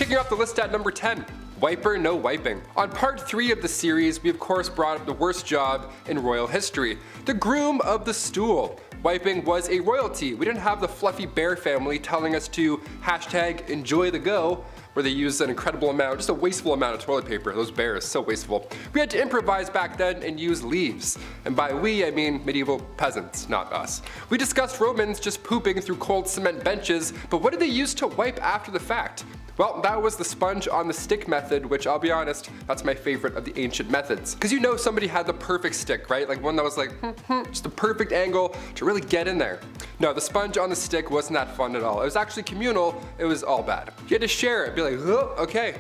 Kicking off the list at number 10. Wiper no wiping. On part 3 of the series, we of course brought up the worst job in royal history, the groom of the stool. Wiping was a royalty. We didn't have the fluffy bear family telling us to hashtag enjoy the go, where they used an incredible amount, just a wasteful amount of toilet paper. Those bears, so wasteful. We had to improvise back then and use leaves. And by we, I mean medieval peasants, not us. We discussed Romans just pooping through cold cement benches, but what did they use to wipe after the fact? Well, that was the sponge on the stick method, which I'll be honest, that's my favorite of the ancient methods. Because you know somebody had the perfect stick, right? Like one that was like, just the perfect angle to really get in there. No, the sponge on the stick wasn't that fun at all. It was actually communal, it was all bad. You had to share it, be like, oh, okay.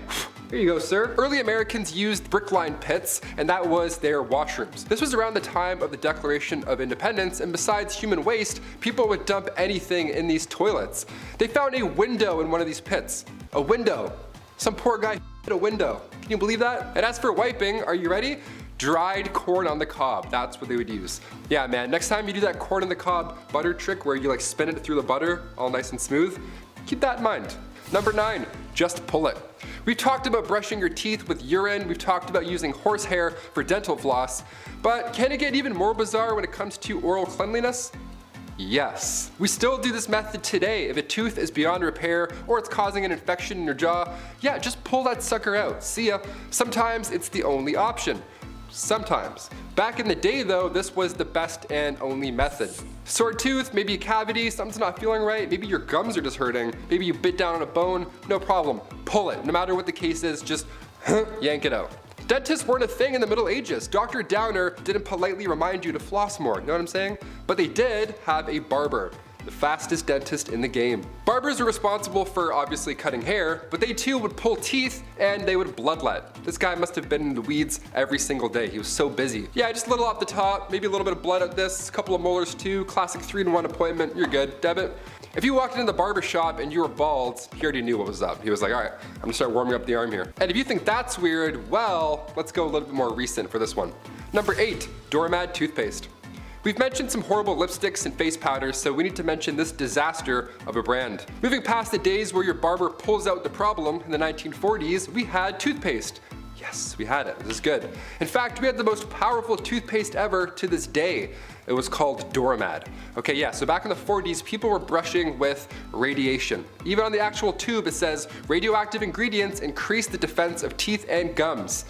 Here you go, sir. Early Americans used brick-lined pits, and that was their washrooms. This was around the time of the Declaration of Independence, and besides human waste, people would dump anything in these toilets. They found a window in one of these pits. A window. Some poor guy hit a window. Can you believe that? And as for wiping, are you ready? Dried corn on the cob, that's what they would use. Yeah man, next time you do that corn on the cob butter trick where you like spin it through the butter, all nice and smooth, keep that in mind. Number 9, just pull it. We've talked about brushing your teeth with urine, we've talked about using horsehair for dental floss, but can it get even more bizarre when it comes to oral cleanliness? Yes. We still do this method today. If a tooth is beyond repair or it's causing an infection in your jaw, yeah, just pull that sucker out. See ya. Sometimes it's the only option. Sometimes. Back in the day though, this was the best and only method. Sore tooth, maybe a cavity, something's not feeling right, maybe your gums are just hurting, maybe you bit down on a bone, no problem. Pull it. No matter what the case is, just yank it out. Dentists weren't a thing in the Middle Ages. Dr. Downer didn't politely remind you to floss more, you know what I'm saying? But they did have a barber, the fastest dentist in the game. Barbers are responsible for obviously cutting hair, but they too would pull teeth and they would bloodlet. This guy must have been in the weeds every single day. He was so busy. Yeah, just a little off the top, maybe a little bit of blood at this, a couple of molars too, classic 3-in-1 appointment, you're good, debit. If you walked into the barber shop and you were bald, he already knew what was up. He was like, all right, I'm gonna start warming up the arm here. And if you think that's weird, well, let's go a little bit more recent for this one. Number 8, doormat toothpaste. We've mentioned some horrible lipsticks and face powders, so we need to mention this disaster of a brand. Moving past the days where your barber pulls out the problem in the 1940s, we had toothpaste. Yes, we had it. This is good. In fact, we had the most powerful toothpaste ever to this day. It was called Doormat. Okay, yeah, so back in the 40s, people were brushing with radiation. Even on the actual tube, it says, radioactive ingredients increase the defense of teeth and gums.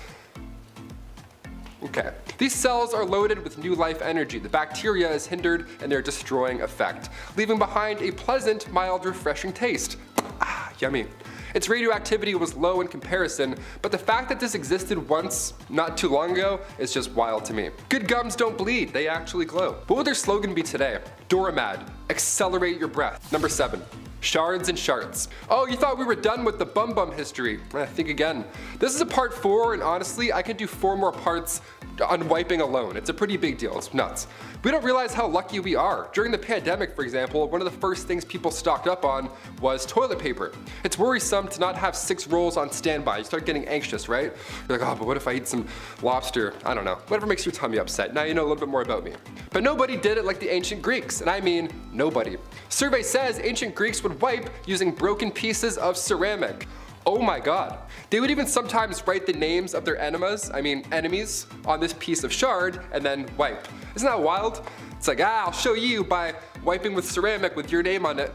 Okay. These cells are loaded with new life energy. The bacteria is hindered in their destroying effect, leaving behind a pleasant, mild, refreshing taste. Ah, yummy. Its radioactivity was low in comparison, but the fact that this existed once, not too long ago, is just wild to me. Good gums don't bleed, they actually glow. What would their slogan be today? Doormat, accelerate your breath. Number 7. Shards and sharts. Oh, you thought we were done with the bum bum history. Think again. This is a part 4, and honestly, I could do 4 more parts on wiping alone. It's a pretty big deal, it's nuts. We don't realize how lucky we are. During the pandemic, for example, one of the first things people stocked up on was toilet paper. It's worrisome to not have 6 rolls on standby. You start getting anxious, right? You're like, oh, but what if I eat some lobster? I don't know. Whatever makes your tummy upset. Now you know a little bit more about me. But nobody did it like the ancient Greeks, and I mean nobody. Survey says ancient Greeks would wipe using broken pieces of ceramic. Oh my god. They would even sometimes write the names of their enemies on this piece of shard and then wipe. Isn't that wild? It's like, I'll show you by wiping with ceramic with your name on it.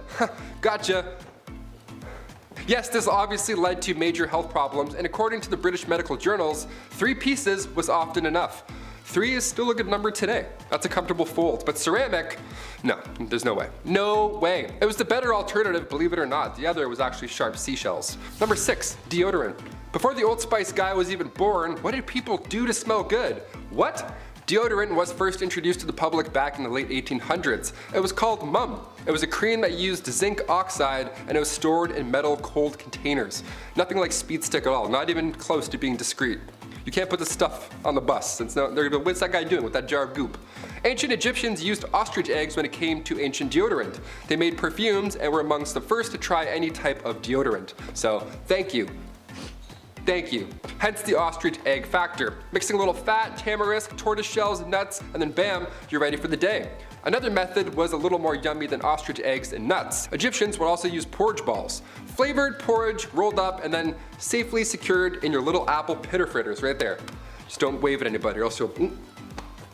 Gotcha. Yes, this obviously led to major health problems, and according to the British medical journals, 3 pieces was often enough. 3 is still a good number today. That's a comfortable fold, but ceramic, no, there's no way. No way. It was the better alternative, believe it or not. The other was actually sharp seashells. Number 6, deodorant. Before the Old Spice guy was even born, what did people do to smell good? What? Deodorant was first introduced to the public back in the late 1800s. It was called Mum. It was a cream that used zinc oxide, and it was stored in metal cold containers. Nothing like Speed Stick at all, not even close to being discreet. You can't put this stuff on the bus, since they're gonna go, what's that guy doing with that jar of goop? Ancient Egyptians used ostrich eggs when it came to ancient deodorant. They made perfumes and were amongst the first to try any type of deodorant. So, thank you. Thank you. Hence the ostrich egg factor. Mixing a little fat, tamarisk, tortoise shells, nuts, and then bam, you're ready for the day. Another method was a little more yummy than ostrich eggs and nuts. Egyptians would also use porridge balls. Flavored porridge rolled up and then safely secured in your little apple pitter fritters right there. Just don't wave at anybody or else you'll...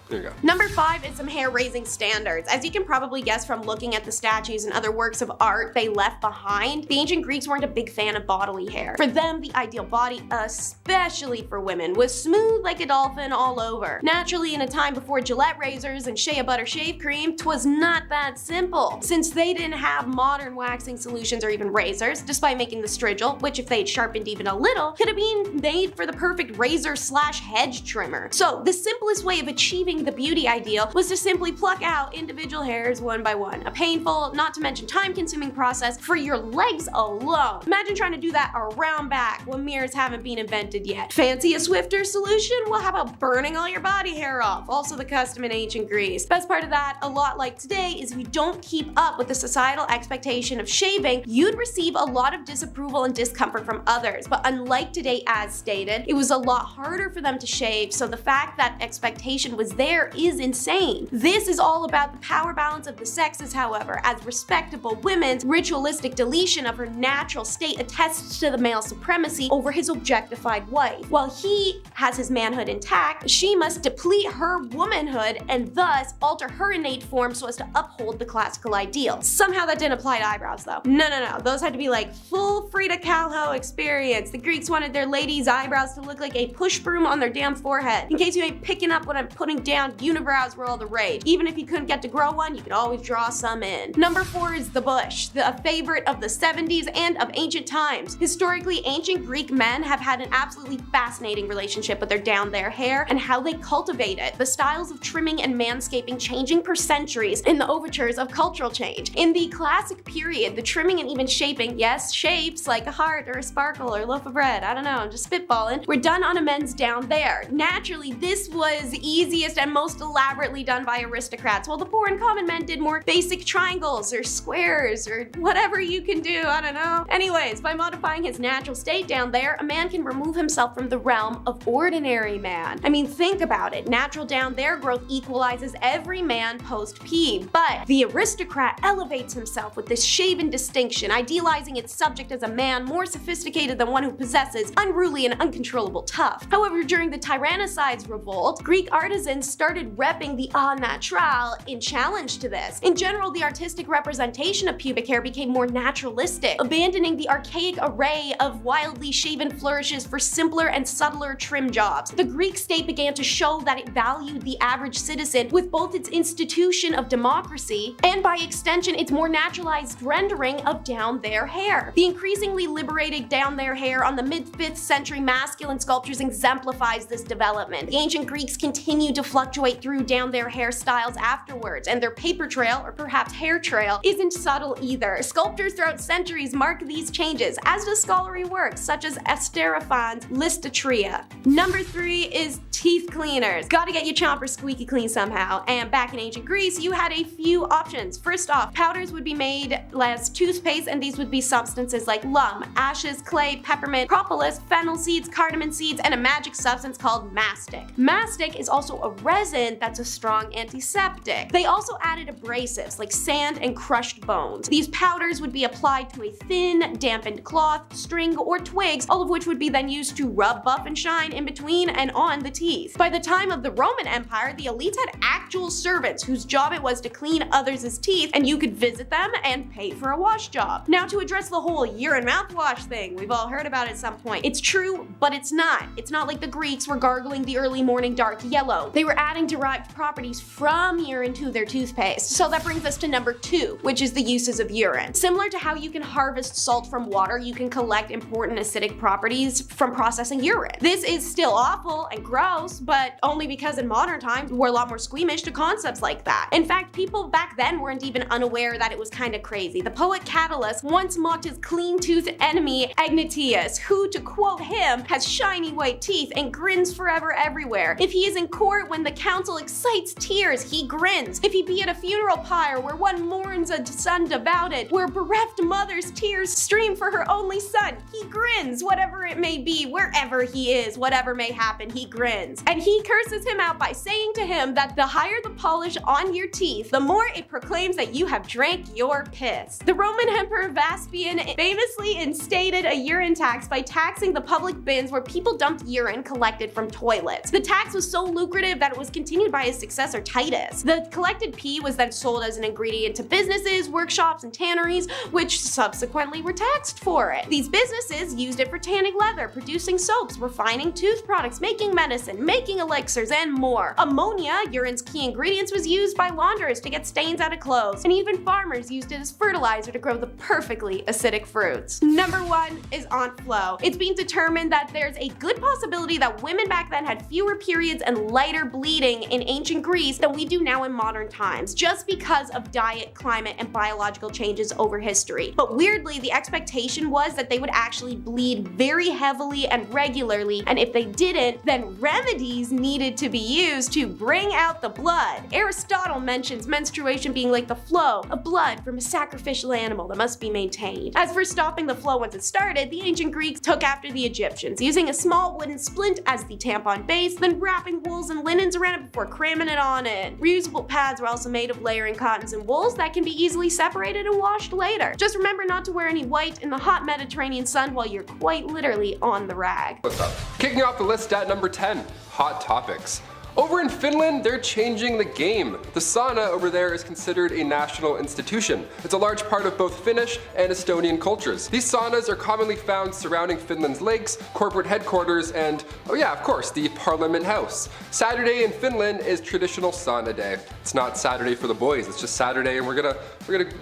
There you go. Number 5 is some hair-raising standards. As you can probably guess from looking at the statues and other works of art they left behind, the ancient Greeks weren't a big fan of bodily hair. For them, the ideal body, especially for women, was smooth like a dolphin all over. Naturally, in a time before Gillette razors and shea butter shave cream, 'twas not that simple. Since they didn't have modern waxing solutions or even razors, despite making the strigil, which if they had sharpened even a little, could have been made for the perfect razor/hedge trimmer. So the simplest way of achieving the beauty ideal was to simply pluck out individual hairs one by one. A painful, not to mention time-consuming process for your legs alone. Imagine trying to do that around back when mirrors haven't been invented yet. Fancy a swifter solution? Well, how about burning all your body hair off? Also the custom in ancient Greece. Best part of that, a lot like today, is if you don't keep up with the societal expectation of shaving, you'd receive a lot of disapproval and discomfort from others. But unlike today, as stated, it was a lot harder for them to shave, so the fact that expectation was there is insane. This is all about the power balance of the sexes, however, as respectable women's ritualistic deletion of her natural state attests to the male supremacy over his objectified wife. While he has his manhood intact, she must deplete her womanhood and thus alter her innate form so as to uphold the classical ideal. Somehow that didn't apply to eyebrows though. No. Those had to be like full Frida Kahlo experience. The Greeks wanted their ladies' eyebrows to look like a push broom on their damn forehead. In case you ain't picking up what I'm putting down, unibrows were all the rage. Even if you couldn't get to grow one, you could always draw some in. Number 4 is the bush, a favorite of the 70s and of ancient times. Historically, ancient Greek men have had an absolutely fascinating relationship with their down there hair and how they cultivate it. The styles of trimming and manscaping changing per centuries in the overtures of cultural change. In the classic period, the trimming and even shaping, yes, shapes like a heart or a sparkle or a loaf of bread, I don't know, I'm just spitballing, were done on a men's down there. Naturally, this was easiest and most elaborately done by aristocrats, while the poor and common men did more basic triangles or squares or whatever you can do, I don't know. Anyways, by modifying his natural state down there, a man can remove himself from the realm of ordinary man. I mean, think about it. Natural down there growth equalizes every man post-pee, but the aristocrat elevates himself with this shaven distinction, idealizing its subject as a man more sophisticated than one who possesses unruly and uncontrollable tuft. However, during the Tyrannicides revolt, Greek artisans started repping the au naturel in challenge to this. In general, the artistic representation of pubic hair became more naturalistic, abandoning the archaic array of wildly shaven flourishes for simpler and subtler trim jobs. The Greek state began to show that it valued the average citizen with both its institution of democracy and, by extension, its more naturalized rendering of down there hair. The increasingly liberated down there hair on the mid-5th century masculine sculptures exemplifies this development. The ancient Greeks continued to fluctuate through down their hairstyles afterwards, and their paper trail, or perhaps hair trail, isn't subtle either. Sculptors throughout centuries mark these changes, as does scholarly works such as Asteriophanes' Listatria. Number 3 is teeth cleaners. Gotta get your chomper squeaky clean somehow, and back in ancient Greece, you had a few options. First off, powders would be made as toothpaste, and these would be substances like lum, ashes, clay, peppermint, propolis, fennel seeds, cardamom seeds, and a magic substance called mastic. Mastic is also a resin that's a strong antiseptic. They also added abrasives like sand and crushed bones. These powders would be applied to a thin, dampened cloth, string, or twigs, all of which would be then used to rub, buff, and shine in between and on the teeth. By the time of the Roman Empire, the elites had actual servants whose job it was to clean others' teeth, and you could visit them and pay for a wash job. Now, to address the whole urine mouthwash thing, we've all heard about it at some point. It's true, but it's not. It's not like the Greeks were gargling the early morning dark yellow. They were adding derived properties from urine to their toothpaste. So that brings us to number 2, which is the uses of urine. Similar to how you can harvest salt from water, you can collect important acidic properties from processing urine. This is still awful and gross, but only because in modern times we're a lot more squeamish to concepts like that. In fact, people back then weren't even unaware that it was kind of crazy. The poet Catullus once mocked his clean-toothed enemy Egnatius, who, to quote him, has shiny white teeth and grins forever everywhere. If he is in court when the the council excites tears, he grins. If he be at a funeral pyre where one mourns a son devoted, where bereft mother's tears stream for her only son, he grins. Whatever it may be, wherever he is, whatever may happen, he grins. And he curses him out by saying to him that the higher the polish on your teeth, the more it proclaims that you have drank your piss. The Roman Emperor Vespasian famously instated a urine tax by taxing the public bins where people dumped urine collected from toilets. The tax was so lucrative that it was continued by his successor Titus. The collected pee was then sold as an ingredient to businesses, workshops, and tanneries, which subsequently were taxed for it. These businesses used it for tanning leather, producing soaps, refining tooth products, making medicine, making elixirs, and more. Ammonia, urine's key ingredients, was used by launderers to get stains out of clothes, and even farmers used it as fertilizer to grow the perfectly acidic fruits. Number 1 is Aunt Flo. It's been determined that there's a good possibility that women back then had fewer periods and lighter bleeding in ancient Greece than we do now in modern times, just because of diet, climate, and biological changes over history. But weirdly, the expectation was that they would actually bleed very heavily and regularly, and if they didn't, then remedies needed to be used to bring out the blood. Aristotle mentions menstruation being like the flow of blood from a sacrificial animal that must be maintained. As for stopping the flow once it started, the ancient Greeks took after the Egyptians, using a small wooden splint as the tampon base, then wrapping wools and linens around it before cramming it on in. Reusable pads were also made of layering cottons and wools that can be easily separated and washed later. Just remember not to wear any white in the hot Mediterranean sun while you're quite literally on the rag. What's up? Kicking off the list at number 10, hot topics. Over in Finland, they're changing the game. The sauna over there is considered a national institution. It's a large part of both Finnish and Estonian cultures. These saunas are commonly found surrounding Finland's lakes, corporate headquarters, and, oh yeah, of course, the Parliament House. Saturday in Finland is traditional sauna day. It's not Saturday for the boys, it's just Saturday and we're gonna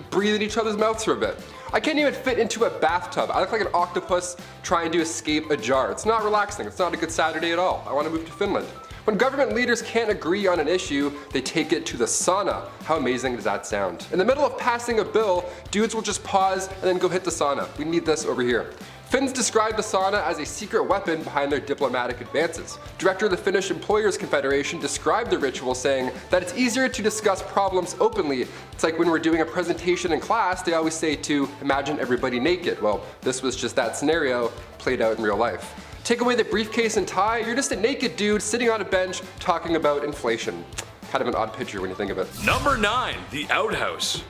breathe in each other's mouths for a bit. I can't even fit into a bathtub. I look like an octopus trying to escape a jar. It's not relaxing, it's not a good Saturday at all. I wanna move to Finland. When government leaders can't agree on an issue, they take it to the sauna. How amazing does that sound? In the middle of passing a bill, dudes will just pause and then go hit the sauna. We need this over here. Finns describe the sauna as a secret weapon behind their diplomatic advances. Director of the Finnish Employers Confederation described the ritual saying that it's easier to discuss problems openly. It's like when we're doing a presentation in class, they always say to imagine everybody naked. Well, this was just that scenario played out in real life. Take away the briefcase and tie, you're just a naked dude sitting on a bench talking about inflation. Kind of an odd picture when you think of it. Number 9, the outhouse.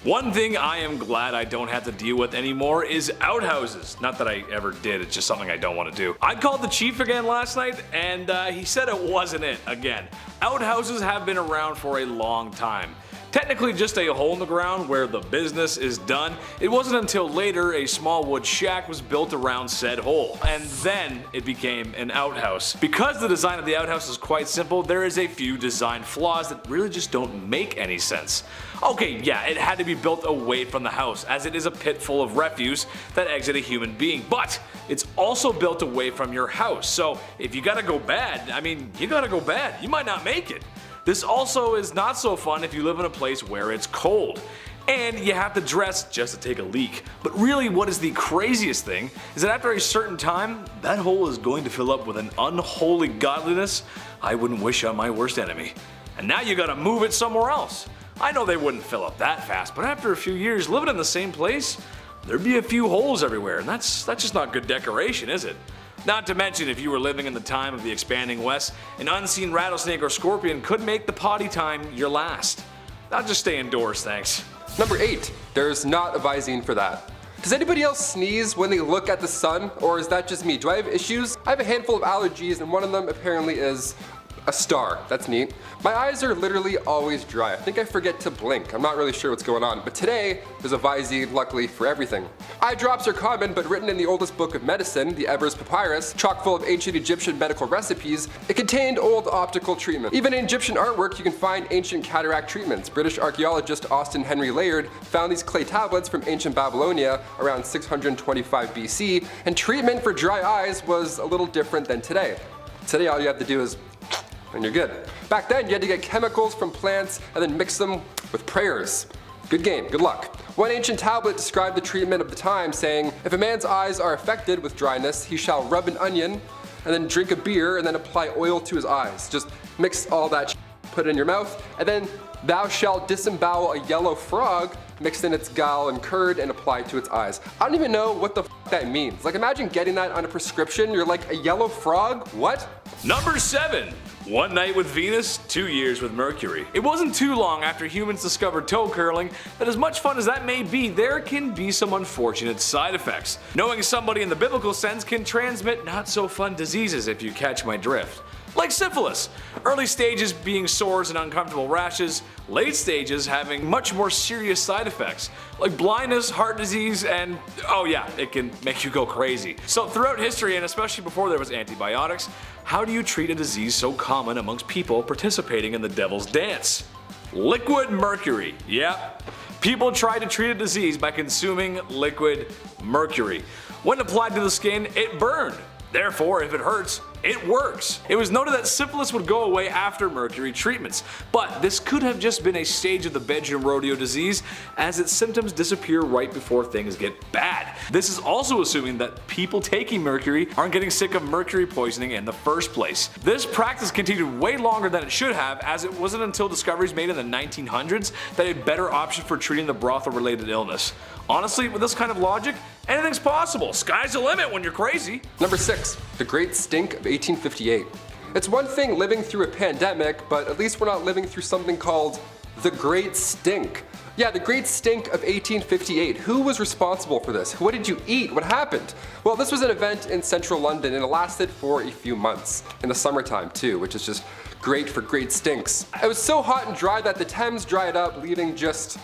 One thing I am glad I don't have to deal with anymore is outhouses. Not that I ever did, it's just something I don't want to do. I called the chief again last night and he said it wasn't it again. Outhouses have been around for a long time. Technically just a hole in the ground where the business is done. It wasn't until later a small wood shack was built around said hole, and then it became an outhouse. Because the design of the outhouse is quite simple, there is a few design flaws that really just don't make any sense. Okay, yeah, it had to be built away from the house, as it is a pit full of refuse that exit a human being, but it's also built away from your house, so if you gotta go bad, I mean, you gotta go bad. You might not make it. This also is not so fun if you live in a place where it's cold, and you have to dress just to take a leak. But really what is the craziest thing is that after a certain time, that hole is going to fill up with an unholy godliness I wouldn't wish on my worst enemy. And now you gotta move it somewhere else. I know they wouldn't fill up that fast, but after a few years living in the same place, there'd be a few holes everywhere, and that's just not good decoration, is it? Not to mention, if you were living in the time of the expanding West, an unseen rattlesnake or scorpion could make the potty time your last. I'll just stay indoors, thanks. Number 8, there's not a Visine for that. Does anybody else sneeze when they look at the sun, or is that just me? Do I have issues? I have a handful of allergies and one of them apparently is a star. That's neat. My eyes are literally always dry. I think I forget to blink. I'm not really sure what's going on, but today there's a Visine luckily for everything. Eye drops are common, but written in the oldest book of medicine, the Ebers Papyrus, chock full of ancient Egyptian medical recipes, it contained old optical treatment. Even in Egyptian artwork you can find ancient cataract treatments. British archaeologist Austin Henry Layard found these clay tablets from ancient Babylonia around 625 BC, and treatment for dry eyes was a little different than today. Today all you have to do is and you're good. Back then you had to get chemicals from plants and then mix them with prayers. Good game, good luck. One ancient tablet described the treatment of the time saying, if a man's eyes are affected with dryness, he shall rub an onion and then drink a beer and then apply oil to his eyes. Just mix all that put it in your mouth, and then thou shalt disembowel a yellow frog, mixed in its gall and curd and applied to its eyes. I don't even know what the that means. Like, imagine getting that on a prescription. You're like, a yellow frog? What? Number 7. One night with Venus, 2 years with Mercury. It wasn't too long after humans discovered toe curling that, as much fun as that may be, there can be some unfortunate side effects. Knowing somebody in the biblical sense can transmit not so fun diseases, if you catch my drift. Like syphilis. Early stages being sores and uncomfortable rashes, late stages having much more serious side effects, like blindness, heart disease, and oh yeah, it can make you go crazy. So throughout history, and especially before there was antibiotics, how do you treat a disease so common amongst people participating in the devil's dance? Liquid mercury. Yep. People tried to treat a disease by consuming liquid mercury. When applied to the skin, it burned. Therefore, if it hurts, it works. It was noted that syphilis would go away after mercury treatments, but this could have just been a stage of the bedroom rodeo disease, as its symptoms disappear right before things get bad. This is also assuming that people taking mercury aren't getting sick of mercury poisoning in the first place. This practice continued way longer than it should have, as it wasn't until discoveries made in the 1900s that a better option for treating the brothel-related illness. Honestly, with this kind of logic, anything's possible. Sky's the limit when you're crazy. Number 6. The Great Stink of 1858. It's one thing living through a pandemic, but at least we're not living through something called the Great Stink. Yeah, the Great Stink of 1858. Who was responsible for this? What did you eat? What happened? Well, this was an event in central London, and it lasted for a few months. In the summertime too, which is just great for great stinks. It was so hot and dry that the Thames dried up, leaving just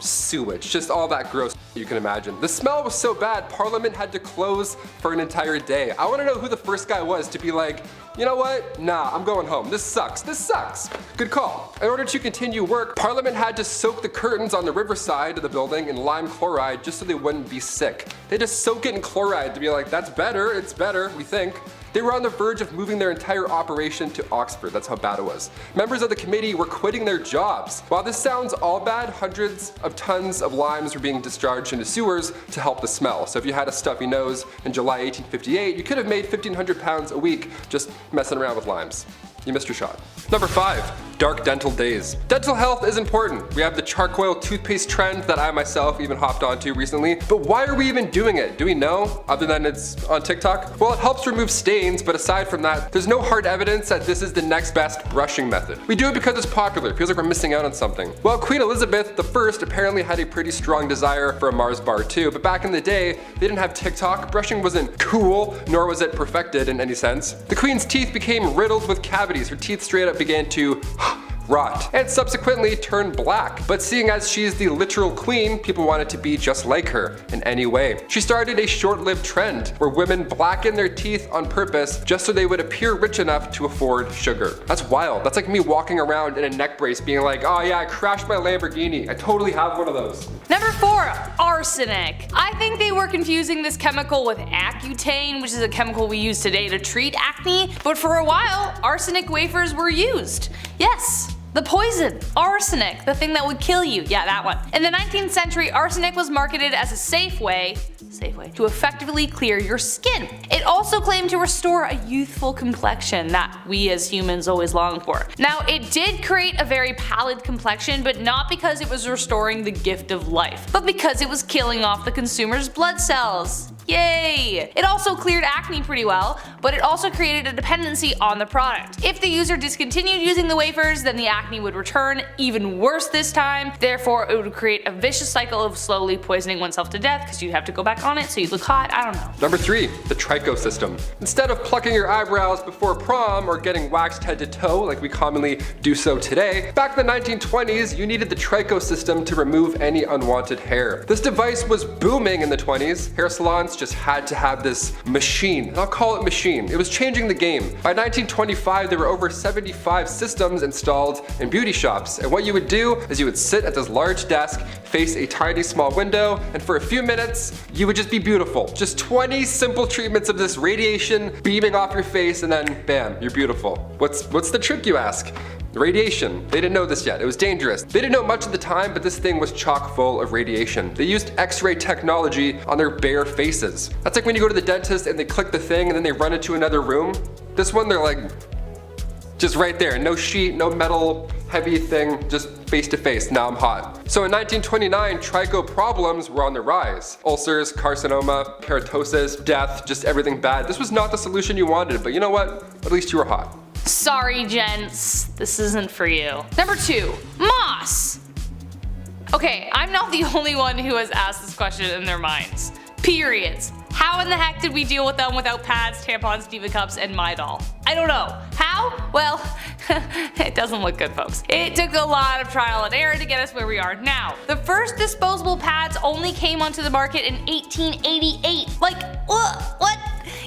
sewage, just all that gross you can imagine. The smell was so bad, Parliament had to close for an entire day. I want to know who the first guy was to be like, you know what? Nah, I'm going home. This sucks. This sucks. Good call. In order to continue work, Parliament had to soak the curtains on the riverside of the building in lime chloride just so they wouldn't be sick. They just soak it in chloride to be like, that's better, it's better, we think. They were on the verge of moving their entire operation to Oxford. That's how bad it was. Members of the committee were quitting their jobs. While this sounds all bad, hundreds of tons of limes were being discharged into sewers to help the smell. So if you had a stuffy nose in July 1858, you could have made £1,500 a week just messing around with limes. You missed your shot. Number 5. Dark dental days. Dental health is important. We have the charcoal toothpaste trend that I myself even hopped onto recently. But why are we even doing it? Do we know? Other than it's on TikTok? Well, it helps remove stains, but aside from that, there's no hard evidence that this is the next best brushing method. We do it because it's popular. It feels like we're missing out on something. Well, Queen Elizabeth I apparently had a pretty strong desire for a Mars bar too, but back in the day, they didn't have TikTok. Brushing wasn't cool, nor was it perfected in any sense. The Queen's teeth became riddled with cavities. Her teeth straight up began to rot, and subsequently turned black. But seeing as she's the literal queen, people wanted to be just like her in any way. She started a short-lived trend where women blacken their teeth on purpose just so they would appear rich enough to afford sugar. That's wild. That's like me walking around in a neck brace being like, oh yeah, I crashed my Lamborghini. I totally have one of those. Number 4. Arsenic. I think they were confusing this chemical with Accutane, which is a chemical we use today to treat acne, but for a while, arsenic wafers were used. Yes. The poison, arsenic, the thing that would kill you, yeah, that one. In the 19th century, arsenic was marketed as a safe way to effectively clear your skin. It also claimed to restore a youthful complexion that we as humans always long for. Now, it did create a very pallid complexion, but not because it was restoring the gift of life, but because it was killing off the consumer's blood cells. Yay! It also cleared acne pretty well, but it also created a dependency on the product. If the user discontinued using the wafers, then the acne would return, even worse this time. Therefore, it would create a vicious cycle of slowly poisoning oneself to death because you'd have to go back on it so you'd look hot, I don't know. Number 3. The Trico system. Instead of plucking your eyebrows before prom or getting waxed head to toe like we commonly do so today, back in the 1920s, you needed the Trico system to remove any unwanted hair. This device was booming in the 20s. Hair salons just had to have this machine, and I'll call it machine. It was changing the game. By 1925, there were over 75 systems installed in beauty shops, and what you would do is you would sit at this large desk, face a tiny small window, and for a few minutes, you would just be beautiful. Just 20 simple treatments of this radiation beaming off your face, and then bam, you're beautiful. What's the trick, you ask? Radiation. They didn't know this yet. It was dangerous. They didn't know much at the time, but this thing was chock full of radiation. They used X-ray technology on their bare faces. That's like when you go to the dentist and they click the thing and then they run into another room. This one, they're like, just right there. No sheet, no metal, heavy thing, just face to face. Now I'm hot. So in 1929, tricho problems were on the rise. Ulcers, carcinoma, keratosis, death, just everything bad. This was not the solution you wanted, but you know what? At least you were hot. Sorry, gents, this isn't for you. Number 2, moss. Okay, I'm not the only one who has asked this question in their minds. Periods. How in the heck did we deal with them without pads, tampons, Diva cups, and Midol? I don't know. How? Well, it doesn't look good, folks. It took a lot of trial and error to get us where we are now. The first disposable pads only came onto the market in 1888. Like, what?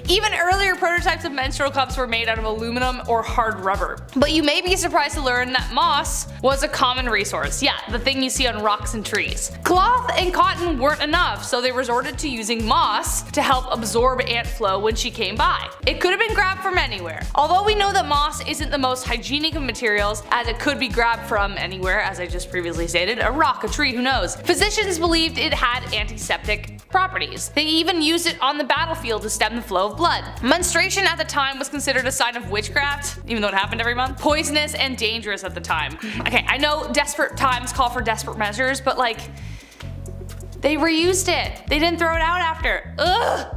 Even earlier prototypes of menstrual cups were made out of aluminum or hard rubber. But you may be surprised to learn that moss was a common resource. Yeah, the thing you see on rocks and trees. Cloth and cotton weren't enough, so they resorted to using moss to help absorb ant flow when she came by. It could have been grabbed from anywhere. Although we know that moss isn't the most hygienic of materials, as it could be grabbed from anywhere, as I just previously stated, a rock, a tree, who knows. Physicians believed it had antiseptic properties. They even used it on the battlefield to stem the flow of blood. Menstruation at the time was considered a sign of witchcraft, even though it happened every month. Poisonous and dangerous at the time. Okay, I know desperate times call for desperate measures, but like, they reused it. They didn't throw it out after. Ugh.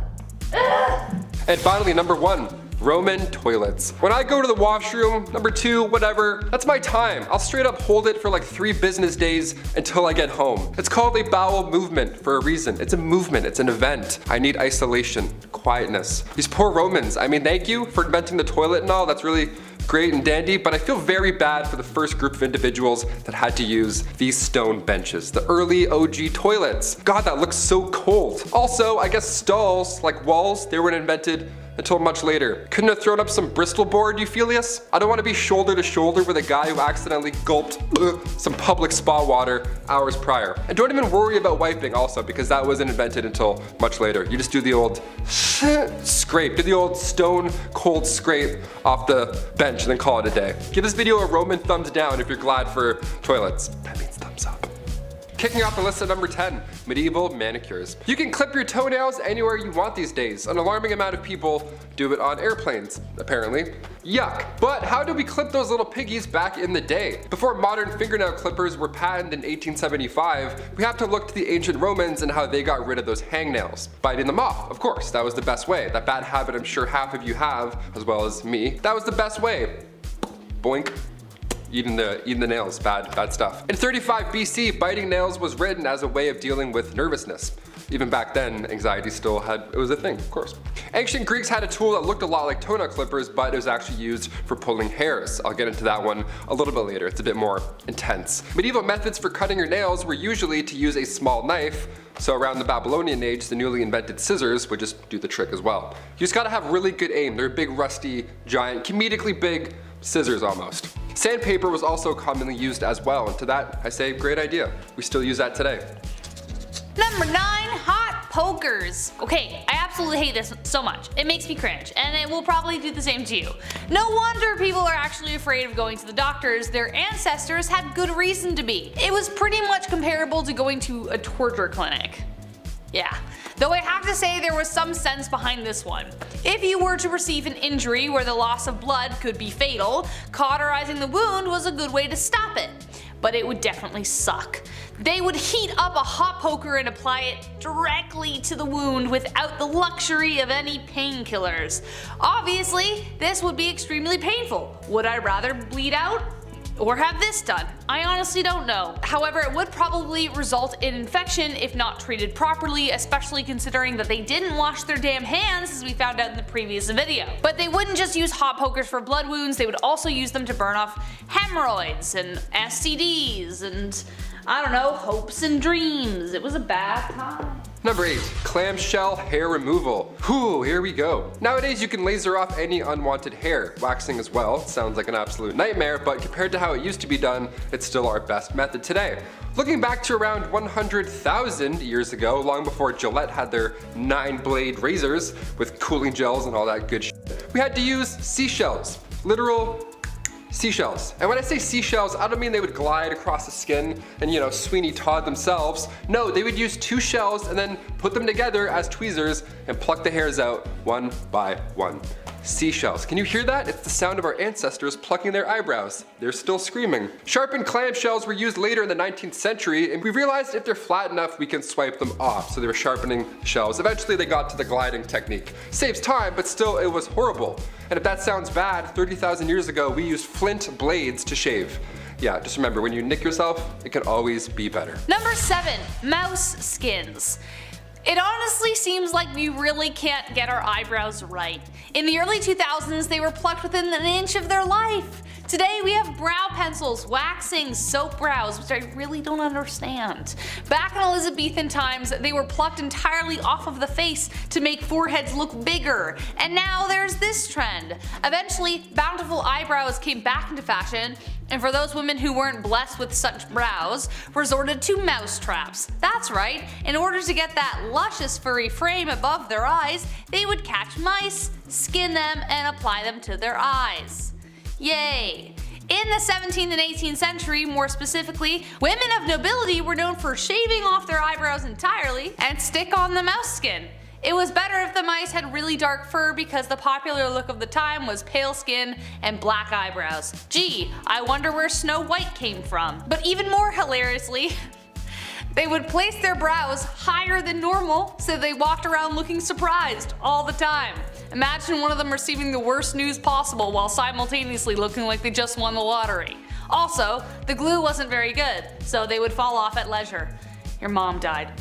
And finally, number 1. Roman toilets. When I go to the washroom, number 2, whatever, that's my time. I'll straight up hold it for like 3 business days until I get home. It's called a bowel movement for a reason. It's a movement, it's an event. I need isolation, quietness. These poor Romans, I mean, thank you for inventing the toilet and all, that's really great and dandy, but I feel very bad for the first group of individuals that had to use these stone benches. The early OG toilets. God, that looks so cold. Also, I guess stalls, like walls, they weren't invented until much later. Couldn't have thrown up some Bristol board, Euphelius? I don't want to be shoulder to shoulder with a guy who accidentally gulped some public spa water hours prior. And don't even worry about wiping also, because that wasn't invented until much later. You just do the old scrape, do the old stone cold scrape off the bench and then call it a day. Give this video a Roman thumbs down if you're glad for toilets. That means thumbs up. Kicking off the list at number 10, medieval manicures. You can clip your toenails anywhere you want these days. An alarming amount of people do it on airplanes, apparently. Yuck. But how did we clip those little piggies back in the day? Before modern fingernail clippers were patented in 1875, we have to look to the ancient Romans and how they got rid of those hangnails. Biting them off, of course, that was the best way. That bad habit I'm sure half of you have, as well as me. That was the best way. Boink. Eating the nails, bad stuff. In 35 BC, biting nails was written as a way of dealing with nervousness. Even back then, anxiety it was a thing, of course. Ancient Greeks had a tool that looked a lot like toenail clippers, but it was actually used for pulling hairs. I'll get into that one a little bit later, it's a bit more intense. Medieval methods for cutting your nails were usually to use a small knife, so around the Babylonian age, the newly invented scissors would just do the trick as well. You just gotta have really good aim. They're big, rusty, giant, comedically big scissors almost. Sandpaper was also commonly used as well, and to that I say great idea. We still use that today. Number 9, hot pokers. Okay, I absolutely hate this so much. It makes me cringe, and it will probably do the same to you. No wonder people are actually afraid of going to the doctors. Their ancestors had good reason to be. It was pretty much comparable to going to a torture clinic. Yeah. Though I have to say there was some sense behind this one. If you were to receive an injury where the loss of blood could be fatal, cauterizing the wound was a good way to stop it. But it would definitely suck. They would heat up a hot poker and apply it directly to the wound without the luxury of any painkillers. Obviously, this would be extremely painful. Would I rather bleed out? Or have this done? I honestly don't know. However, it would probably result in infection if not treated properly, especially considering that they didn't wash their damn hands, as we found out in the previous video. But they wouldn't just use hot pokers for blood wounds, they would also use them to burn off hemorrhoids and STDs and, I don't know, hopes and dreams. It was a bad time. Number 8, clamshell hair removal. Whew, here we go. Nowadays you can laser off any unwanted hair. Waxing as well, sounds like an absolute nightmare, but compared to how it used to be done, it's still our best method today. Looking back to around 100,000 years ago, long before Gillette had their 9-blade razors with cooling gels and all that good shit, we had to use seashells. Literal Seashells. And when I say seashells, I don't mean they would glide across the skin and, you know, Sweeney Todd themselves. No, they would use 2 shells and then put them together as tweezers and pluck the hairs out one by one. Seashells. Can you hear that? It's the sound of our ancestors plucking their eyebrows. They're still screaming. Sharpened clamshells were used later in the 19th century, and we realized if they're flat enough, we can swipe them off. So they were sharpening shells. Eventually they got to the gliding technique. Saves time, but still it was horrible. And if that sounds bad, 30,000 years ago, we used flint blades to shave. Yeah, just remember, when you nick yourself, it can always be better. Number 7, mouse skins. It honestly seems like we really can't get our eyebrows right. In the early 2000s, they were plucked within an inch of their life. Today we have brow pencils, waxing, soap brows, which I really don't understand. Back in Elizabethan times, they were plucked entirely off of the face to make foreheads look bigger. And now there's this trend. Eventually, bountiful eyebrows came back into fashion, and for those women who weren't blessed with such brows, resorted to mouse traps. That's right, in order to get that luscious furry frame above their eyes, they would catch mice, skin them, and apply them to their eyes. Yay! In the 17th and 18th century, more specifically, women of nobility were known for shaving off their eyebrows entirely and stick on the mouse skin. It was better if the mice had really dark fur because the popular look of the time was pale skin and black eyebrows. Gee, I wonder where Snow White came from. But even more hilariously, they would place their brows higher than normal so they walked around looking surprised all the time. Imagine one of them receiving the worst news possible while simultaneously looking like they just won the lottery. Also, the glue wasn't very good, so they would fall off at leisure. Your mom died.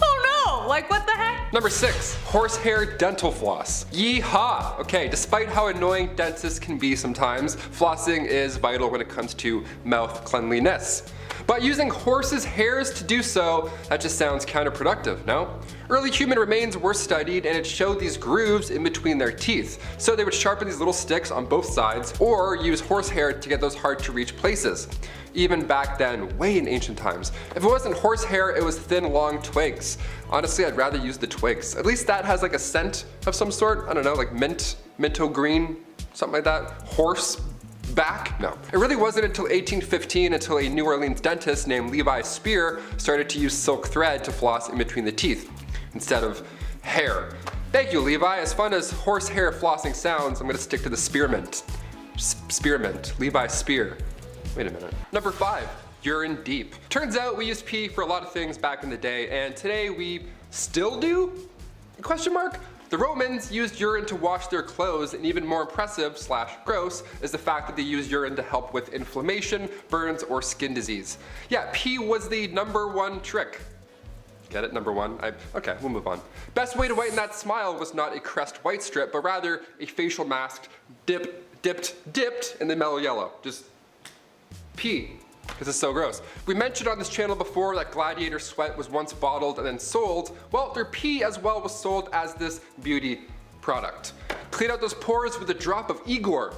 Oh no, like what the heck? Number 6, horsehair dental floss. Yeehaw! Okay, despite how annoying dentists can be sometimes, flossing is vital when it comes to mouth cleanliness. But using horses' hairs to do so, that just sounds counterproductive, no? Early human remains were studied and it showed these grooves in between their teeth. So they would sharpen these little sticks on both sides or use horsehair to get those hard to reach places. Even back then, way in ancient times. If it wasn't horsehair, it was thin, long twigs. Honestly, I'd rather use the twigs. At least that has like a scent of some sort. I don't know, like minto green, something like that. Horse back? No. It really wasn't until 1815 until a New Orleans dentist named Levi Spear started to use silk thread to floss in between the teeth instead of hair. Thank you, Levi. As fun as horsehair flossing sounds, I'm gonna stick to the spearmint. Spearmint. Levi Spear. Wait a minute. Number 5, Urine Deep. Turns out we used pee for a lot of things back in the day, and today we still do? Question mark? The Romans used urine to wash their clothes, and even more impressive / gross is the fact that they used urine to help with inflammation, burns, or skin disease. Yeah, pee was the #1 trick. Get it? Number 1? Okay, we'll move on. Best way to whiten that smile was not a Crest white strip, but rather a facial mask dipped in the mellow yellow. Just pee. Because it's so gross. We mentioned on this channel before that Gladiator sweat was once bottled and then sold. Well, their pee as well was sold as this beauty product. Clean out those pores with a drop of Igor.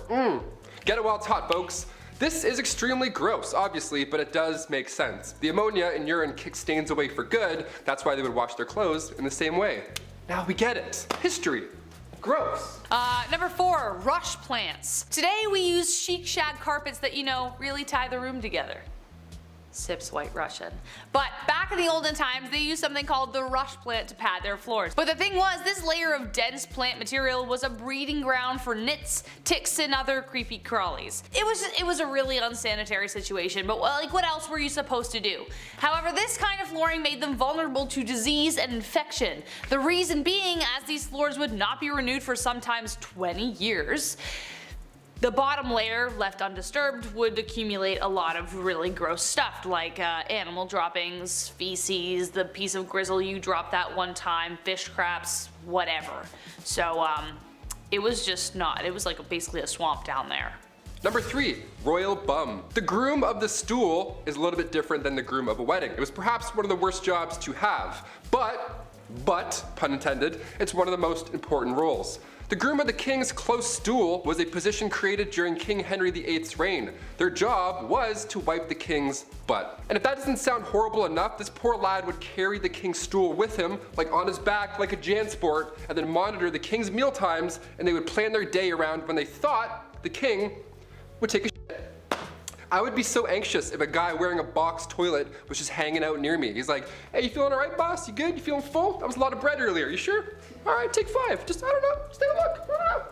Get it while it's hot, folks. This is extremely gross, obviously, but it does make sense. The ammonia in urine kicks stains away for good. That's why they would wash their clothes in the same way. Now we get it. History. Gross. Number 4, rush plants. Today we use chic shag carpets that, you know, really tie the room together. Sips White Russian. But back in the olden times, they used something called the rush plant to pad their floors. But the thing was, this layer of dense plant material was a breeding ground for nits, ticks, and other creepy crawlies. It was a really unsanitary situation, but like what else were you supposed to do? However, this kind of flooring made them vulnerable to disease and infection. The reason being, as these floors would not be renewed for sometimes 20 years, the bottom layer, left undisturbed, would accumulate a lot of really gross stuff like animal droppings, feces, the piece of grizzle you dropped that one time, fish scraps, whatever. So it was just not, it was like basically a swamp down there. Number 3, royal bum. The groom of the stool is a little bit different than the groom of a wedding. It was perhaps one of the worst jobs to have, but, pun intended, it's one of the most important roles. The groom of the king's close stool was a position created during King Henry VIII's reign. Their job was to wipe the king's butt. And if that doesn't sound horrible enough, this poor lad would carry the king's stool with him, like on his back like a Jansport, and then monitor the king's meal times, and they would plan their day around when they thought the king would take a shit. I would be so anxious if a guy wearing a box toilet was just hanging out near me. He's like, hey, you feeling all right, boss? You good? You feeling full? That was a lot of bread earlier. You sure? All right, take 5. Just, I don't know. Just take a look. I don't know.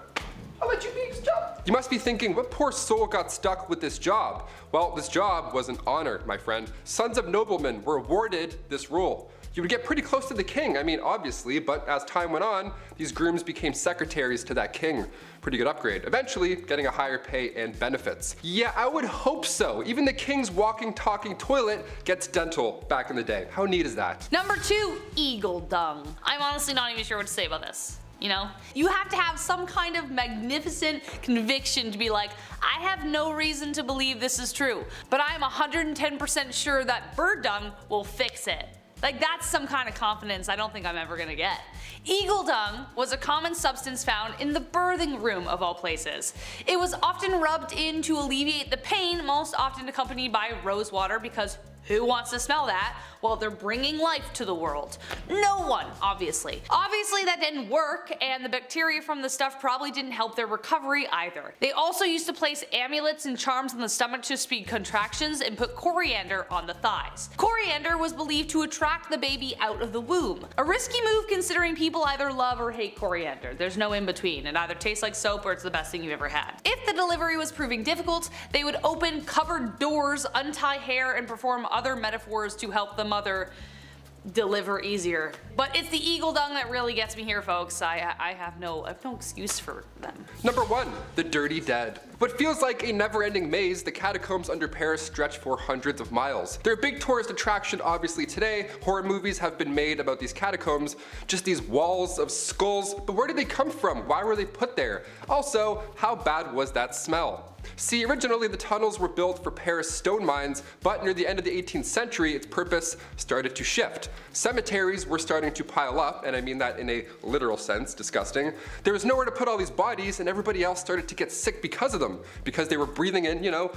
I'll let you be. Just jump. You must be thinking, what poor soul got stuck with this job? Well, this job was an honor, my friend. Sons of noblemen were awarded this role. You would get pretty close to the king, I mean, obviously, but as time went on, these grooms became secretaries to that king. Pretty good upgrade. Eventually, getting a higher pay and benefits. Yeah, I would hope so. Even the king's walking, talking toilet gets dental back in the day. How neat is that? Number 2, eagle dung. I'm honestly not even sure what to say about this. You know? You have to have some kind of magnificent conviction to be like, I have no reason to believe this is true, but I'm 110% sure that bird dung will fix it. Like, that's some kind of confidence I don't think I'm ever gonna get. Eagle dung was a common substance found in the birthing room of all places. It was often rubbed in to alleviate the pain, most often accompanied by rose water, because who wants to smell that while they're bringing life to the world? No one, obviously. Obviously that didn't work, and the bacteria from the stuff probably didn't help their recovery either. They also used to place amulets and charms on the stomach to speed contractions and put coriander on the thighs. Coriander was believed to attract the baby out of the womb. A risky move considering people either love or hate coriander. There's no in between. It either tastes like soap or it's the best thing you've ever had. If the delivery was proving difficult, they would open cupboard doors, untie hair, and perform other metaphors to help the mother deliver easier. But it's the eagle dung that really gets me here, folks. I have no excuse for them. Number 1, the dirty dead. What feels like a never-ending maze, the catacombs under Paris stretch for hundreds of miles. They're a big tourist attraction obviously today. Horror movies have been made about these catacombs, just these walls of skulls, but where did they come from? Why were they put there? Also, how bad was that smell? See, originally the tunnels were built for Paris stone mines, but near the end of the 18th century its purpose started to shift. Cemeteries were starting to pile up, and I mean that in a literal sense, disgusting. There was nowhere to put all these bodies, and everybody else started to get sick because of them, because they were breathing in, you know,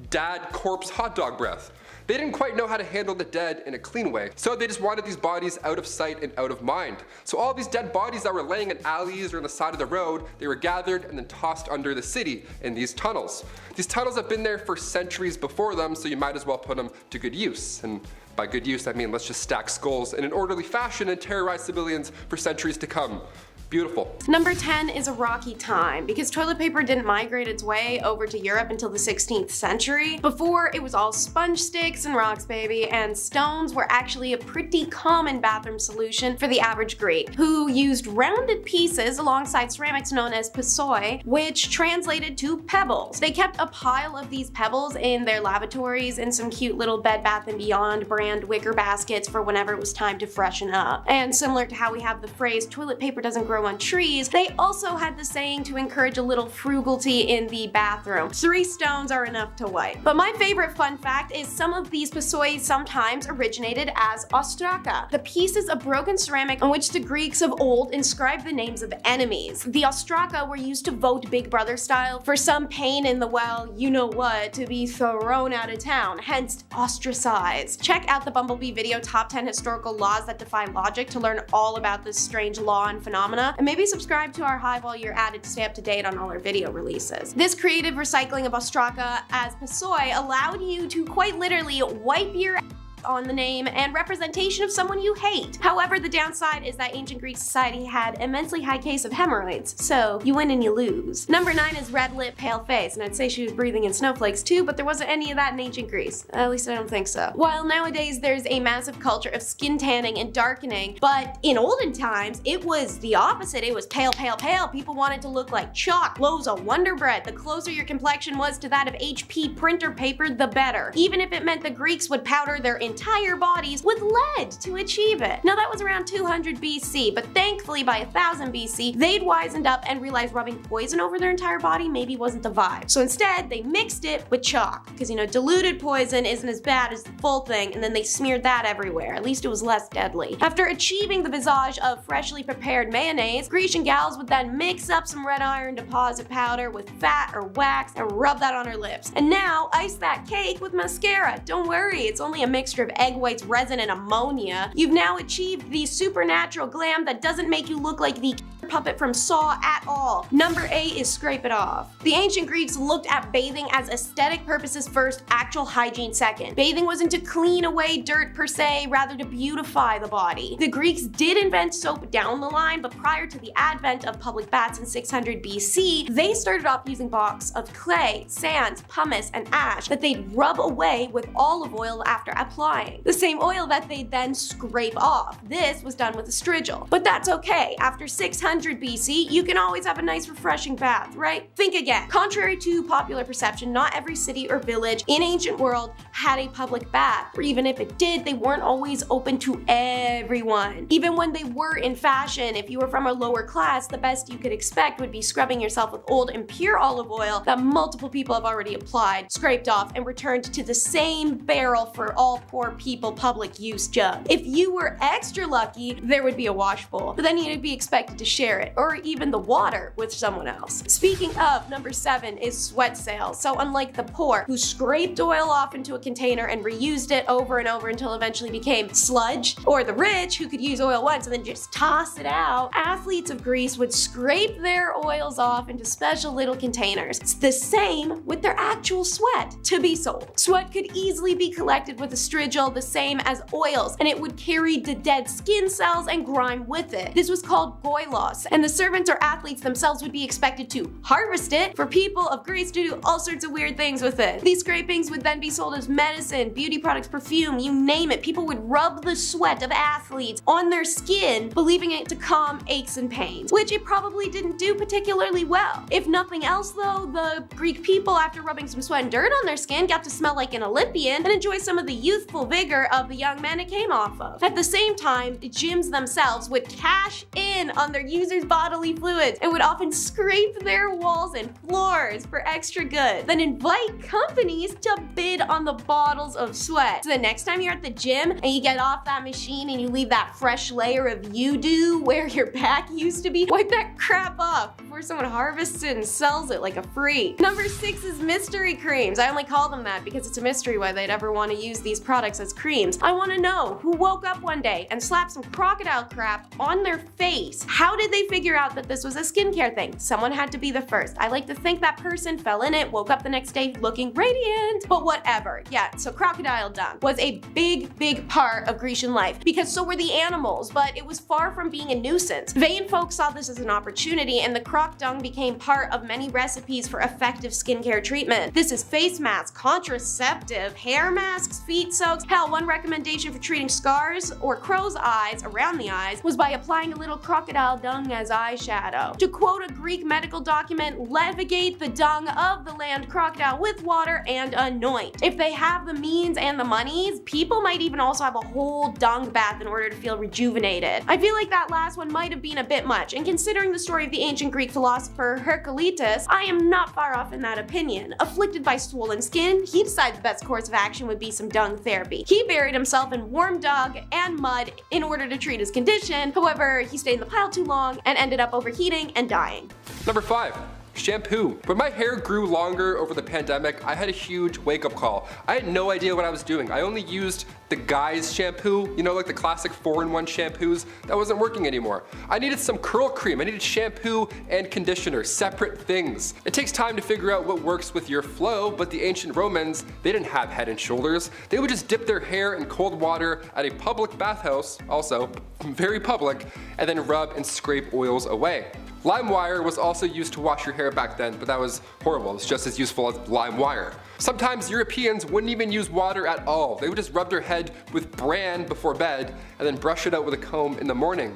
dad corpse hot dog breath. They didn't quite know how to handle the dead in a clean way, so they just wanted these bodies out of sight and out of mind. So all these dead bodies that were laying in alleys or on the side of the road, they were gathered and then tossed under the city in these tunnels. These tunnels have been there for centuries before them, so you might as well put them to good use. And by good use, I mean let's just stack skulls in an orderly fashion and terrorize civilians for centuries to come. Beautiful. Number 10 is a rocky time, because toilet paper didn't migrate its way over to Europe until the 16th century. Before, it was all sponge sticks and rocks, baby, and stones were actually a pretty common bathroom solution for the average Greek, who used rounded pieces alongside ceramics known as pissoi, which translated to pebbles. They kept a pile of these pebbles in their lavatories in some cute little Bed Bath & Beyond brand wicker baskets for whenever it was time to freshen up. And similar to how we have the phrase, toilet paper doesn't grow on trees, they also had the saying to encourage a little frugality in the bathroom. 3 stones are enough to wipe. But my favorite fun fact is some of these pissoi sometimes originated as ostraka, the pieces of broken ceramic on which the Greeks of old inscribed the names of enemies. The ostraka were used to vote Big Brother style for some pain in the, well, you know what, to be thrown out of town, hence ostracized. Check out the Bumblebee video Top 10 Historical Laws That Defy Logic to learn all about this strange law and phenomena, and maybe subscribe to our Hive while you're at it to stay up to date on all our video releases. This creative recycling of ostraka as pissoi allowed you to quite literally wipe your on the name and representation of someone you hate. However, the downside is that ancient Greek society had immensely high case of hemorrhoids, so you win and you lose. Number 9 is red lip, pale face, and I'd say she was breathing in snowflakes too, but there wasn't any of that in ancient Greece. At least I don't think so. While nowadays there's a massive culture of skin tanning and darkening, but in olden times it was the opposite. It was pale, pale, pale. People wanted to look like chalk, loaves of Wonder Bread. The closer your complexion was to that of HP printer paper, the better. Even if it meant the Greeks would powder their entire bodies with lead to achieve it. Now that was around 200 BC, but thankfully by 1000 BC, they'd wisened up and realized rubbing poison over their entire body maybe wasn't the vibe. So instead, they mixed it with chalk, because you know, diluted poison isn't as bad as the full thing, and then they smeared that everywhere. At least it was less deadly. After achieving the visage of freshly prepared mayonnaise, Grecian gals would then mix up some red iron deposit powder with fat or wax and rub that on her lips. And now, ice that cake with mascara. Don't worry, it's only a mixture of egg whites, resin, and ammonia. You've now achieved the supernatural glam that doesn't make you look like the puppet from Saw at all. Number 8 is scrape it off. The ancient Greeks looked at bathing as aesthetic purposes first, actual hygiene second. Bathing wasn't to clean away dirt per se, rather to beautify the body. The Greeks did invent soap down the line, but prior to the advent of public baths in 600 BC, they started off using blocks of clay, sand, pumice, and ash that they'd rub away with olive oil after applying. The same oil that they'd then scrape off. This was done with a strigil. But that's okay. After 600 BC, you can always have a nice refreshing bath, right? Think again. Contrary to popular perception, not every city or village in ancient world had a public bath, or even if it did, they weren't always open to everyone. Even when they were in fashion, if you were from a lower class, the best you could expect would be scrubbing yourself with old and pure olive oil that multiple people have already applied, scraped off, and returned to the same barrel for all poor people public use jug. If you were extra lucky, there would be a wash bowl, but then you'd be expected to share it, or even the water with someone else. Speaking of, number 7 is sweat sails. So unlike the poor, who scraped oil off into a container and reused it over and over until it eventually became sludge, or the rich, who could use oil once and then just toss it out, athletes of Greece would scrape their oils off into special little containers. It's the same with their actual sweat to be sold. Sweat could easily be collected with a strigil, the same as oils, and it would carry the dead skin cells and grime with it. This was called goilos, and the servants or athletes themselves would be expected to harvest it for people of Greece to do all sorts of weird things with it. These scrapings would then be sold as medicine, beauty products, perfume, you name it. People would rub the sweat of athletes on their skin, believing it to calm aches and pains, which it probably didn't do particularly well. If nothing else though, the Greek people, after rubbing some sweat and dirt on their skin, got to smell like an Olympian and enjoy some of the youthful vigor of the young men it came off of. At the same time, gyms themselves would cash in on their users' bodily fluids and would often scrape their walls and floors for extra good, then invite companies to bid on the bottles of sweat. So the next time you're at the gym and you get off that machine and you leave that fresh layer of you-do where your back used to be, wipe that crap off before someone harvests it and sells it like a freak. Number 6 is mystery creams. I only call them that because it's a mystery why they'd ever want to use these products as creams. I want to know who woke up one day and slapped some crocodile crap on their face. How did they figure out that this was a skincare thing? Someone had to be the first. I like to think that person fell in it, woke up the next day looking radiant, but whatever. Yeah, so crocodile dung was a big part of Grecian life because so were the animals, but it was far from being a nuisance. Vain folks saw this as an opportunity, and the croc dung became part of many recipes for effective skincare treatment. This is face masks, contraceptive, hair masks, feet soaks. Hell, one recommendation for treating scars or crow's eyes around the eyes was by applying a little crocodile dung as eyeshadow. To quote a Greek medical document, levigate the dung of the land crocodile with water and anoint. If they have the means and the monies, people might even also have a whole dung bath in order to feel rejuvenated. I feel like that last one might have been a bit much, and considering the story of the ancient Greek philosopher Heraclitus, I am not far off in that opinion. Afflicted by swollen skin, he decided the best course of action would be some dung therapy. He buried himself in warm dung and mud in order to treat his condition. However, he stayed in the pile too long and ended up overheating and dying. Number 5. Shampoo. When my hair grew longer over the pandemic, I had a huge wake-up call. I had no idea what I was doing. I only used the Guy's shampoo, you know, like the classic 4-in-1 shampoos. That wasn't working anymore. I needed some curl cream. I needed shampoo and conditioner, separate things. It takes time to figure out what works with your flow, but the ancient Romans, they didn't have Head and Shoulders. They would just dip their hair in cold water at a public bathhouse, also very public, and then rub and scrape oils away. Lime wire was also used to wash your hair back then, but that was horrible. It's just as useful as lime wire. Sometimes Europeans wouldn't even use water at all. They would just rub their head with bran before bed and then brush it out with a comb in the morning.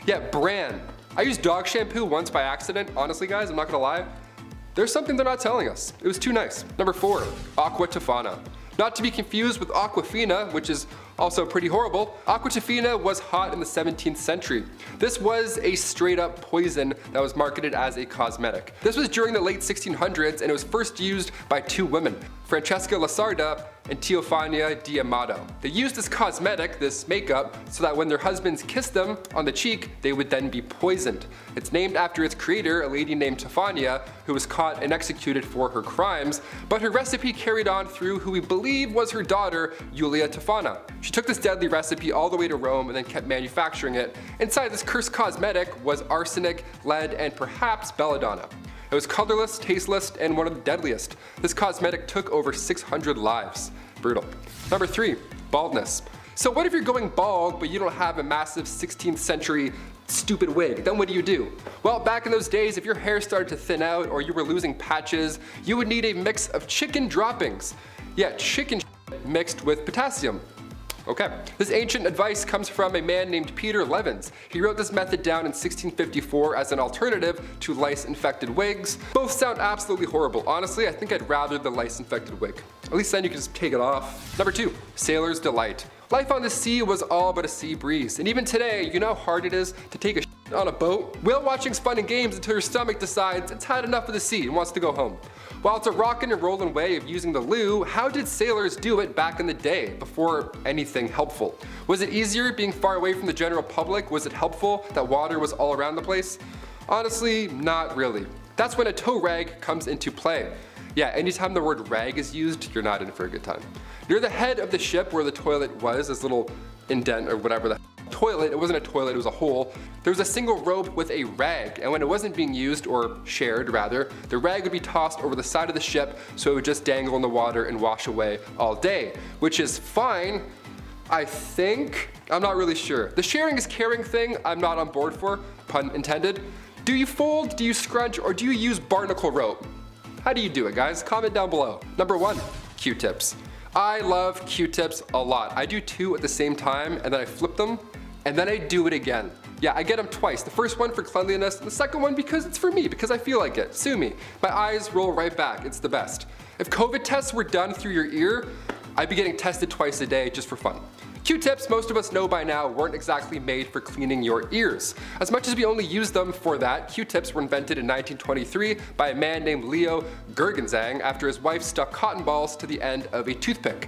Yeah, bran. I used dog shampoo once by accident. Honestly guys, I'm not gonna lie. There's something they're not telling us. It was too nice. Number 4, Aqua Tana. Not to be confused with Aquafina, which is also pretty horrible. Aquafina was hot in the 17th century. This was a straight up poison that was marketed as a cosmetic. This was during the late 1600s and it was first used by 2 women, Francesca Lasarda and Teofania Diamato. They used this cosmetic, this makeup, so that when their husbands kissed them on the cheek, they would then be poisoned. It's named after its creator, a lady named Teofania, who was caught and executed for her crimes, but her recipe carried on through who we believe was her daughter, Julia Tofana. She took this deadly recipe all the way to Rome and then kept manufacturing it. Inside this cursed cosmetic was arsenic, lead, and perhaps belladonna. It was colorless, tasteless, and one of the deadliest. This cosmetic took over 600 lives. Brutal. Number 3, baldness. So what if you're going bald but you don't have a massive 16th century stupid wig? Then what do? Well, back in those days, if your hair started to thin out or you were losing patches, you would need a mix of chicken droppings. Yeah, chicken mixed with potassium. Okay, this ancient advice comes from a man named Peter Levens. He wrote this method down in 1654 as an alternative to lice-infected wigs. Both sound absolutely horrible. Honestly, I think I'd rather the lice-infected wig. At least then you can just take it off. Number 2, sailor's delight. Life on the sea was all but a sea breeze, and even today, you know how hard it is to take a shit on a boat? Whale watching's fun and games until your stomach decides it's had enough of the sea and wants to go home. While it's a rockin' and rollin' way of using the loo, how did sailors do it back in the day, before anything helpful? Was it easier being far away from the general public? Was it helpful that water was all around the place? Honestly, not really. That's when a tow rag comes into play. Yeah, anytime the word rag is used, you're not in for a good time. Near the head of the ship where the toilet was, this little indent or whatever the toilet, it wasn't a toilet, it was a hole. There was a single rope with a rag, and when it wasn't being used, or shared rather, the rag would be tossed over the side of the ship so it would just dangle in the water and wash away all day, which is fine, I think. I'm not really sure. The sharing is caring thing, I'm not on board for, pun intended. Do you fold, do you scrunch, or do you use barnacle rope? How do you do it, guys? Comment down below. Number 1, Q-tips. I love Q-tips a lot. I do 2 at the same time, and then I flip them, and then I do it again. Yeah, I get them twice. The first one for cleanliness, and the second one because it's for me, because I feel like it. Sue me. My eyes roll right back. It's the best. If COVID tests were done through your ear, I'd be getting tested twice a day just for fun. Q-tips, most of us know by now, weren't exactly made for cleaning your ears. As much as we only use them for that, Q-tips were invented in 1923 by a man named Leo Gergenzang after his wife stuck cotton balls to the end of a toothpick.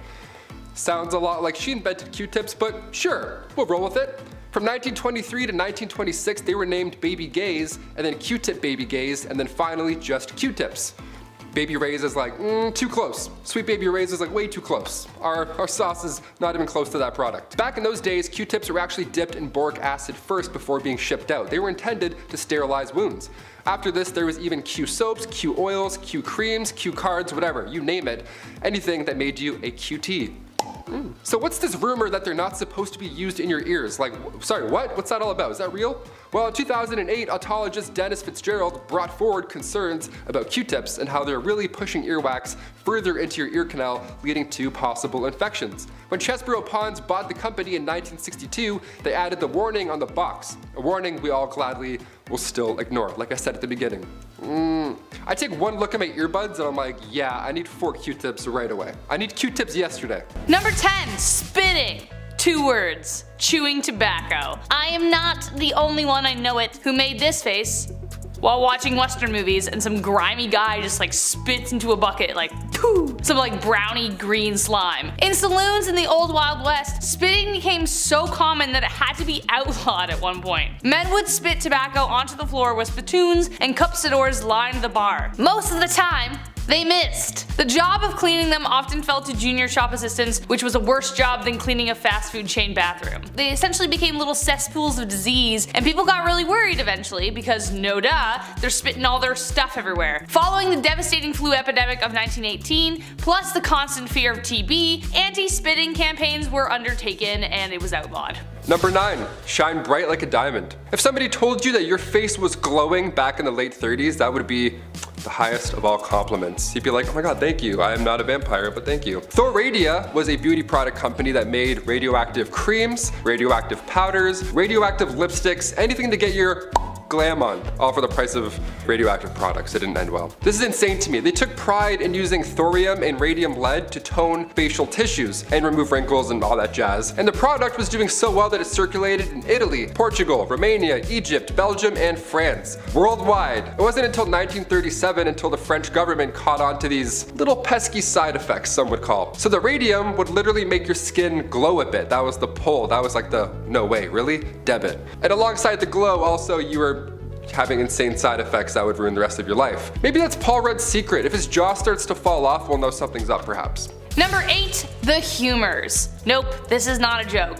Sounds a lot like she invented Q-tips, but sure, we'll roll with it. From 1923 to 1926, they were named Baby Gays, and then Q-tip Baby Gays, and then finally just Q-tips. Baby Ray's is like, too close. Sweet Baby Ray's is like way too close. Our sauce is not even close to that product. Back in those days, Q-tips were actually dipped in boric acid first before being shipped out. They were intended to sterilize wounds. After this, there was even Q soaps, Q oils, Q creams, Q cards, whatever, you name it. Anything that made you a QT. So what's this rumor that they're not supposed to be used in your ears? Like, sorry, what? What's that all about? Is that real? Well, in 2008, otologist Dennis Fitzgerald brought forward concerns about Q-tips and how they're really pushing earwax further into your ear canal, leading to possible infections. When Chesborough Ponds bought the company in 1962, they added the warning on the box. A warning we all gladly will still ignore, like I said at the beginning. I take one look at my earbuds and I'm like, yeah, I need 4 Q-tips right away. I need Q-tips yesterday. Number 10, spitting. 2 words, chewing tobacco. I am not the only one, I know it, who made this face while watching Western movies and some grimy guy just like spits into a bucket like some like brownie green slime. In saloons in the old Wild West, spitting became so common that it had to be outlawed at one point. Men would spit tobacco onto the floor with spittoons and cupsadors lined the bar. Most of the time, they missed. The job of cleaning them often fell to junior shop assistants, which was a worse job than cleaning a fast food chain bathroom. They essentially became little cesspools of disease, and people got really worried eventually because, no duh, they're spitting all their stuff everywhere. Following the devastating flu epidemic of 1918, plus the constant fear of TB, anti-spitting campaigns were undertaken and it was outlawed. Number 9, shine bright like a diamond. If somebody told you that your face was glowing back in the late 30s, that would be the highest of all compliments. You'd be like, oh my god, thank you. I am not a vampire, but thank you. Thoradia was a beauty product company that made radioactive creams, radioactive powders, radioactive lipsticks, anything to get your glam on, all for the price of radioactive products. It didn't end well. This is insane to me. They took pride in using thorium and radium lead to tone facial tissues and remove wrinkles and all that jazz. And the product was doing so well that it circulated in Italy, Portugal, Romania, Egypt, Belgium, and France. Worldwide. It wasn't until 1937 until the French government caught on to these little pesky side effects, some would call. So the radium would literally make your skin glow a bit. That was the pull. That was like the, no way, really? Debit. And alongside the glow, also you were having insane side effects that would ruin the rest of your life. Maybe that's Paul Rudd's secret. If his jaw starts to fall off, we'll know something's up perhaps. Number 8, the humors. Nope, this is not a joke.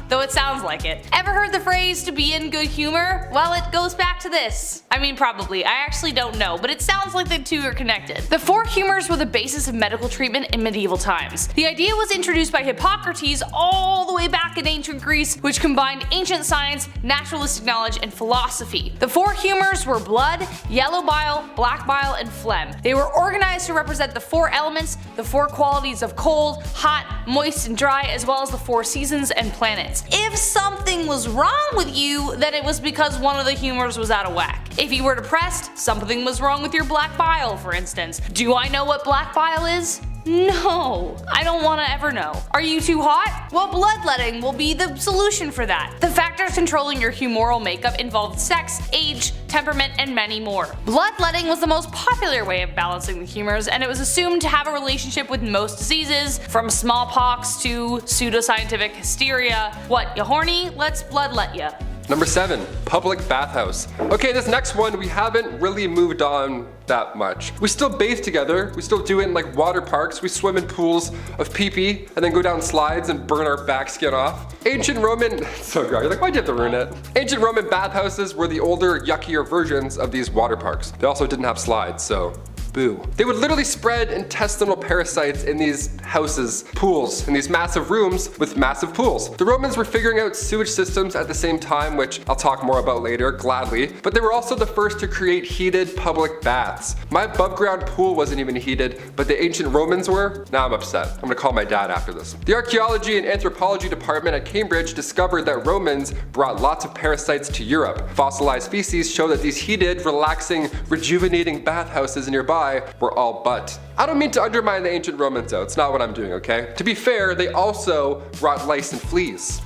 Though it sounds like it. Ever heard the phrase to be in good humor? Well, it goes back to this. I mean, probably. I actually don't know, but it sounds like the two are connected. The 4 humors were the basis of medical treatment in medieval times. The idea was introduced by Hippocrates all the way back in ancient Greece, which combined ancient science, naturalistic knowledge, and philosophy. The 4 humors were blood, yellow bile, black bile, and phlegm. They were organized to represent the 4 elements, the 4 qualities of cold, hot, moist, and dry, as well as the 4 seasons and planets. If something was wrong with you, then it was because one of the humors was out of whack. If you were depressed, something was wrong with your black bile, for instance. Do I know what black bile is? No, I don't want to ever know. Are you too hot? Well, bloodletting will be the solution for that. The factors controlling your humoral makeup involved sex, age, temperament, and many more. Bloodletting was the most popular way of balancing the humors, and it was assumed to have a relationship with most diseases, from smallpox to pseudoscientific hysteria. What, you horny? Let's bloodlet ya. Number 7, public bathhouse. Okay, this next one we haven't really moved on that much. We still bathe together, we still do it in like water parks, we swim in pools of pee-pee and then go down slides and burn our back skin off. Ancient Roman, so gross, you're like, why'd you have to ruin it? Ancient Roman bathhouses were the older, yuckier versions of these water parks. They also didn't have slides, so boo. They would literally spread intestinal parasites in these houses, pools, in these massive rooms with massive pools. The Romans were figuring out sewage systems at the same time, which I'll talk more about later, gladly, but they were also the first to create heated public baths. My above ground pool wasn't even heated, but the ancient Romans were. Now I'm upset. I'm gonna call my dad after this. The archaeology and anthropology department at Cambridge discovered that Romans brought lots of parasites to Europe. Fossilized species show that these heated, relaxing, rejuvenating bathhouses nearby were all but. I don't mean to undermine the ancient Romans though, it's not what I'm doing, okay? To be fair, they also brought lice and fleas.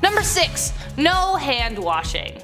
Number 6, no hand washing.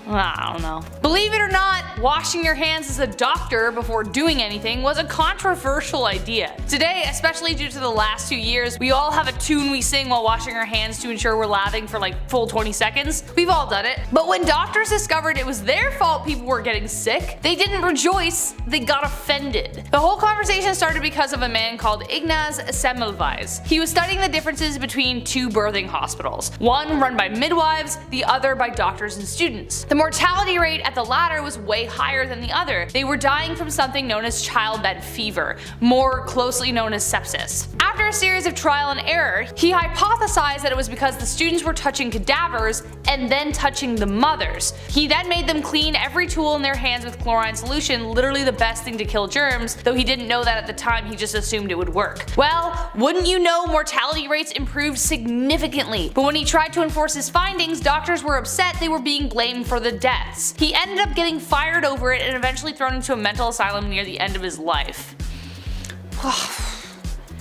I don't know. Believe it or not, washing your hands as a doctor before doing anything was a controversial idea. Today, especially due to the last 2 years, we all have a tune we sing while washing our hands to ensure we're lathering for like full 20 seconds. We've all done it. But when doctors discovered it was their fault people were getting sick, they didn't rejoice, they got offended. The whole conversation started because of a man called Ignaz Semmelweis. He was studying the differences between 2 birthing hospitals, one run by midwives, the other by doctors and students. The mortality rate at the latter was way higher than the other. They were dying from something known as childbed fever, more closely known as sepsis. After a series of trial and error, he hypothesized that it was because the students were touching cadavers and then touching the mothers. He then made them clean every tool in their hands with chlorine solution, literally the best thing to kill germs, though he didn't know that at the time, he just assumed it would work. Well, wouldn't you know, mortality rates improved significantly, but when he tried to enforce his findings, doctors were upset they were being blamed for the deaths. He ended up getting fired over it and eventually thrown into a mental asylum near the end of his life.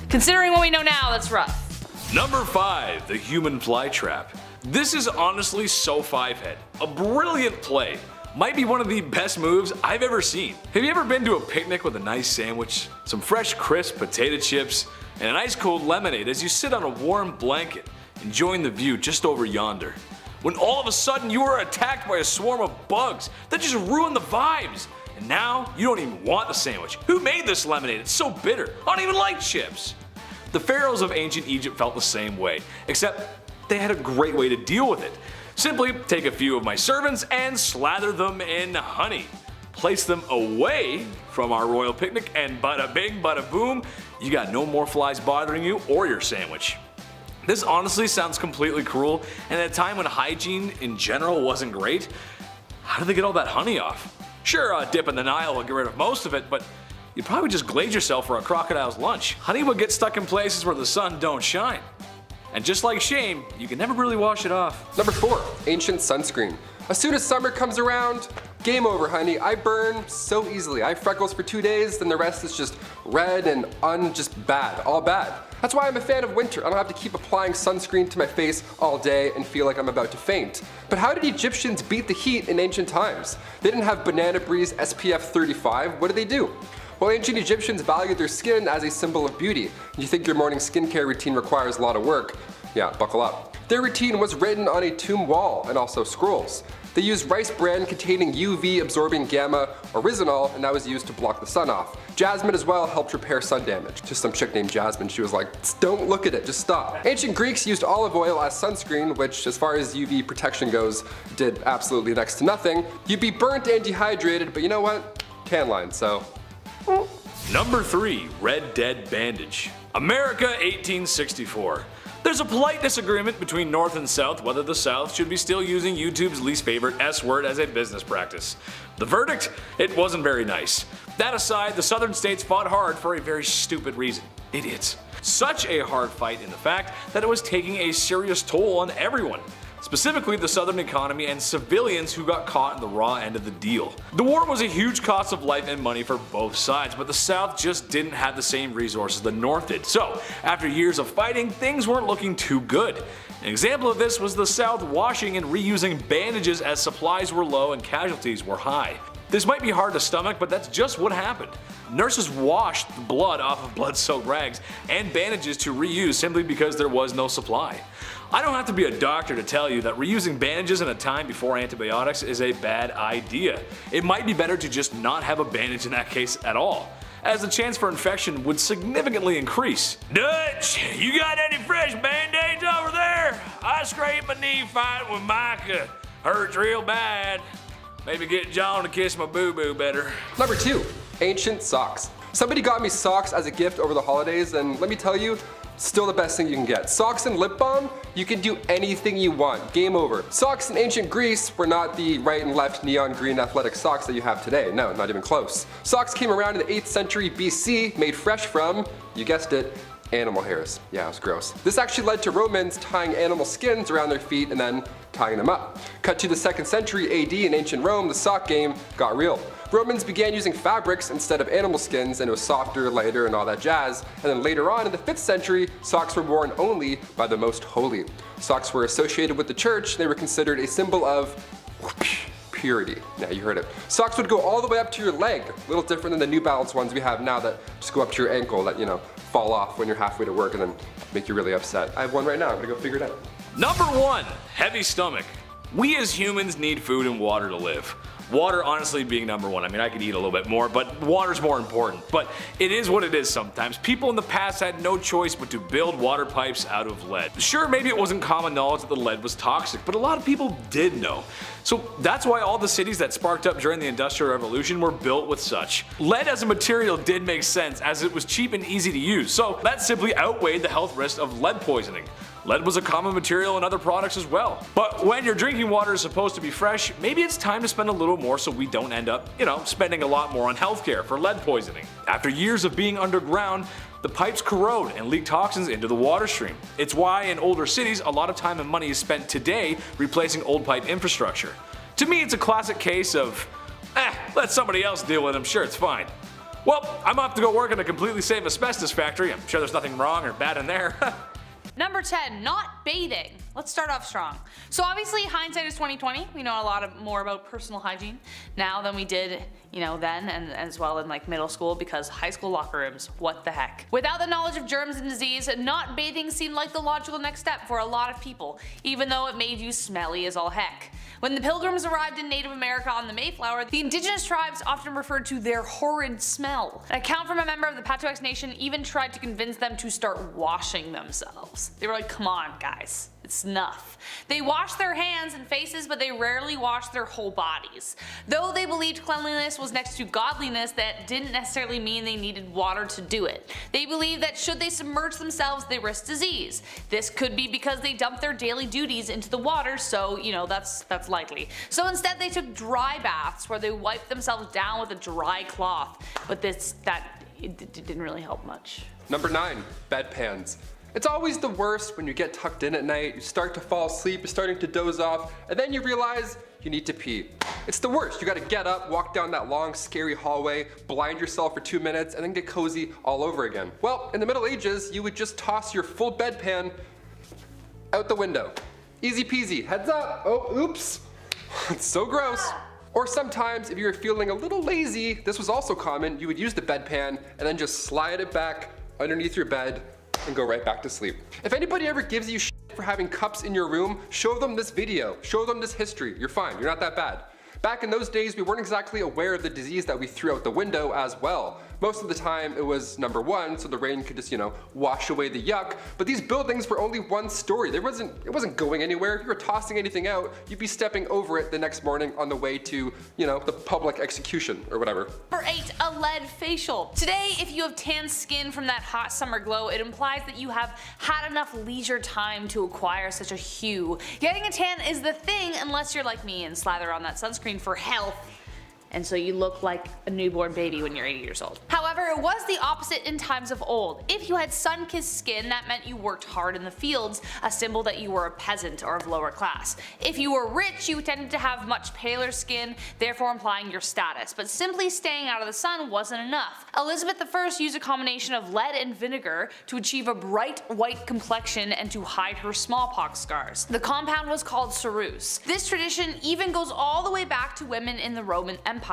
Considering what we know now, that's rough. Number 5, the Human Ply Trap. This is honestly so 5-head. A brilliant play. Might be one of the best moves I've ever seen. Have you ever been to a picnic with a nice sandwich, some fresh crisp potato chips, and an ice cold lemonade as you sit on a warm blanket, enjoying the view just over yonder? When all of a sudden you are attacked by a swarm of bugs that just ruin the vibes. And now you don't even want the sandwich. Who made this lemonade? It's so bitter. I don't even like chips. The pharaohs of ancient Egypt felt the same way, except they had a great way to deal with it. Simply take a few of my servants and slather them in honey. Place them away from our royal picnic and bada bing bada boom, you got no more flies bothering you or your sandwich. This honestly sounds completely cruel, and at a time when hygiene in general wasn't great, how did they get all that honey off? Sure, a dip in the Nile will get rid of most of it, but you'd probably just glaze yourself for a crocodile's lunch. Honey would get stuck in places where the sun don't shine. And just like shame, you can never really wash it off. Number 4, ancient sunscreen. As soon as summer comes around, game over, honey. I burn so easily. I have freckles for 2 days, then the rest is just red and just bad, all bad. That's why I'm a fan of winter. I don't have to keep applying sunscreen to my face all day and feel like I'm about to faint. But how did Egyptians beat the heat in ancient times? They didn't have Banana Breeze SPF 35. What did they do? Well, ancient Egyptians valued their skin as a symbol of beauty. You think your morning skincare routine requires a lot of work? Yeah, buckle up. Their routine was written on a tomb wall and also scrolls. They used rice bran containing UV absorbing gamma oryzanol, and that was used to block the sun off. Jasmine as well helped repair sun damage. Just some chick named Jasmine, she was like, don't look at it, just stop. Ancient Greeks used olive oil as sunscreen, which as far as UV protection goes, did absolutely next to nothing. You'd be burnt and dehydrated, but you know what? Tan line, so. Number 3, Red Dead Bandage. America 1864. There's a polite disagreement between North and South whether the South should be still using YouTube's least favorite S word as a business practice. The verdict? It wasn't very nice. That aside, the Southern states fought hard for a very stupid reason. Idiots. Such a hard fight in the fact that it was taking a serious toll on everyone. Specifically the Southern economy and civilians who got caught in the raw end of the deal. The war was a huge cost of life and money for both sides, but the South just didn't have the same resources the North did. So, after years of fighting, things weren't looking too good. An example of this was the South washing and reusing bandages as supplies were low and casualties were high. This might be hard to stomach, but that's just what happened. Nurses washed the blood off of blood-soaked rags and bandages to reuse simply because there was no supply. I don't have to be a doctor to tell you that reusing bandages in a time before antibiotics is a bad idea. It might be better to just not have a bandage in that case at all, as the chance for infection would significantly increase. Dutch, you got any fresh band-aids over there? I scraped my knee fighting with Micah. Hurts real bad. Maybe get John to kiss my boo-boo better. Number 2, ancient socks. Somebody got me socks as a gift over the holidays, and let me tell you, still the best thing you can get. Socks and lip balm, you can do anything you want. Game over. Socks in ancient Greece were not the right and left neon green athletic socks that you have today. No, not even close. Socks came around in the 8th century BC, made fresh from, you guessed it, animal hairs. Yeah, it was gross. This actually led to Romans tying animal skins around their feet and then tying them up. Cut to the 2nd century AD in ancient Rome, the sock game got real. Romans began using fabrics instead of animal skins, and it was softer, lighter, and all that jazz. And then later on in the 5th century, socks were worn only by the most holy. Socks were associated with the church, they were considered a symbol of purity. Yeah, you heard it. Socks would go all the way up to your leg, a little different than the New Balance ones we have now that just go up to your ankle that, you know, fall off when you're halfway to work and then make you really upset. I have one right now, I'm gonna go figure it out. Number 1, heavy stomach. We as humans need food and water to live. Water honestly being number 1. I mean, I could eat a little bit more, but water's more important. But it is what it is sometimes. People in the past had no choice but to build water pipes out of lead. Sure, maybe it wasn't common knowledge that the lead was toxic, but a lot of people did know. So that's why all the cities that sparked up during the Industrial Revolution were built with such. Lead as a material did make sense as it was cheap and easy to use, so that simply outweighed the health risk of lead poisoning. Lead was a common material in other products as well. But when your drinking water is supposed to be fresh, maybe it's time to spend a little more so we don't end up, spending a lot more on healthcare for lead poisoning. After years of being underground, the pipes corrode and leak toxins into the water stream. It's why in older cities, a lot of time and money is spent today replacing old pipe infrastructure. To me, it's a classic case of, let somebody else deal with it, I'm sure it's fine. Well, I'm off to go work in a completely safe asbestos factory. I'm sure there's nothing wrong or bad in there. Number 10, not bathing. Let's start off strong. So obviously hindsight is 2020. We know a lot more about personal hygiene now than we did, then and as well in like middle school, because high school locker rooms, what the heck. Without the knowledge of germs and disease, not bathing seemed like the logical next step for a lot of people, even though it made you smelly as all heck. When the Pilgrims arrived in Native America on the Mayflower, the indigenous tribes often referred to their horrid smell. An account from a member of the Patuxet Nation even tried to convince them to start washing themselves. They were like, come on guys, it's enough. They washed their hands and faces, but they rarely washed their whole bodies. Though they believed cleanliness was next to godliness, that didn't necessarily mean they needed water to do it. They believed that should they submerge themselves, they risked disease. This could be because they dumped their daily duties into the water, so that's likely. So instead they took dry baths where they wiped themselves down with a dry cloth, but it didn't really help much. Number 9, bedpans. It's always the worst when you get tucked in at night, you start to fall asleep, you're starting to doze off, and then you realize you need to pee. It's the worst. You gotta get up, walk down that long, scary hallway, blind yourself for 2 minutes, and then get cozy all over again. Well, in the Middle Ages, you would just toss your full bedpan out the window. Easy peasy. Heads up. Oh, oops. It's so gross. Or sometimes, if you were feeling a little lazy, this was also common, you would use the bedpan and then just slide it back underneath your bed and go right back to sleep. If anybody ever gives you shit for having cups in your room, show them this video, show them this history. You're fine, you're not that bad. Back in those days, we weren't exactly aware of the disease that we threw out the window as well. Most of the time it was number one, so the rain could just, wash away the yuck. But these buildings were only one story. It wasn't going anywhere. If you were tossing anything out, you'd be stepping over it the next morning on the way to, the public execution or whatever. Number 8, a lead facial. Today, if you have tan skin from that hot summer glow, it implies that you have had enough leisure time to acquire such a hue. Getting a tan is the thing unless you're like me and slather on that sunscreen for health. And so you look like a newborn baby when you're 80 years old. However, it was the opposite in times of old. If you had sun-kissed skin, that meant you worked hard in the fields, a symbol that you were a peasant or of lower class. If you were rich, you tended to have much paler skin, therefore implying your status. But simply staying out of the sun wasn't enough. Elizabeth I used a combination of lead and vinegar to achieve a bright white complexion and to hide her smallpox scars. The compound was called ceruse. This tradition even goes all the way back to women in the Roman Empire.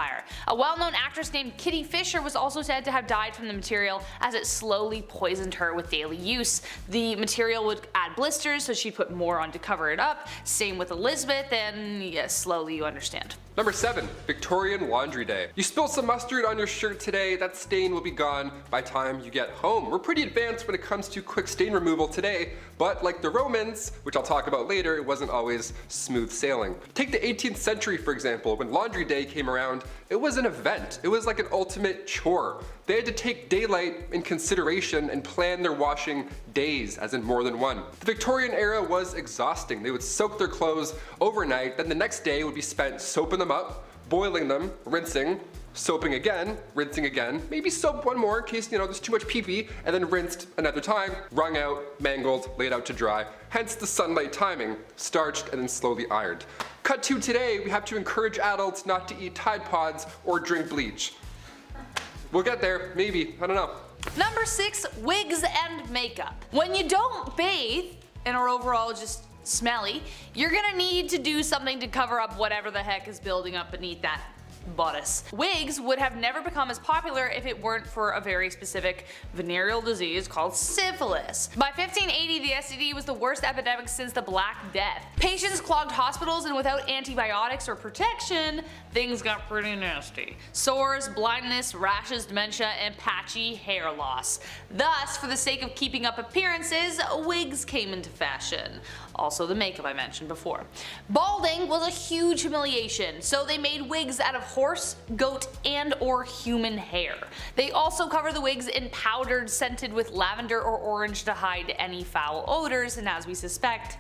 A well-known actress named Kitty Fisher was also said to have died from the material as it slowly poisoned her with daily use. The material would add blisters, so she'd put more on to cover it up. Same with Elizabeth, and yes, slowly you understand. Number 7, Victorian Laundry Day. You spill some mustard on your shirt today, that stain will be gone by time you get home. We're pretty advanced when it comes to quick stain removal today, but like the Romans, which I'll talk about later, it wasn't always smooth sailing. Take the 18th century for example. When Laundry Day came around, it was an event. It was like an ultimate chore. They had to take daylight in consideration and plan their washing days, as in more than one. The Victorian era was exhausting. They would soak their clothes overnight, then the next day would be spent soaping them up, boiling them, rinsing, soaping again, rinsing again, maybe soap one more in case there's too much pee-pee, and then rinsed another time, wrung out, mangled, laid out to dry. Hence the sunlight timing, starched and then slowly ironed. Cut to today, we have to encourage adults not to eat Tide Pods or drink bleach. We'll get there, maybe, I don't know. Number 6, wigs and makeup. When you don't bathe and are overall just smelly, you're gonna need to do something to cover up whatever the heck is building up beneath that bodice. Wigs would have never become as popular if it weren't for a very specific venereal disease called syphilis. By 1580, the STD was the worst epidemic since the Black Death. Patients clogged hospitals, and without antibiotics or protection, things got pretty nasty. Sores, blindness, rashes, dementia, and patchy hair loss. Thus, for the sake of keeping up appearances, wigs came into fashion. Also the makeup I mentioned before. Balding was a huge humiliation, so they made wigs out of horse, goat, and or human hair. They also cover the wigs in powdered scented with lavender or orange to hide any foul odors, and as we suspect,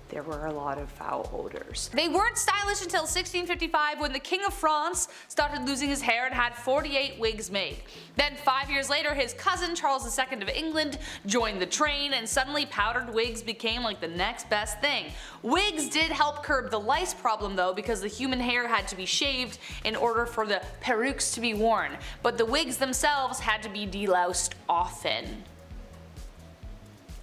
there were a lot of foul odors. They weren't stylish until 1655 when the King of France started losing his hair and had 48 wigs made. Then 5 years later, his cousin Charles II of England joined the train, and suddenly powdered wigs became like the next best thing. Wigs did help curb the lice problem though, because the human hair had to be shaved in order for the perukes to be worn, but the wigs themselves had to be deloused often.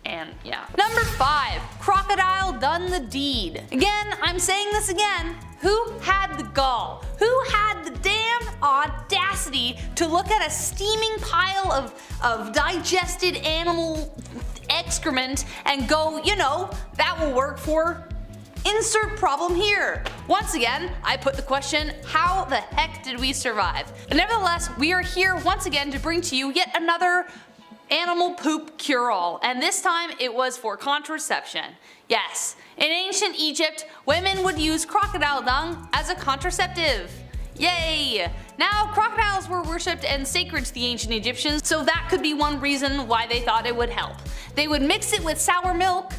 And yeah. Number 5, Crocodile done the deed. Again, I'm saying this again. Who had the gall? Who had the damn audacity to look at a steaming pile of digested animal excrement and go, that will work for insert problem here. Once again, I put the question, how the heck did we survive? And nevertheless, we are here once again to bring to you yet another animal poop cure-all, and this time it was for contraception. Yes, in ancient Egypt, women would use crocodile dung as a contraceptive. Yay! Now, crocodiles were worshipped and sacred to the ancient Egyptians, so that could be one reason why they thought it would help. They would mix it with sour milk,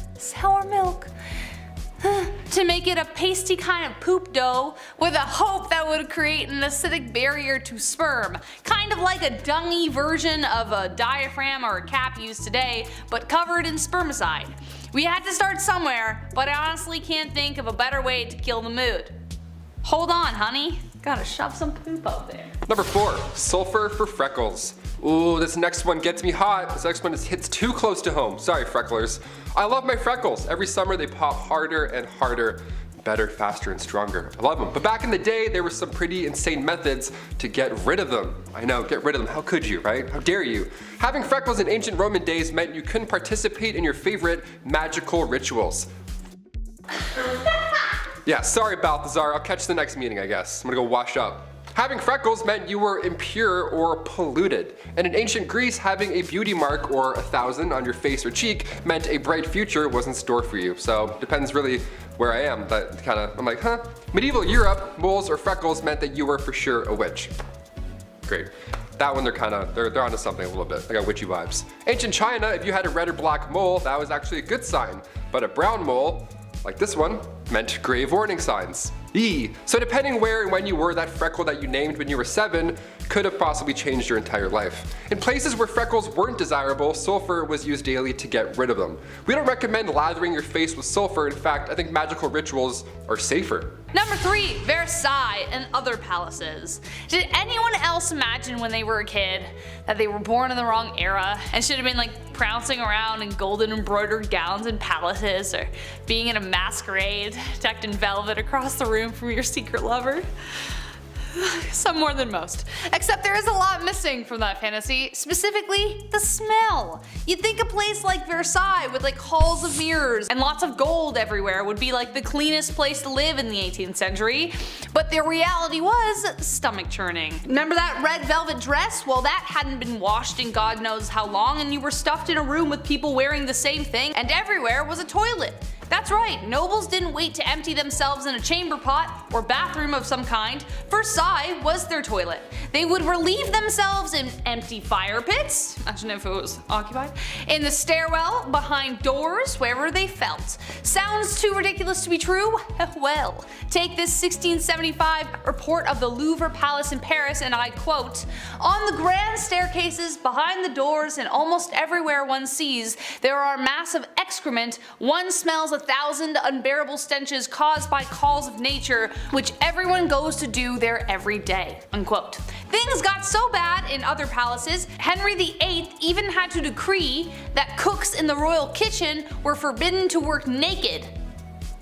to make it a pasty kind of poop dough with a hope that would create an acidic barrier to sperm. Kind of like a dungy version of a diaphragm or a cap used today, but covered in spermicide. We had to start somewhere, but I honestly can't think of a better way to kill the mood. Hold on, honey. Gotta shove some poop out there. Number 4, sulfur for freckles. Ooh, this next one gets me hot. This next one hits too close to home. Sorry, frecklers. I love my freckles. Every summer they pop harder and harder. Better, faster, and stronger. I love them. But back in the day, there were some pretty insane methods to get rid of them. I know, get rid of them. How could you, right? How dare you? Having freckles in ancient Roman days meant you couldn't participate in your favorite magical rituals. Yeah, sorry, Balthazar. I'll catch you the next meeting, I guess. I'm gonna go wash up. Having freckles meant you were impure or polluted. And in ancient Greece, having a beauty mark or 1,000 on your face or cheek meant a bright future was in store for you. So depends really where I am. I'm like, huh? Medieval Europe, moles or freckles meant that you were for sure a witch. Great. That one they're onto something a little bit. I got witchy vibes. Ancient China, if you had a red or black mole, that was actually a good sign. But a brown mole, like this one, meant grave warning signs. So depending where and when you were, that freckle that you named when you were 7 could have possibly changed your entire life. In places where freckles weren't desirable, sulfur was used daily to get rid of them. We don't recommend lathering your face with sulfur. In fact, I think magical rituals are safer. Number 3, Versailles and other palaces. Did anyone else imagine when they were a kid that they were born in the wrong era and should have been like prancing around in golden embroidered gowns in palaces, or being in a masquerade decked in velvet across the room from your secret lover? Some more than most. Except there is a lot missing from that fantasy, specifically the smell. You'd think a place like Versailles with like halls of mirrors and lots of gold everywhere would be like the cleanest place to live in the 18th century, but the reality was stomach churning. Remember that red velvet dress? Well, that hadn't been washed in God knows how long, and you were stuffed in a room with people wearing the same thing, and everywhere was a toilet. That's right, nobles didn't wait to empty themselves in a chamber pot or bathroom of some kind. Versailles was their toilet. They would relieve themselves in empty fire pits, imagine if it was occupied, in the stairwell, behind doors, wherever they felt. Sounds too ridiculous to be true? Well, take this 1675 report of the Louvre Palace in Paris, and I quote, "On the grand staircases, behind the doors, and almost everywhere one sees, there are masses of excrement. One smells 1,000 unbearable stenches caused by calls of nature, which everyone goes to do there every day." Unquote. Things got so bad in other palaces, Henry VIII even had to decree that cooks in the royal kitchen were forbidden to work naked.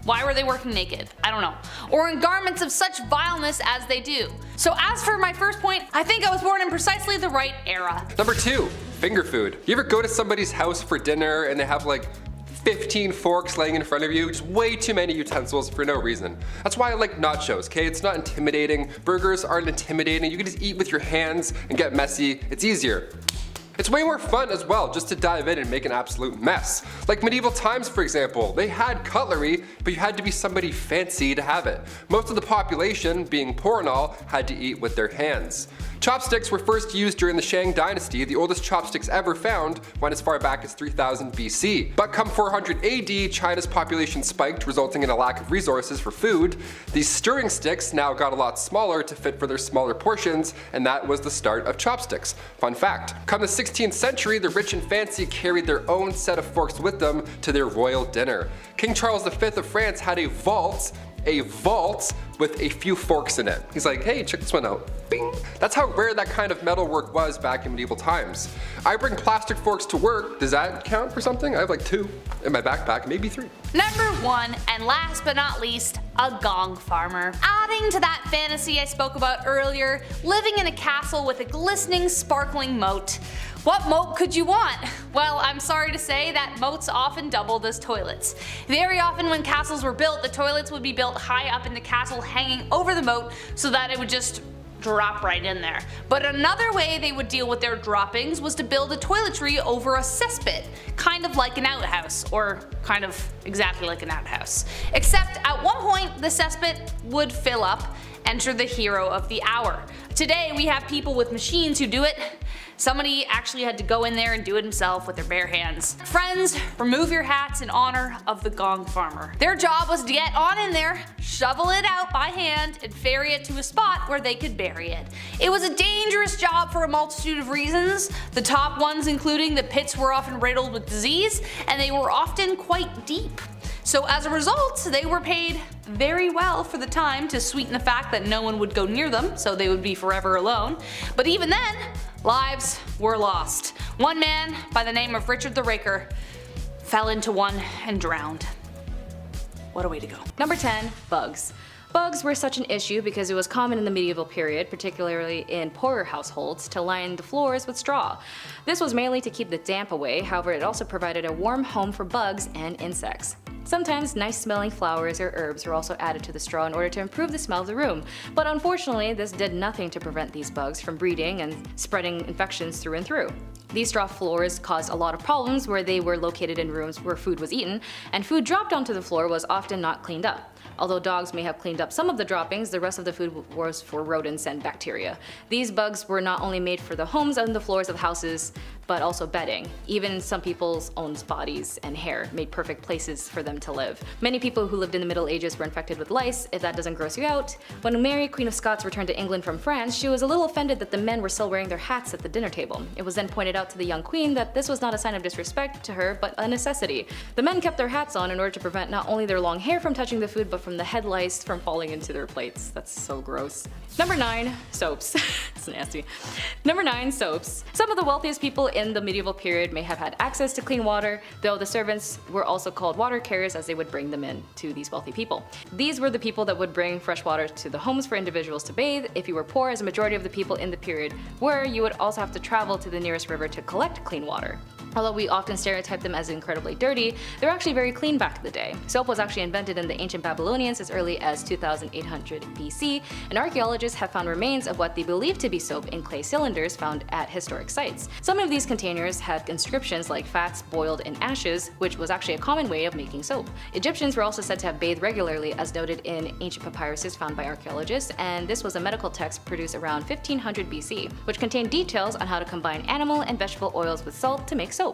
Why were they working naked? I don't know. Or in garments of such vileness as they do. So as for my first point, I think I was born in precisely the right era. Number 2, finger food. You ever go to somebody's house for dinner and they have like 15 forks laying in front of you, just way too many utensils for no reason. That's why I like nachos, okay? It's not intimidating. Burgers aren't intimidating. You can just eat with your hands and get messy. It's easier. It's way more fun as well just to dive in and make an absolute mess. Like medieval times, for example, they had cutlery, but you had to be somebody fancy to have it. Most of the population, being poor and all, had to eat with their hands. Chopsticks were first used during the Shang dynasty. The oldest chopsticks ever found went as far back as 3000 BC. But come 400 AD, China's population spiked, resulting in a lack of resources for food. These stirring sticks now got a lot smaller to fit for their smaller portions, and that was the start of chopsticks. Fun fact, come the 16th century, the rich and fancy carried their own set of forks with them to their royal dinner. King Charles V of France had a vault with a few forks in it. He's like, hey, check this one out. Bing. That's how rare that kind of metalwork was back in medieval times. I bring plastic forks to work. Does that count for something? I have like 2 in my backpack, maybe 3. Number 1, and last but not least, a gong farmer. Adding to that fantasy I spoke about earlier, living in a castle with a glistening, sparkling moat. What moat could you want? Well, I'm sorry to say that moats often doubled as toilets. Very often when castles were built, the toilets would be built high up in the castle, hanging over the moat so that it would just drop right in there. But another way they would deal with their droppings was to build a toiletry over a cesspit, kind of like an outhouse, or kind of exactly like an outhouse. Except at one point the cesspit would fill up. Enter the hero of the hour. Today we have people with machines who do it. Somebody actually had to go in there and do it himself with their bare hands. Friends, remove your hats in honor of the gong farmer. Their job was to get on in there, shovel it out by hand, and ferry it to a spot where they could bury it. It was a dangerous job for a multitude of reasons, the top ones including the pits were often riddled with disease, and they were often quite deep. So as a result, they were paid very well for the time to sweeten the fact that no one would go near them, so they would be forever alone. But even then, lives were lost. One man by the name of Richard the Raker fell into one and drowned. What a way to go. Number 10, bugs. Bugs were such an issue because it was common in the medieval period, particularly in poorer households, to line the floors with straw. This was mainly to keep the damp away, however it also provided a warm home for bugs and insects. Sometimes nice smelling flowers or herbs were also added to the straw in order to improve the smell of the room, but unfortunately this did nothing to prevent these bugs from breeding and spreading infections through and through. These straw floors caused a lot of problems where they were located in rooms where food was eaten, and food dropped onto the floor was often not cleaned up. Although dogs may have cleaned up some of the droppings, the rest of the food was for rodents and bacteria. These bugs were not only made for the homes and the floors of houses, but also bedding. Even some people's own bodies and hair made perfect places for them to live. Many people who lived in the Middle Ages were infected with lice, if that doesn't gross you out. When Mary, Queen of Scots, returned to England from France, she was a little offended that the men were still wearing their hats at the dinner table. It was then pointed out to the young queen that this was not a sign of disrespect to her, but a necessity. The men kept their hats on in order to prevent not only their long hair from touching the food, but from the head lice from falling into their plates. That's so gross. Number 9, soaps. It's nasty. Number 9, soaps. Some of the wealthiest people in the medieval period may have had access to clean water, though the servants were also called water carriers as they would bring them in to these wealthy people. These were the people that would bring fresh water to the homes for individuals to bathe. If you were poor, as a majority of the people in the period were, you would also have to travel to the nearest river to collect clean water. Although we often stereotype them as incredibly dirty, they were actually very clean back in the day. Soap was actually invented in the ancient Babylonians as early as 2800 BC, and archaeologists have found remains of what they believe to be soap in clay cylinders found at historic sites. Some of these containers had inscriptions like fats boiled in ashes, which was actually a common way of making soap. Egyptians were also said to have bathed regularly, as noted in ancient papyruses found by archaeologists, and this was a medical text produced around 1500 BC, which contained details on how to combine animal and vegetable oils with salt to make soap.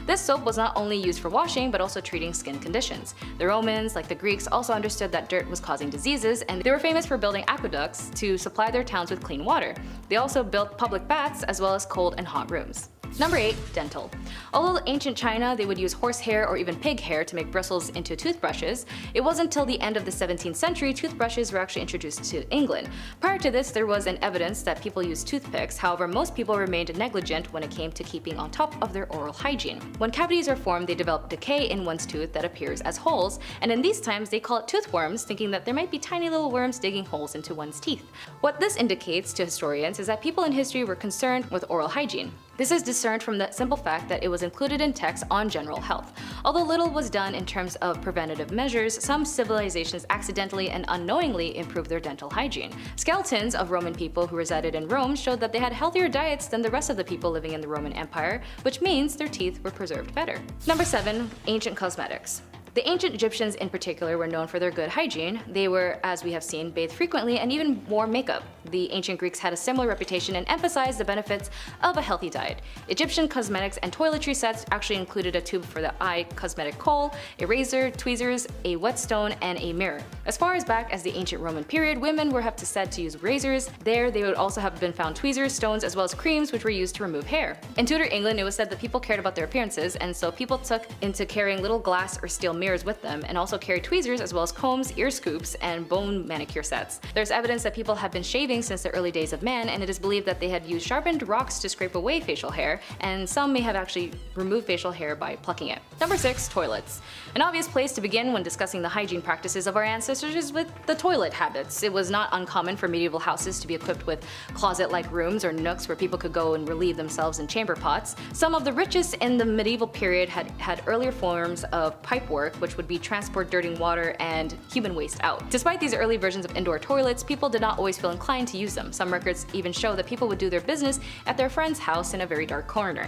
This soap was not only used for washing, but also treating skin conditions. The Romans, like the Greeks, also understood that dirt was causing diseases, and they were famous for building aqueducts to supply their towns with clean water. They also built public baths as well as cold and hot rooms. Number 8, dental. Although in ancient China they would use horsehair or even pig hair to make bristles into toothbrushes, it wasn't until the end of the 17th century toothbrushes were actually introduced to England. Prior to this, there was an evidence that people used toothpicks, however most people remained negligent when it came to keeping on top of their oral hygiene. When cavities are formed, they develop decay in one's tooth that appears as holes, and in these times they call it toothworms, thinking that there might be tiny little worms digging holes into one's teeth. What this indicates to historians is that people in history were concerned with oral hygiene. This is discerned from the simple fact that it was included in texts on general health. Although little was done in terms of preventative measures, some civilizations accidentally and unknowingly improved their dental hygiene. Skeletons of Roman people who resided in Rome showed that they had healthier diets than the rest of the people living in the Roman Empire, which means their teeth were preserved better. Number 7, ancient cosmetics. The ancient Egyptians in particular were known for their good hygiene. They were, as we have seen, bathed frequently and even wore makeup. The ancient Greeks had a similar reputation and emphasized the benefits of a healthy diet. Egyptian cosmetics and toiletry sets actually included a tube for the eye cosmetic kohl, a razor, tweezers, a whetstone, and a mirror. As far as back as the ancient Roman period, women were said to use razors. There, they would also have been found tweezers, stones, as well as creams which were used to remove hair. In Tudor England, it was said that people cared about their appearances, and so people took into carrying little glass or steel mirrors with them, and also carried tweezers as well as combs, ear scoops, and bone manicure sets. There's evidence that people have been shaving since the early days of man, and it is believed that they had used sharpened rocks to scrape away facial hair, and some may have actually removed facial hair by plucking it. Number 6, toilets. An obvious place to begin when discussing the hygiene practices of our ancestors is with the toilet habits. It was not uncommon for medieval houses to be equipped with closet-like rooms or nooks where people could go and relieve themselves in chamber pots. Some of the richest in the medieval period had earlier forms of pipework, which would be transport dirty water and human waste out. Despite these early versions of indoor toilets, people did not always feel inclined to use them. Some records even show that people would do their business at their friend's house in a very dark corner.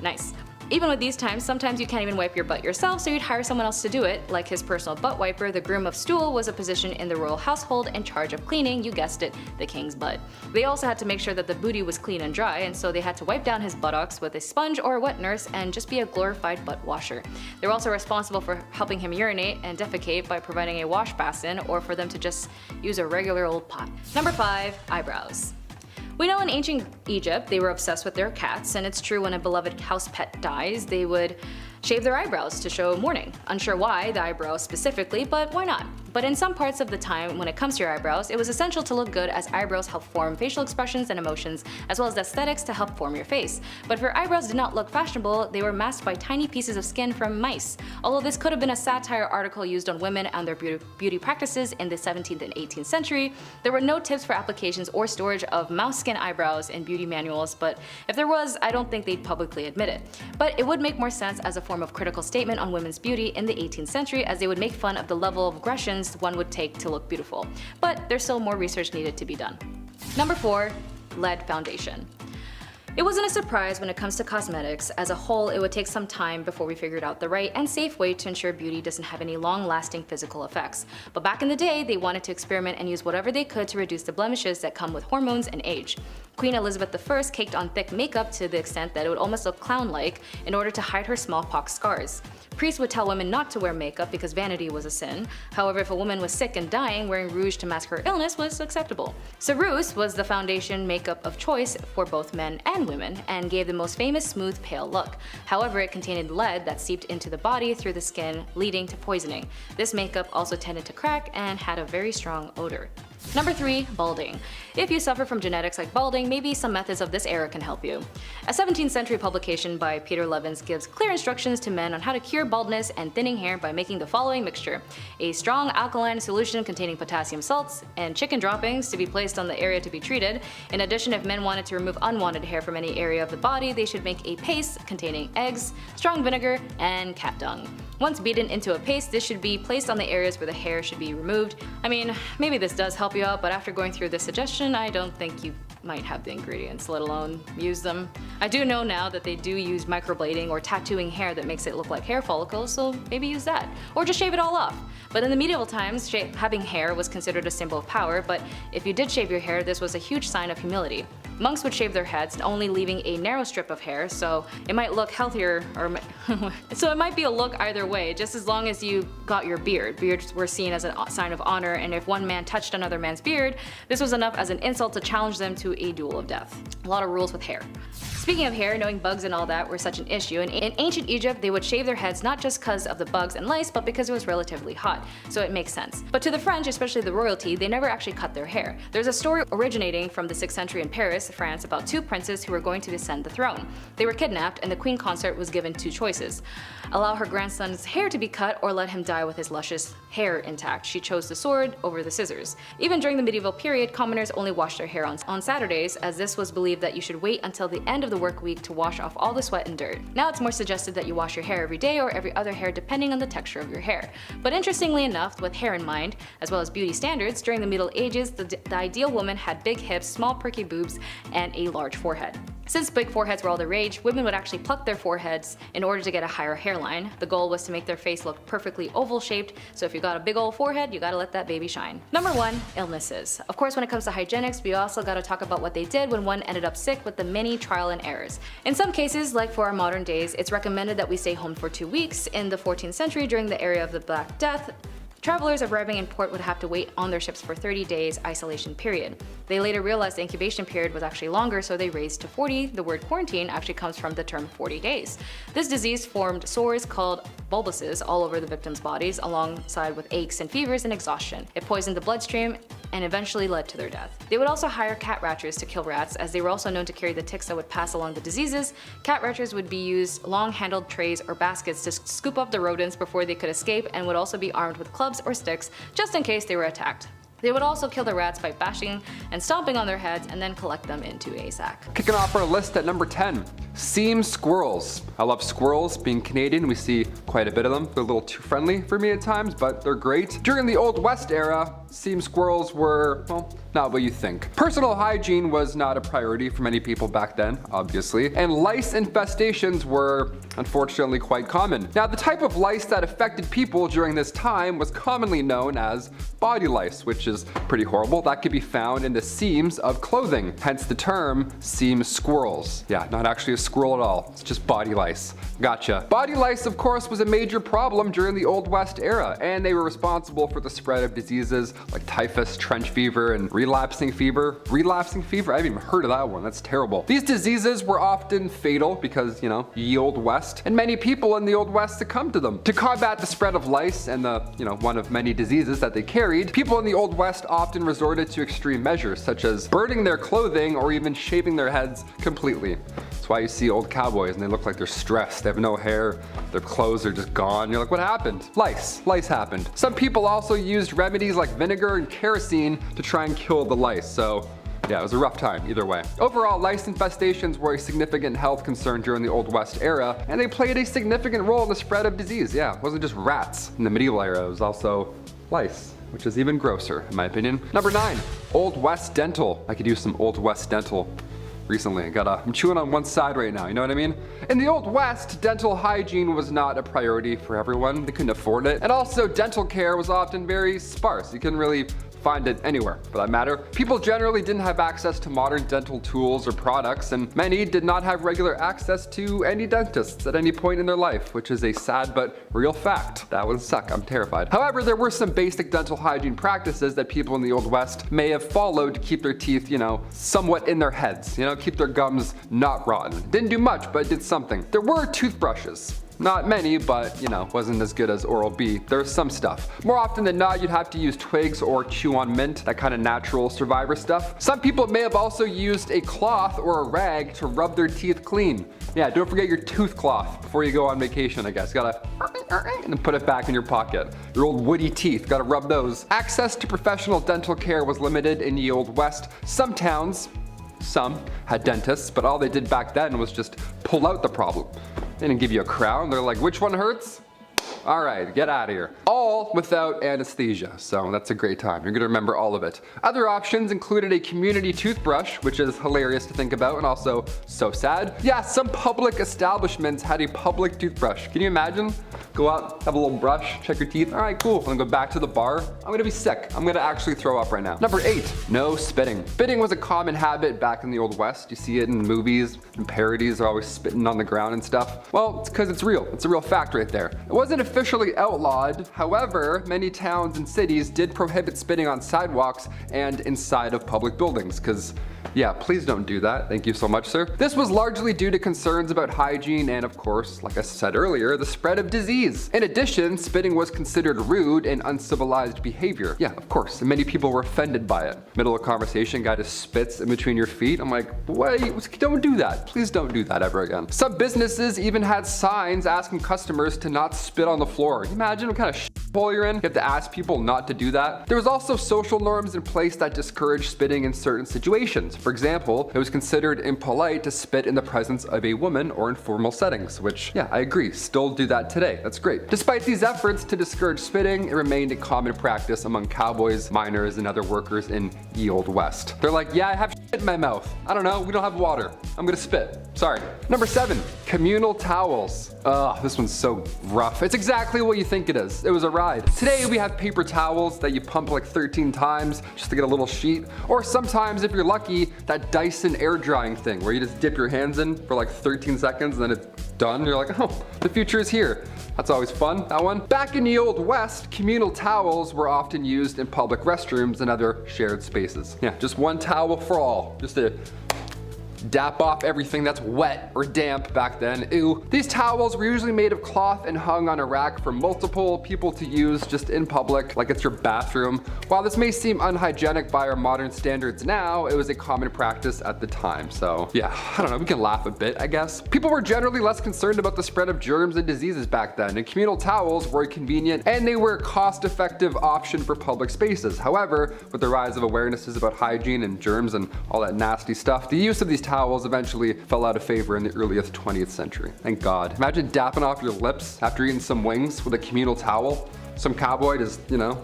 Nice. Even with these times, sometimes you can't even wipe your butt yourself, so you'd hire someone else to do it. Like his personal butt wiper, the groom of stool was a position in the royal household in charge of cleaning, you guessed it, the king's butt. They also had to make sure that the booty was clean and dry, and so they had to wipe down his buttocks with a sponge or a wet nurse and just be a glorified butt washer. They were also responsible for helping him urinate and defecate by providing a wash basin, or for them to just use a regular old pot. Number 5, eyebrows. We know in ancient Egypt they were obsessed with their cats, and it's true when a beloved house pet dies, they would Shave their eyebrows to show mourning. Unsure why the eyebrows specifically, but why not? But in some parts of the time when it comes to your eyebrows, it was essential to look good as eyebrows help form facial expressions and emotions, as well as aesthetics to help form your face. But if your eyebrows did not look fashionable, they were masked by tiny pieces of skin from mice. Although this could have been a satire article used on women and their beauty practices in the 17th and 18th century, there were no tips for applications or storage of mouse skin eyebrows in beauty manuals, but if there was, I don't think they'd publicly admit it. But it would make more sense as a form of critical statement on women's beauty in the 18th century, as they would make fun of the level of aggression one would take to look beautiful. But there's still more research needed to be done. Number 4. Lead foundation. It wasn't a surprise when it comes to cosmetics. As a whole, it would take some time before we figured out the right and safe way to ensure beauty doesn't have any long-lasting physical effects. But back in the day, they wanted to experiment and use whatever they could to reduce the blemishes that come with hormones and age. Queen Elizabeth I caked on thick makeup to the extent that it would almost look clown-like in order to hide her smallpox scars. Priests would tell women not to wear makeup because vanity was a sin. However, if a woman was sick and dying, wearing rouge to mask her illness was acceptable. Ceruse was the foundation makeup of choice for both men and women and gave the most famous smooth pale look. However, it contained lead that seeped into the body through the skin, leading to poisoning. This makeup also tended to crack and had a very strong odor. Number 3. Balding. If you suffer from genetics like balding, maybe some methods of this era can help you. A 17th century publication by Peter Levins gives clear instructions to men on how to cure baldness and thinning hair by making the following mixture: a strong alkaline solution containing potassium salts and chicken droppings to be placed on the area to be treated. In addition, if men wanted to remove unwanted hair from any area of the body, they should make a paste containing eggs, strong vinegar, and cat dung. Once beaten into a paste, this should be placed on the areas where the hair should be removed. I mean, maybe this does help you out, but after going through this suggestion, I don't think you might have the ingredients, let alone use them. I do know now that they do use microblading or tattooing hair that makes it look like hair follicles, so maybe use that. Or just shave it all off. But in the medieval times, having hair was considered a symbol of power, but if you did shave your hair, this was a huge sign of humility. Monks would shave their heads, only leaving a narrow strip of hair, so it might look healthier, or so it might be a look either way, just as long as you got your beard. Beards were seen as a sign of honor, and if one man touched another man's beard, this was enough as an insult to challenge them to a duel of death. A lot of rules with hair. Speaking of hair, knowing bugs and all that were such an issue, in ancient Egypt they would shave their heads not just because of the bugs and lice, but because it was relatively hot, so it makes sense. But to the French, especially the royalty, they never actually cut their hair. There's a story originating from the 6th century in Paris, France, about two princes who were going to descend the throne. They were kidnapped, and the queen consort was given two choices: allow her grandson's hair to be cut or let him die with his luscious hair intact. She chose the sword over the scissors. Even during the medieval period, commoners only washed their hair on Saturdays, as this was believed that you should wait until the end of the work week to wash off all the sweat and dirt. Now it's more suggested that you wash your hair every day or every other hair depending on the texture of your hair. But interestingly enough, with hair in mind, as well as beauty standards, during the Middle Ages, the ideal woman had big hips, small perky boobs, and a large forehead. Since big foreheads were all the rage, women would actually pluck their foreheads in order to get a higher hairline. The goal was to make their face look perfectly oval shaped, so if you got a big old forehead, you gotta let that baby shine. Number 1, illnesses. Of course, when it comes to hygienics, we also gotta talk about what they did when one ended up sick with the many trial and errors. In some cases, like for our modern days, it's recommended that we stay home for 2 weeks. In the 14th century, during the era of the Black Death, travelers arriving in port would have to wait on their ships for 30 days isolation period. They later realized the incubation period was actually longer, so they raised to 40. The word quarantine actually comes from the term 40 days. This disease formed sores called bulbuses all over the victims' bodies, alongside with aches and fevers and exhaustion. It poisoned the bloodstream and eventually led to their death. They would also hire cat ratchers to kill rats, as they were also known to carry the ticks that would pass along the diseases. Cat ratchers would be used long-handled trays or baskets to scoop up the rodents before they could escape, and would also be armed with clubs or sticks just in case they were attacked. They would also kill the rats by bashing and stomping on their heads and then collect them into a sack. Kicking off our list at number 10, seam squirrels. I love squirrels. Being Canadian, we see quite a bit of them. They're a little too friendly for me at times, but they're great. During the Old West era, seam squirrels were, well, not what you think. Personal hygiene was not a priority for many people back then, obviously, and lice infestations were unfortunately quite common. Now, the type of lice that affected people during this time was commonly known as body lice, which is pretty horrible. That could be found in the seams of clothing, hence the term seam squirrels. Yeah, not actually a squirrel at all, it's just body lice. Gotcha. Body lice, of course, was a major problem during the Old West era, and they were responsible for the spread of diseases like typhus, trench fever, and relapsing fever. Relapsing fever? I haven't even heard of that one. That's terrible. These diseases were often fatal because, you know, ye Old West, and many people in the Old West succumbed to them. To combat the spread of lice and the, you know, one of many diseases that they carried, people in the Old West often resorted to extreme measures, such as burning their clothing or even shaving their heads completely. That's why you see old cowboys and they look like they're stressed. They have no hair, their clothes are just gone. You're like, what happened? Lice. Lice happened. Some people also used remedies like vinegar and kerosene to try and kill the lice, so yeah, it was a rough time either way. Overall, lice infestations were a significant health concern during the Old West era, and they played a significant role in the spread of disease. Yeah, it wasn't just rats in the medieval era, it was also lice, which is even grosser in my opinion. Number 9, Old West dental. I could use some Old West dental recently. I'm chewing on one side right now, you know what I mean? In the Old West, dental hygiene was not a priority for everyone. They couldn't afford it. And also, dental care was often very sparse. You couldn't really find it anywhere for that matter. People generally didn't have access to modern dental tools or products, and many did not have regular access to any dentists at any point in their life, which is a sad but real fact. That would suck. I'm terrified. However, there were some basic dental hygiene practices that people in the Old West may have followed to keep their teeth, you know, somewhat in their heads, you know, keep their gums not rotten. Didn't do much, but did something. There were toothbrushes. Not many, but you know, wasn't as good as Oral-B. There's some stuff. More often than not, you'd have to use twigs or chew on mint, that kind of natural survivor stuff. Some people may have also used a cloth or a rag to rub their teeth clean. Yeah, don't forget your tooth cloth before you go on vacation, I guess. Gotta and then put it back in your pocket. Your old woody teeth, gotta rub those. Access to professional dental care was limited in the Old West. Some towns, some had dentists, but all they did back then was just pull out the problem. They didn't give you a crown. They're like, which one hurts? All right, get out of here. All without anesthesia, so that's a great time. You're gonna remember all of it. Other options included a community toothbrush, which is hilarious to think about and also so sad. Yeah, some public establishments had a public toothbrush. Can you imagine? Go out, have a little brush, check your teeth. All right, cool. I'm gonna go back to the bar. I'm gonna be sick. I'm gonna actually throw up right now. Number 8, no spitting. Spitting was a common habit back in the Old West. You see it in movies and parodies. They're always spitting on the ground and stuff. Well, it's because it's real. It's a real fact right there. It wasn't officially outlawed. However, many towns and cities did prohibit spitting on sidewalks and inside of public buildings because, yeah, please don't do that. Thank you so much, sir. This was largely due to concerns about hygiene and, of course, like I said earlier, the spread of disease. In addition, spitting was considered rude and uncivilized behavior. Yeah, of course, and many people were offended by it. Middle of conversation, guy just spits in between your feet. I'm like, wait, don't do that. Please don't do that ever again. Some businesses even had signs asking customers to not spit on the floor. Can you imagine what kind of shithole you're in? You have to ask people not to do that. There was also social norms in place that discouraged spitting in certain situations. For example, it was considered impolite to spit in the presence of a woman or in formal settings, which, yeah, I agree, still do that today. That's great. Despite these efforts to discourage spitting, it remained a common practice among cowboys, miners, and other workers in ye Old West. They're like, yeah, I have shit in my mouth. I don't know, we don't have water. I'm gonna spit. Sorry. Number 7, communal towels. Ugh, this one's so rough. It's exactly what you think it is. It was a ride. Today we have paper towels that you pump like 13 times just to get a little sheet. Or sometimes, if you're lucky, that Dyson air drying thing where you just dip your hands in for like 13 seconds and then it's done. You're like, oh, the future is here. That's always fun, that one. Back in the Old West, communal towels were often used in public restrooms and other shared spaces. Yeah, just one towel for all. Just to dap off everything that's wet or damp back then. Ew. These towels were usually made of cloth and hung on a rack for multiple people to use just in public, like it's your bathroom. While this may seem unhygienic by our modern standards now, it was a common practice at the time. So yeah, I don't know, we can laugh a bit, I guess. People were generally less concerned about the spread of germs and diseases back then, and communal towels were convenient and they were a cost-effective option for public spaces. However, with the rise of awarenesses about hygiene and germs and all that nasty stuff, the use of these towels eventually fell out of favor in the earliest 20th century. Thank God. Imagine dapping off your lips after eating some wings with a communal towel. Some cowboy just, you know,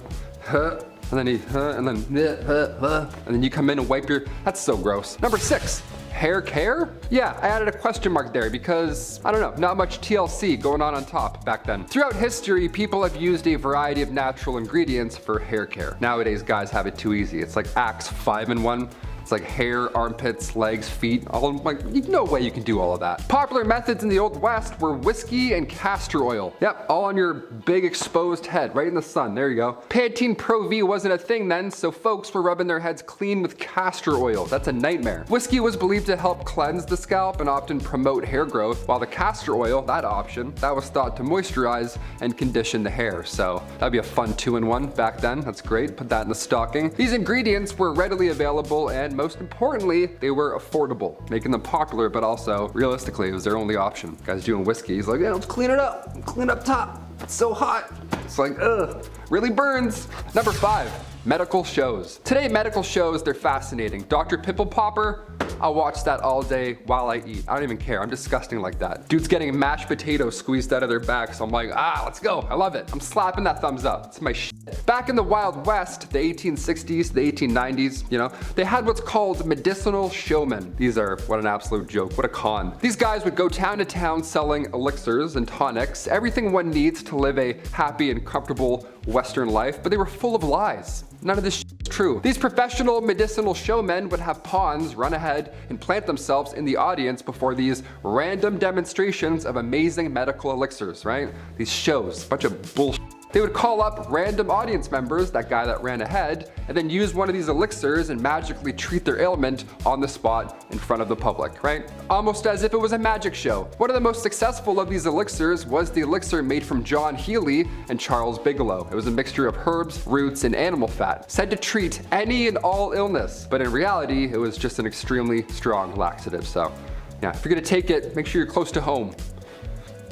and then he, and then you come in and wipe your, that's so gross. Number 6. Hair care? Yeah, I added a question mark there because, I don't know, not much TLC going on top back then. Throughout history, people have used a variety of natural ingredients for hair care. Nowadays, guys have it too easy. It's like Axe 5-in-1 It's like hair, armpits, legs, feet, all like, no way you can do all of that. Popular methods in the Old West were whiskey and castor oil. Yep, all on your big exposed head, right in the sun, there you go. Pantene Pro V wasn't a thing then, so folks were rubbing their heads clean with castor oil. That's a nightmare. Whiskey was believed to help cleanse the scalp and often promote hair growth, while the castor oil, that option, that was thought to moisturize and condition the hair. So that'd be a fun 2-in-1 back then. That's great, put that in the stocking. These ingredients were readily available and most importantly, they were affordable, making them popular, but also realistically, it was their only option. Guys doing whiskey, he's like, yeah, let's clean it up, clean up top. It's so hot. It's like, ugh, really burns. Number 5, medical shows. Today, medical shows, they're fascinating. Dr. Pimple Popper, I'll watch that all day while I eat. I don't even care, I'm disgusting like that. Dude's getting mashed potatoes squeezed out of their back, so I'm like, let's go, I love it. I'm slapping that thumbs up, it's my shit. Back in the Wild West, the 1860s, the 1890s, you know, they had what's called medicinal showmen. These are, what an absolute joke, what a con. These guys would go town to town selling elixirs and tonics, everything one needs to live a happy and comfortable Western life, but they were full of lies. None of this shit is true. These professional medicinal showmen would have pawns run ahead and plant themselves in the audience before these random demonstrations of amazing medical elixirs, right? These shows, bunch of bullshit. They would call up random audience members, that guy that ran ahead, and then use one of these elixirs and magically treat their ailment on the spot in front of the public, right? Almost as if it was a magic show. One of the most successful of these elixirs was the elixir made from John Healy and Charles Bigelow. It was a mixture of herbs, roots, and animal fat, said to treat any and all illness, but in reality, it was just an extremely strong laxative. So yeah, if you're gonna take it, make sure you're close to home.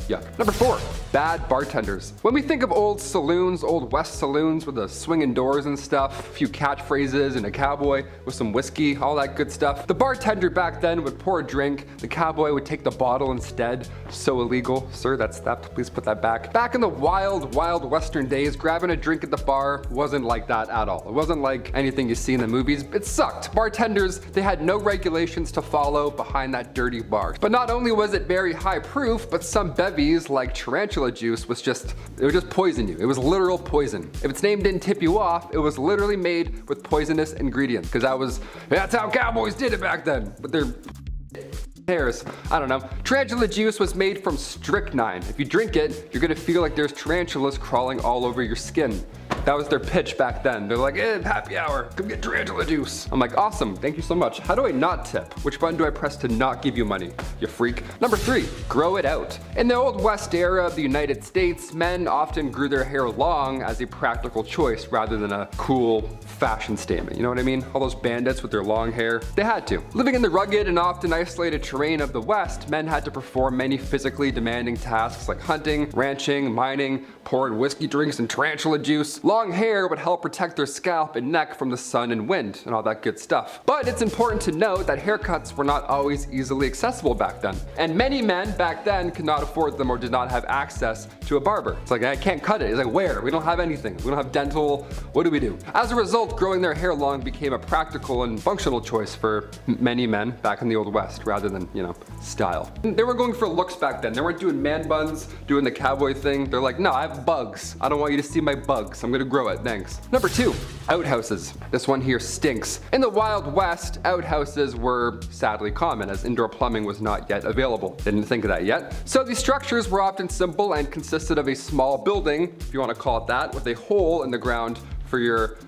Yuck. Number 4, bad bartenders. When we think of old saloons, old West saloons with the swinging doors and stuff, a few catchphrases and a cowboy with some whiskey, all that good stuff, the bartender back then would pour a drink, the cowboy would take the bottle instead. So illegal. Sir, that's that, please put that back. Back in the wild Western days, grabbing a drink at the bar wasn't like that at all. It wasn't like anything you see in the movies. It sucked. Bartenders, they had no regulations to follow behind that dirty bar. But not only was it very high proof, but some bevies like tarantula juice was just, it would just poison you. It was literal poison. If its name didn't tip you off, it was literally made with poisonous ingredients, because that's how cowboys did it back then. But they're hairs. I don't know. Tarantula juice was made from strychnine. If you drink it, you're gonna feel like there's tarantulas crawling all over your skin. That was their pitch back then. They're like, happy hour, come get tarantula juice. I'm like, awesome, thank you so much. How do I not tip? Which button do I press to not give you money, you freak? Number 3, grow it out. In the Old West era of the United States, men often grew their hair long as a practical choice rather than a cool fashion statement. You know what I mean? All those bandits with their long hair, they had to. Living in the rugged and often isolated terrain of the West, men had to perform many physically demanding tasks like hunting, ranching, mining, pouring whiskey drinks and tarantula juice. Long hair would help protect their scalp and neck from the sun and wind and all that good stuff. But it's important to note that haircuts were not always easily accessible back then. And many men back then could not afford them or did not have access to a barber. It's like, I can't cut it. It's like, where? We don't have anything. We don't have dental. What do we do? As a result, growing their hair long became a practical and functional choice for many men back in the Old West rather than, you know, style. They were going for looks back then. They weren't doing man buns, doing the cowboy thing. They're like, no, I have bugs. I don't want you to see my bugs. I'm gonna grow it, thanks. Number 2, outhouses. This one here stinks. In the Wild West, outhouses were sadly common as indoor plumbing was not yet available. Didn't think of that yet. So these structures were often simple and consisted of a small building, if you want to call it that, with a hole in the ground for your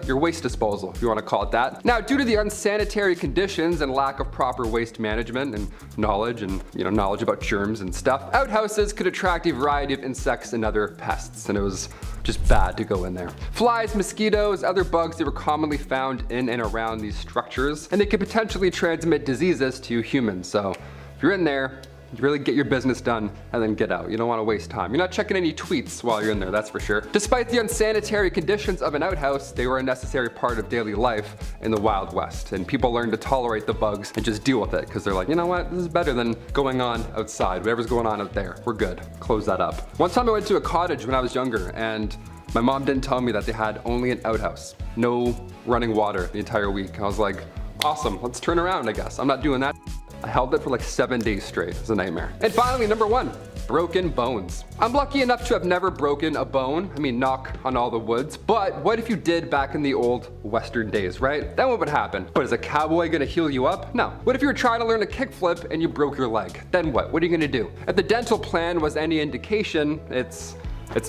waste disposal, if you want to call it that. Now, due to the unsanitary conditions and lack of proper waste management and knowledge knowledge about germs and stuff, outhouses could attract a variety of insects and other pests, and it was just bad to go in there. Flies, mosquitoes, other bugs, they were commonly found in and around these structures, and they could potentially transmit diseases to humans. So if you're in there, you really get your business done and then get out. You don't want to waste time. You're not checking any tweets while you're in there, that's for sure. Despite the unsanitary conditions of an outhouse, they were a necessary part of daily life in the Wild West, and people learned to tolerate the bugs and just deal with it because they're like, you know what, this is better than going on outside. Whatever's going on out there, we're good. Close that up. One time I went to a cottage when I was younger, and my mom didn't tell me that they had only an outhouse, no running water the entire week. I was like, awesome, let's turn around, I guess. I'm not doing that. I held it for like 7 days straight. It was a nightmare. And finally, number 1, broken bones. I'm lucky enough to have never broken a bone. I mean, knock on all the woods. But what if you did back in the old Western days, right? Then what would happen? But is a cowboy gonna heal you up? No. What if you were trying to learn a kickflip and you broke your leg? Then what? What are you gonna do? If the dental plan was any indication, it's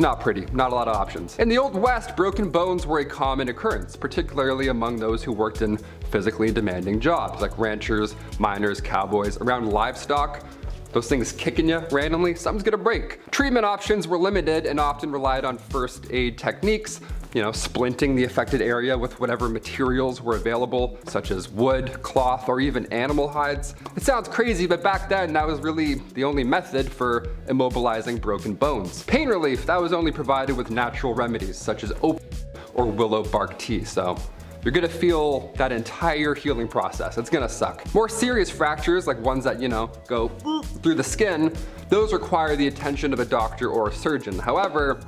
not pretty, not a lot of options. In the Old West, broken bones were a common occurrence, particularly among those who worked in physically demanding jobs, like ranchers, miners, cowboys, around livestock. Those things kicking you randomly, something's gonna break. Treatment options were limited and often relied on first aid techniques, splinting the affected area with whatever materials were available, such as wood, cloth, or even animal hides. It sounds crazy, but back then that was really the only method for immobilizing broken bones. Pain relief, that was only provided with natural remedies, such as opium or willow bark tea, so you're gonna feel that entire healing process. It's gonna suck. More serious fractures, like ones that, go through the skin, those require the attention of a doctor or a surgeon. However,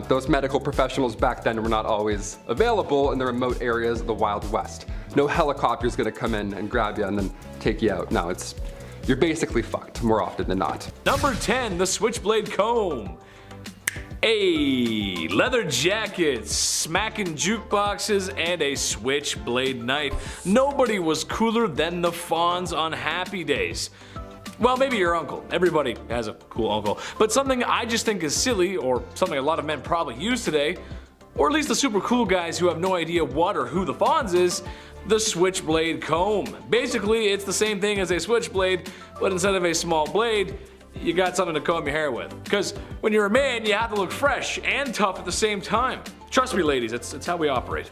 those medical professionals back then were not always available in the remote areas of the Wild West. No helicopter's gonna come in and grab you and then take you out. No, you're basically fucked more often than not. Number 10, the switchblade comb. A leather jackets, smacking jukeboxes, and a switchblade knife. Nobody was cooler than the Fonz on Happy Days. Well, maybe your uncle. Everybody has a cool uncle. But something I just think is silly, or something a lot of men probably use today, or at least the super cool guys who have no idea what or who the Fonz is, the switchblade comb. Basically, it's the same thing as a switchblade, but instead of a small blade, you got something to comb your hair with. Because when you're a man, you have to look fresh and tough at the same time. Trust me, ladies, it's how we operate.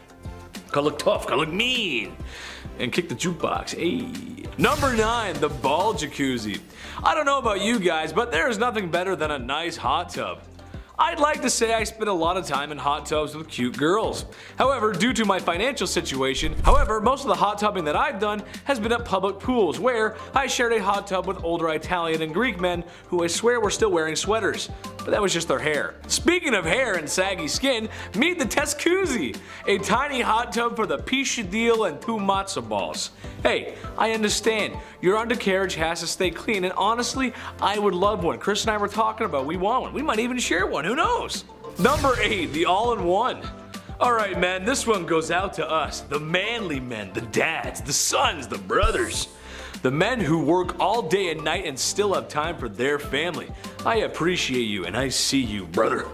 Gotta look tough, gotta look mean. And kick the jukebox, ayy. Number 9, the ball jacuzzi. I don't know about you guys, but there is nothing better than a nice hot tub. I'd like to say I spend a lot of time in hot tubs with cute girls. However, due to my financial situation, most of the hot tubbing that I've done has been at public pools where I shared a hot tub with older Italian and Greek men who I swear were still wearing sweaters. But that was just their hair. Speaking of hair and saggy skin, meet the Teskuzzi, a tiny hot tub for the piscadille and 2 matzo balls. Hey, I understand, your undercarriage has to stay clean, and honestly, I would love one. Chris and I were talking about we want one. We might even share one, who knows? Number 8, the all-in-one. Alright man, this one goes out to us, the manly men, the dads, the sons, the brothers. The men who work all day and night and still have time for their family. I appreciate you and I see you, brother.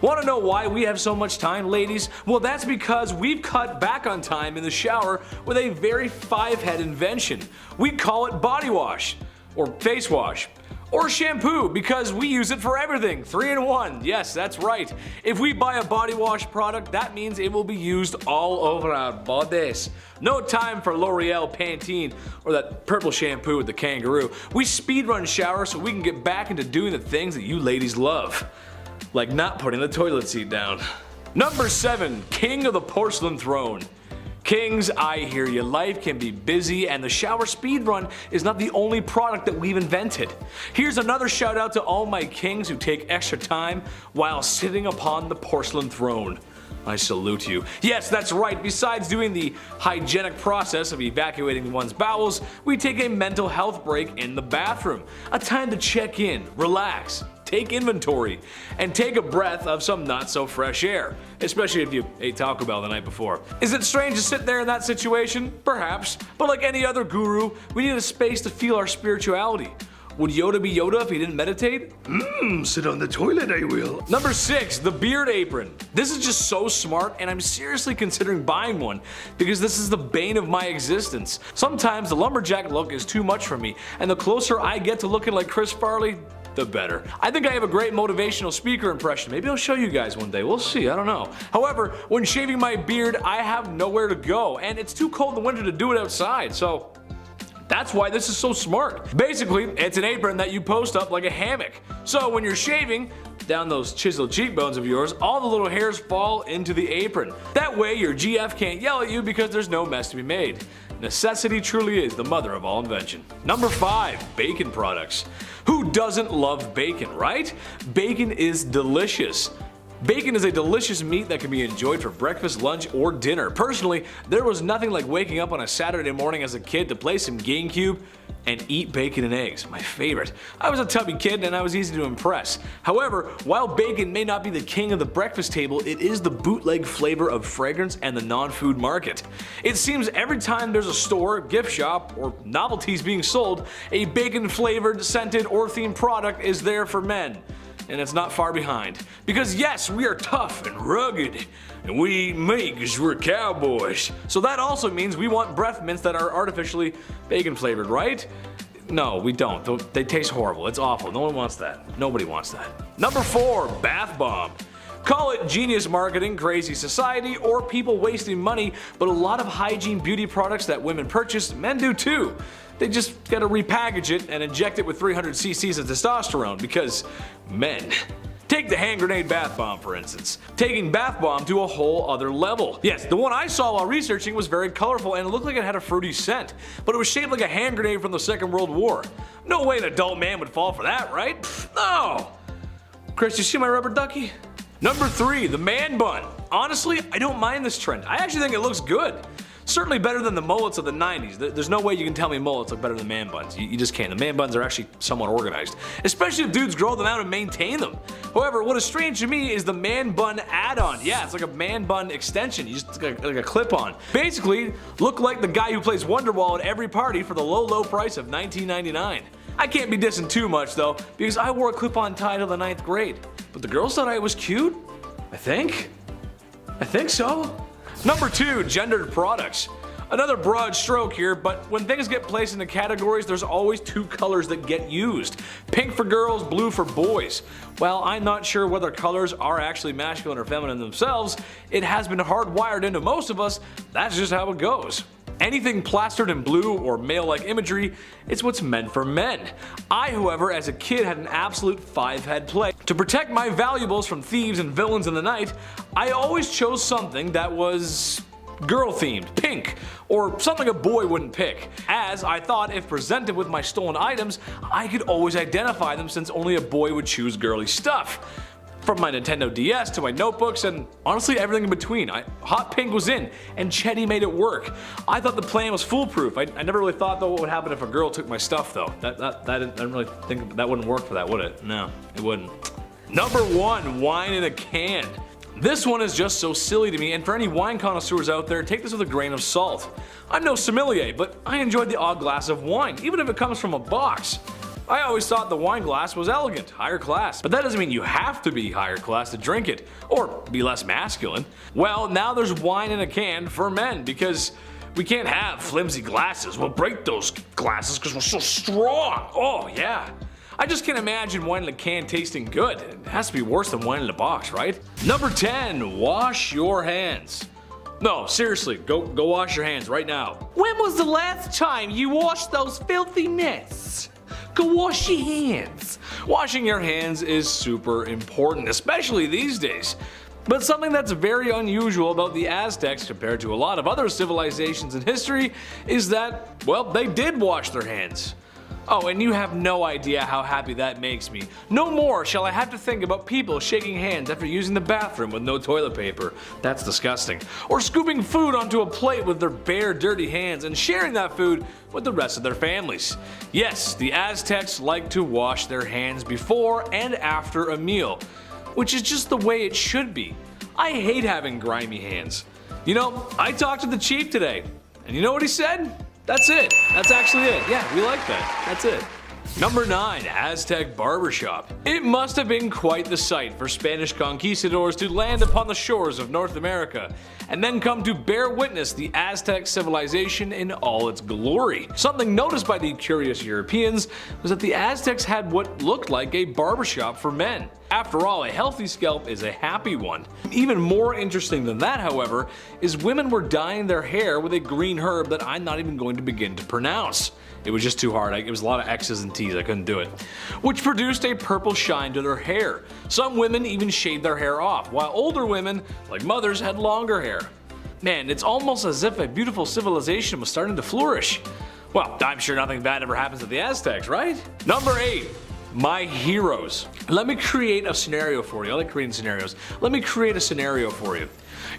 Want to know why we have so much time, ladies? Well, that's because we've cut back on time in the shower with a very 5-head invention. We call it body wash, or face wash, or shampoo, because we use it for everything. 3-in-1, yes, that's right. If we buy a body wash product, that means it will be used all over our bodies. No time for L'Oreal Pantene or that purple shampoo with the kangaroo. We speedrun shower so we can get back into doing the things that you ladies love. Like not putting the toilet seat down. Number 7, King of the Porcelain Throne. Kings, I hear you. Life can be busy and the shower speedrun is not the only product that we've invented. Here's another shout out to all my kings who take extra time while sitting upon the porcelain throne. I salute you. Yes, that's right. Besides doing the hygienic process of evacuating one's bowels, we take a mental health break in the bathroom. A time to check in, relax, take inventory, and take a breath of some not so fresh air, especially if you ate Taco Bell the night before. Is it strange to sit there in that situation? Perhaps, but like any other guru, we need a space to feel our spirituality. Would Yoda be Yoda if he didn't meditate? Sit on the toilet, I will. Number 6, the beard apron. This is just so smart and I'm seriously considering buying one because this is the bane of my existence. Sometimes the lumberjack look is too much for me and the closer I get to looking like Chris Farley, the better. I think I have a great motivational speaker impression. Maybe I'll show you guys one day. We'll see. I don't know. However, when shaving my beard, I have nowhere to go and it's too cold in the winter to do it outside, so that's why this is so smart. Basically, it's an apron that you post up like a hammock. So when you're shaving down those chiseled cheekbones of yours, all the little hairs fall into the apron. That way your GF can't yell at you because there's no mess to be made. Necessity truly is the mother of all invention. Number 5, bacon products. Who doesn't love bacon, right? Bacon is delicious. Bacon is a delicious meat that can be enjoyed for breakfast, lunch, or dinner. Personally, there was nothing like waking up on a Saturday morning as a kid to play some GameCube and eat bacon and eggs, my favorite. I was a tubby kid and I was easy to impress. However, while bacon may not be the king of the breakfast table, it is the bootleg flavor of fragrance and the non-food market. It seems every time there's a store, gift shop, or novelties being sold, a bacon flavored, scented, or themed product is there for men. And it's not far behind. Because yes, we are tough and rugged, and we eat meat because we're cowboys. So that also means we want breath mints that are artificially bacon flavored, right? No, we don't. They taste horrible. It's awful. No one wants that. Nobody wants that. Number 4, bath bomb. Call it genius marketing, crazy society, or people wasting money, but a lot of hygiene beauty products that women purchase, men do too. They just gotta repackage it and inject it with 300 cc's of testosterone because men. Take the hand grenade bath bomb for instance. Taking bath bomb to a whole other level. Yes, the one I saw while researching was very colorful and it looked like it had a fruity scent, but it was shaped like a hand grenade from the Second World War. No way an adult man would fall for that, right? Pfft, no! Chris, you see my rubber ducky? Number 3, the man bun. Honestly, I don't mind this trend. I actually think it looks good. Certainly better than the mullets of the 90s. There's no way you can tell me mullets look better than man buns. You just can't. The man buns are actually somewhat organized. Especially if dudes grow them out and maintain them. However, what is strange to me is the man bun add-on. Yeah, it's like a man bun extension. You just like a clip-on. Basically, look like the guy who plays Wonderwall at every party for the low price of $19.99. I can't be dissing too much though, because I wore a clip-on tie till the 9th grade. But the girls thought I was cute? I think so. Number 2, gendered products. Another broad stroke here, but when things get placed into categories, there's always 2 colors that get used. Pink for girls, blue for boys. While I'm not sure whether colors are actually masculine or feminine themselves, it has been hardwired into most of us, that's just how it goes. Anything plastered in blue or male-like imagery, it's what's meant for men. I, however, as a kid had an absolute 5-head play. To protect my valuables from thieves and villains in the night, I always chose something that was girl-themed, pink, or something a boy wouldn't pick, as I thought if presented with my stolen items, I could always identify them since only a boy would choose girly stuff. From my Nintendo DS to my notebooks and honestly everything in between. Hot pink was in and Chetty made it work. I thought the plan was foolproof. I never really thought though what would happen if a girl took my stuff though. I didn't really think that wouldn't work for that, would it? No, it wouldn't. Number 1, wine in a can. This one is just so silly to me, and for any wine connoisseurs out there, take this with a grain of salt. I'm no sommelier, but I enjoyed the odd glass of wine, even if it comes from a box. I always thought the wine glass was elegant, higher class, but that doesn't mean you have to be higher class to drink it, or be less masculine. Well, now there's wine in a can for men, because we can't have flimsy glasses. We'll break those glasses because we're so strong. Oh yeah. I just can't imagine wine in a can tasting good. It has to be worse than wine in a box, right? Number 10, wash your hands. No, seriously, go wash your hands right now. When was the last time you washed those filthy mitts? Go wash your hands. Washing your hands is super important, especially these days. But something that's very unusual about the Aztecs compared to a lot of other civilizations in history is that, well, they did wash their hands. Oh, and you have no idea how happy that makes me. No more shall I have to think about people shaking hands after using the bathroom with no toilet paper. That's disgusting. Or scooping food onto a plate with their bare, dirty hands and sharing that food with the rest of their families. Yes, the Aztecs like to wash their hands before and after a meal, which is just the way it should be. I hate having grimy hands. You know, I talked to the chief today, and you know what he said? That's it. That's actually it. Yeah, we like that. That's it. Number 9, Aztec barbershop. It must have been quite the sight for Spanish conquistadors to land upon the shores of North America and then come to bear witness the Aztec civilization in all its glory. Something noticed by the curious Europeans was that the Aztecs had what looked like a barbershop for men. After all, a healthy scalp is a happy one. Even more interesting than that, however, is women were dyeing their hair with a green herb that I'm not even going to begin to pronounce. It was just too hard. It was a lot of X's and T's. I couldn't do it. Which produced a purple shine to their hair. Some women even shaved their hair off, while older women, like mothers, had longer hair. Man, it's almost as if a beautiful civilization was starting to flourish. Well, I'm sure nothing bad ever happens to the Aztecs, right? Number 8. My heroes. Let me create a scenario for you. I like creating scenarios. Let me create a scenario for you.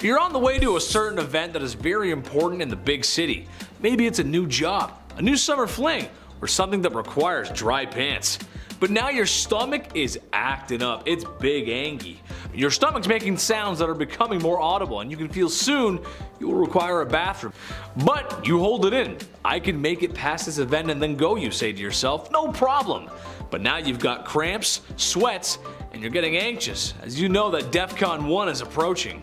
You're on the way to a certain event that is very important in the big city. Maybe it's a new job, a new summer fling, or something that requires dry pants. But now your stomach is acting up. It's big angy. Your stomach's making sounds that are becoming more audible, and you can feel soon you will require a bathroom. But you hold it in. I can make it past this event and then go, you say to yourself. No problem. But now you've got cramps, sweats, and you're getting anxious as you know that DEFCON 1 is approaching.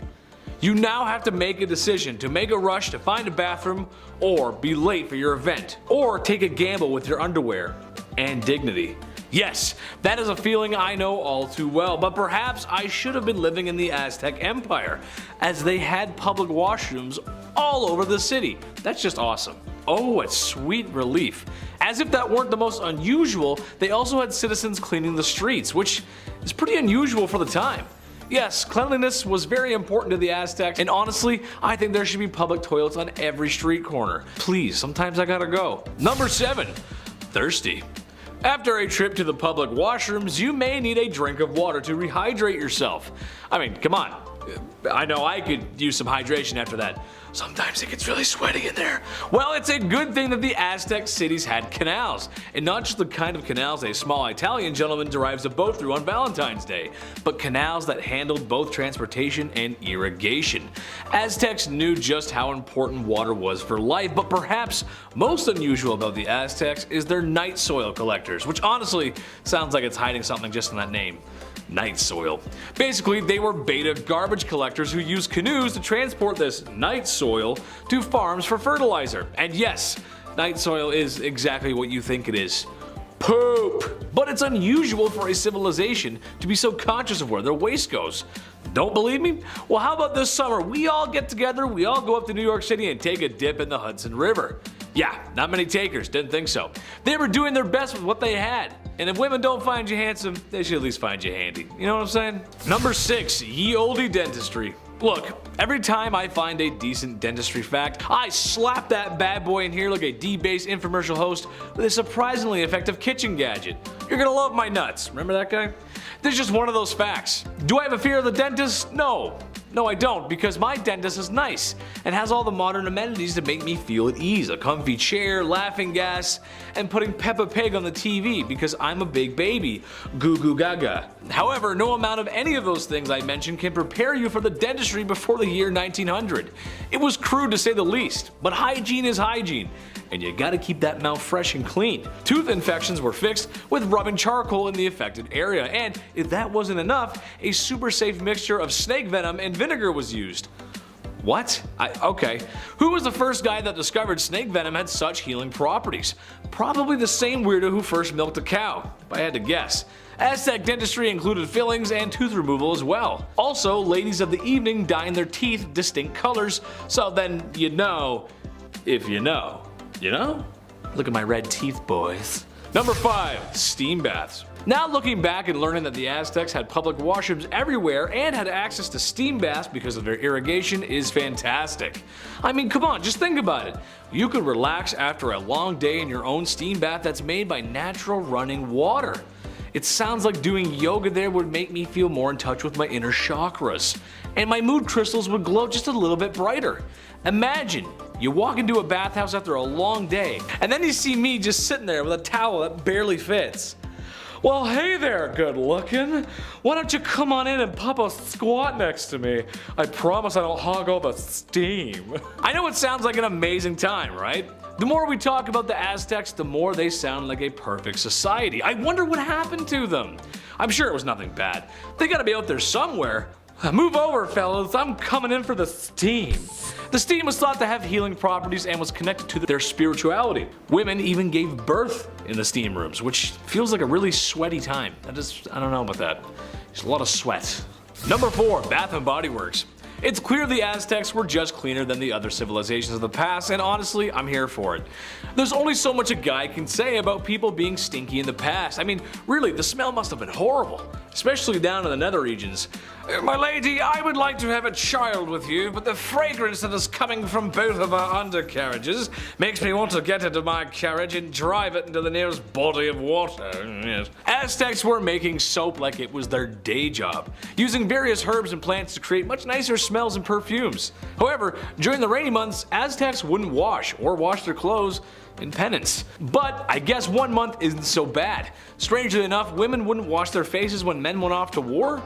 You now have to make a decision to make a rush to find a bathroom, or be late for your event, or take a gamble with your underwear and dignity. Yes, that is a feeling I know all too well, but perhaps I should have been living in the Aztec Empire, as they had public washrooms all over the city. That's just awesome. Oh, what sweet relief. As if that weren't the most unusual, they also had citizens cleaning the streets, which is pretty unusual for the time. Yes, cleanliness was very important to the Aztecs, and honestly, I think there should be public toilets on every street corner. Please, sometimes I gotta go. Number 7. Thirsty. After a trip to the public washrooms, you may need a drink of water to rehydrate yourself. I mean, come on. I know I could use some hydration after that. Sometimes it gets really sweaty in there. Well, it's a good thing that the Aztec cities had canals, and not just the kind of canals a small Italian gentleman drives a boat through on Valentine's Day, but canals that handled both transportation and irrigation. Aztecs knew just how important water was for life, but perhaps most unusual about the Aztecs is their night soil collectors, which honestly sounds like it's hiding something just in that name. Night soil. Basically, they were beta garbage collectors who used canoes to transport this night soil to farms for fertilizer. And yes, night soil is exactly what you think it is. Poop! But it's unusual for a civilization to be so conscious of where their waste goes. Don't believe me? Well, how about this summer we all get together, we all go up to New York City and take a dip in the Hudson River. Yeah, not many takers, didn't think so. They were doing their best with what they had. And if women don't find you handsome, they should at least find you handy. You know what I'm saying? Number 6, ye olde dentistry. Look, every time I find a decent dentistry fact, I slap that bad boy in here like a D-based infomercial host with a surprisingly effective kitchen gadget. You're gonna love my nuts. Remember that guy? This is just one of those facts. Do I have a fear of the dentist? No. No, I don't, because my dentist is nice and has all the modern amenities to make me feel at ease. A comfy chair, laughing gas, and putting Peppa Pig on the TV because I'm a big baby. Goo goo gaga. However, no amount of any of those things I mentioned can prepare you for the dentistry before the year 1900. It was crude to say the least, but hygiene is hygiene, and you gotta keep that mouth fresh and clean. Tooth infections were fixed with rubbing charcoal in the affected area, and if that wasn't enough, a super safe mixture of snake venom and vinegar was used. What? Okay. Who was the first guy that discovered snake venom had such healing properties? Probably the same weirdo who first milked a cow, if I had to guess. Aztec dentistry included fillings and tooth removal as well. Also, ladies of the evening dyeing their teeth distinct colors, so then you know if you know. You know? Look at my red teeth, boys. Number 5, steam baths. Now looking back and learning that the Aztecs had public washrooms everywhere and had access to steam baths because of their irrigation is fantastic. I mean, come on, just think about it. You could relax after a long day in your own steam bath that's made by natural running water. It sounds like doing yoga there would make me feel more in touch with my inner chakras, and my mood crystals would glow just a little bit brighter. Imagine you walk into a bathhouse after a long day, and then you see me just sitting there with a towel that barely fits. Well, hey there, good looking. Why don't you come on in and pop a squat next to me? I promise I don't hog all the steam. I know it sounds like an amazing time, right? The more we talk about the Aztecs, the more they sound like a perfect society. I wonder what happened to them. I'm sure it was nothing bad. They gotta be out there somewhere. Move over, fellas, I'm coming in for the steam. The steam was thought to have healing properties and was connected to their spirituality. Women even gave birth in the steam rooms, which feels like a really sweaty time. I don't know about that. There's a lot of sweat. Number 4, Bath and Body Works. It's clear the Aztecs were just cleaner than the other civilizations of the past, and honestly, I'm here for it. There's only so much a guy can say about people being stinky in the past. I mean, really, the smell must have been horrible, especially down in the nether regions. My lady, I would like to have a child with you, but the fragrance that is coming from both of our undercarriages makes me want to get into my carriage and drive it into the nearest body of water. Yes. Aztecs were making soap like it was their day job, using various herbs and plants to create much nicer smells and perfumes. However, during the rainy months, Aztecs wouldn't wash or wash their clothes in penance. But I guess 1 month isn't so bad. Strangely enough, women wouldn't wash their faces when men went off to war?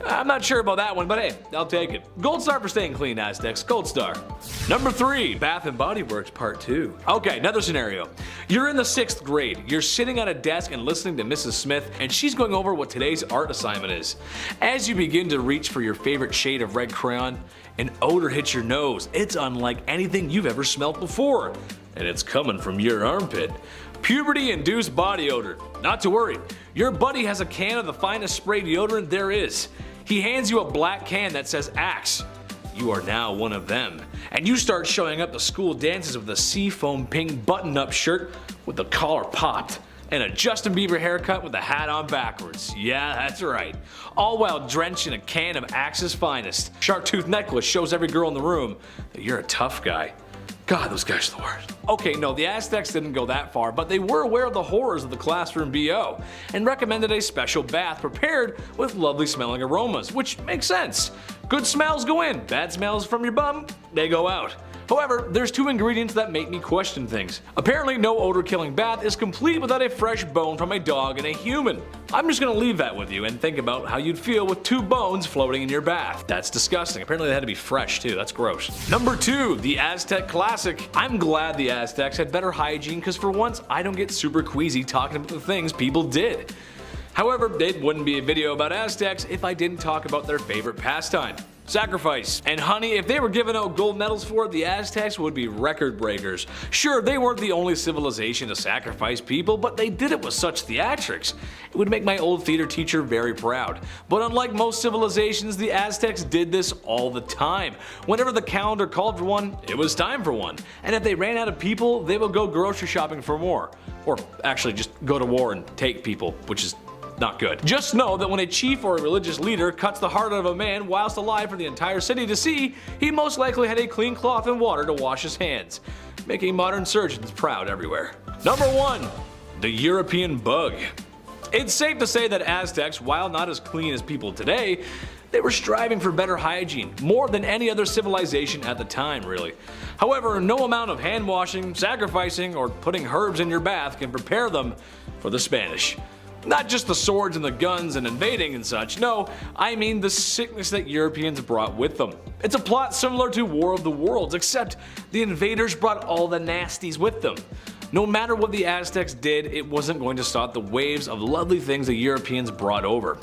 I'm not sure about that one, but hey, I'll take it. Gold star for staying clean, Aztecs. Gold star. Number 3, Bath and Body Works Part 2. Okay, another scenario. You're in the 6th grade. You're sitting at a desk and listening to Mrs. Smith, and she's going over what today's art assignment is. As you begin to reach for your favorite shade of red crayon, an odor hits your nose. It's unlike anything you've ever smelled before. And it's coming from your armpit. Puberty-induced body odor. Not to worry, your buddy has a can of the finest spray deodorant there is. He hands you a black can that says Axe. You are now one of them, and you start showing up to school dances with a seafoam pink button-up shirt with the collar popped, and a Justin Bieber haircut with the hat on backwards. Yeah, that's right. All while drenched in a can of Axe's finest. Shark tooth necklace shows every girl in the room that you're a tough guy. God, those guys are the worst. Okay, no, the Aztecs didn't go that far, but they were aware of the horrors of the classroom BO and recommended a special bath prepared with lovely smelling aromas, which makes sense. Good smells go in, bad smells from your bum, they go out. However, there's 2 ingredients that make me question things. Apparently, no odor-killing bath is complete without a fresh bone from a dog and a human. I'm just gonna leave that with you and think about how you'd feel with 2 bones floating in your bath. That's disgusting. Apparently they had to be fresh too, that's gross. Number 2, the Aztec Classic. I'm glad the Aztecs had better hygiene because for once I don't get super queasy talking about the things people did. However, it wouldn't be a video about Aztecs if I didn't talk about their favorite pastime. Sacrifice. And honey, if they were giving out gold medals for it, the Aztecs would be record breakers. Sure, they weren't the only civilization to sacrifice people, but they did it with such theatrics. It would make my old theater teacher very proud. But unlike most civilizations, the Aztecs did this all the time. Whenever the calendar called for one, it was time for one. And if they ran out of people, they would go grocery shopping for more. Or actually just go to war and take people, which is not good. Just know that when a chief or a religious leader cuts the heart out of a man whilst alive for the entire city to see, he most likely had a clean cloth and water to wash his hands, making modern surgeons proud everywhere. Number 1, the European bug. It's safe to say that Aztecs, while not as clean as people today, they were striving for better hygiene, more than any other civilization at the time, really. However, no amount of hand washing, sacrificing, or putting herbs in your bath can prepare them for the Spanish. Not just the swords and the guns and invading and such, no, I mean the sickness that Europeans brought with them. It's a plot similar to War of the Worlds, except the invaders brought all the nasties with them. No matter what the Aztecs did, it wasn't going to stop the waves of lovely things the Europeans brought over.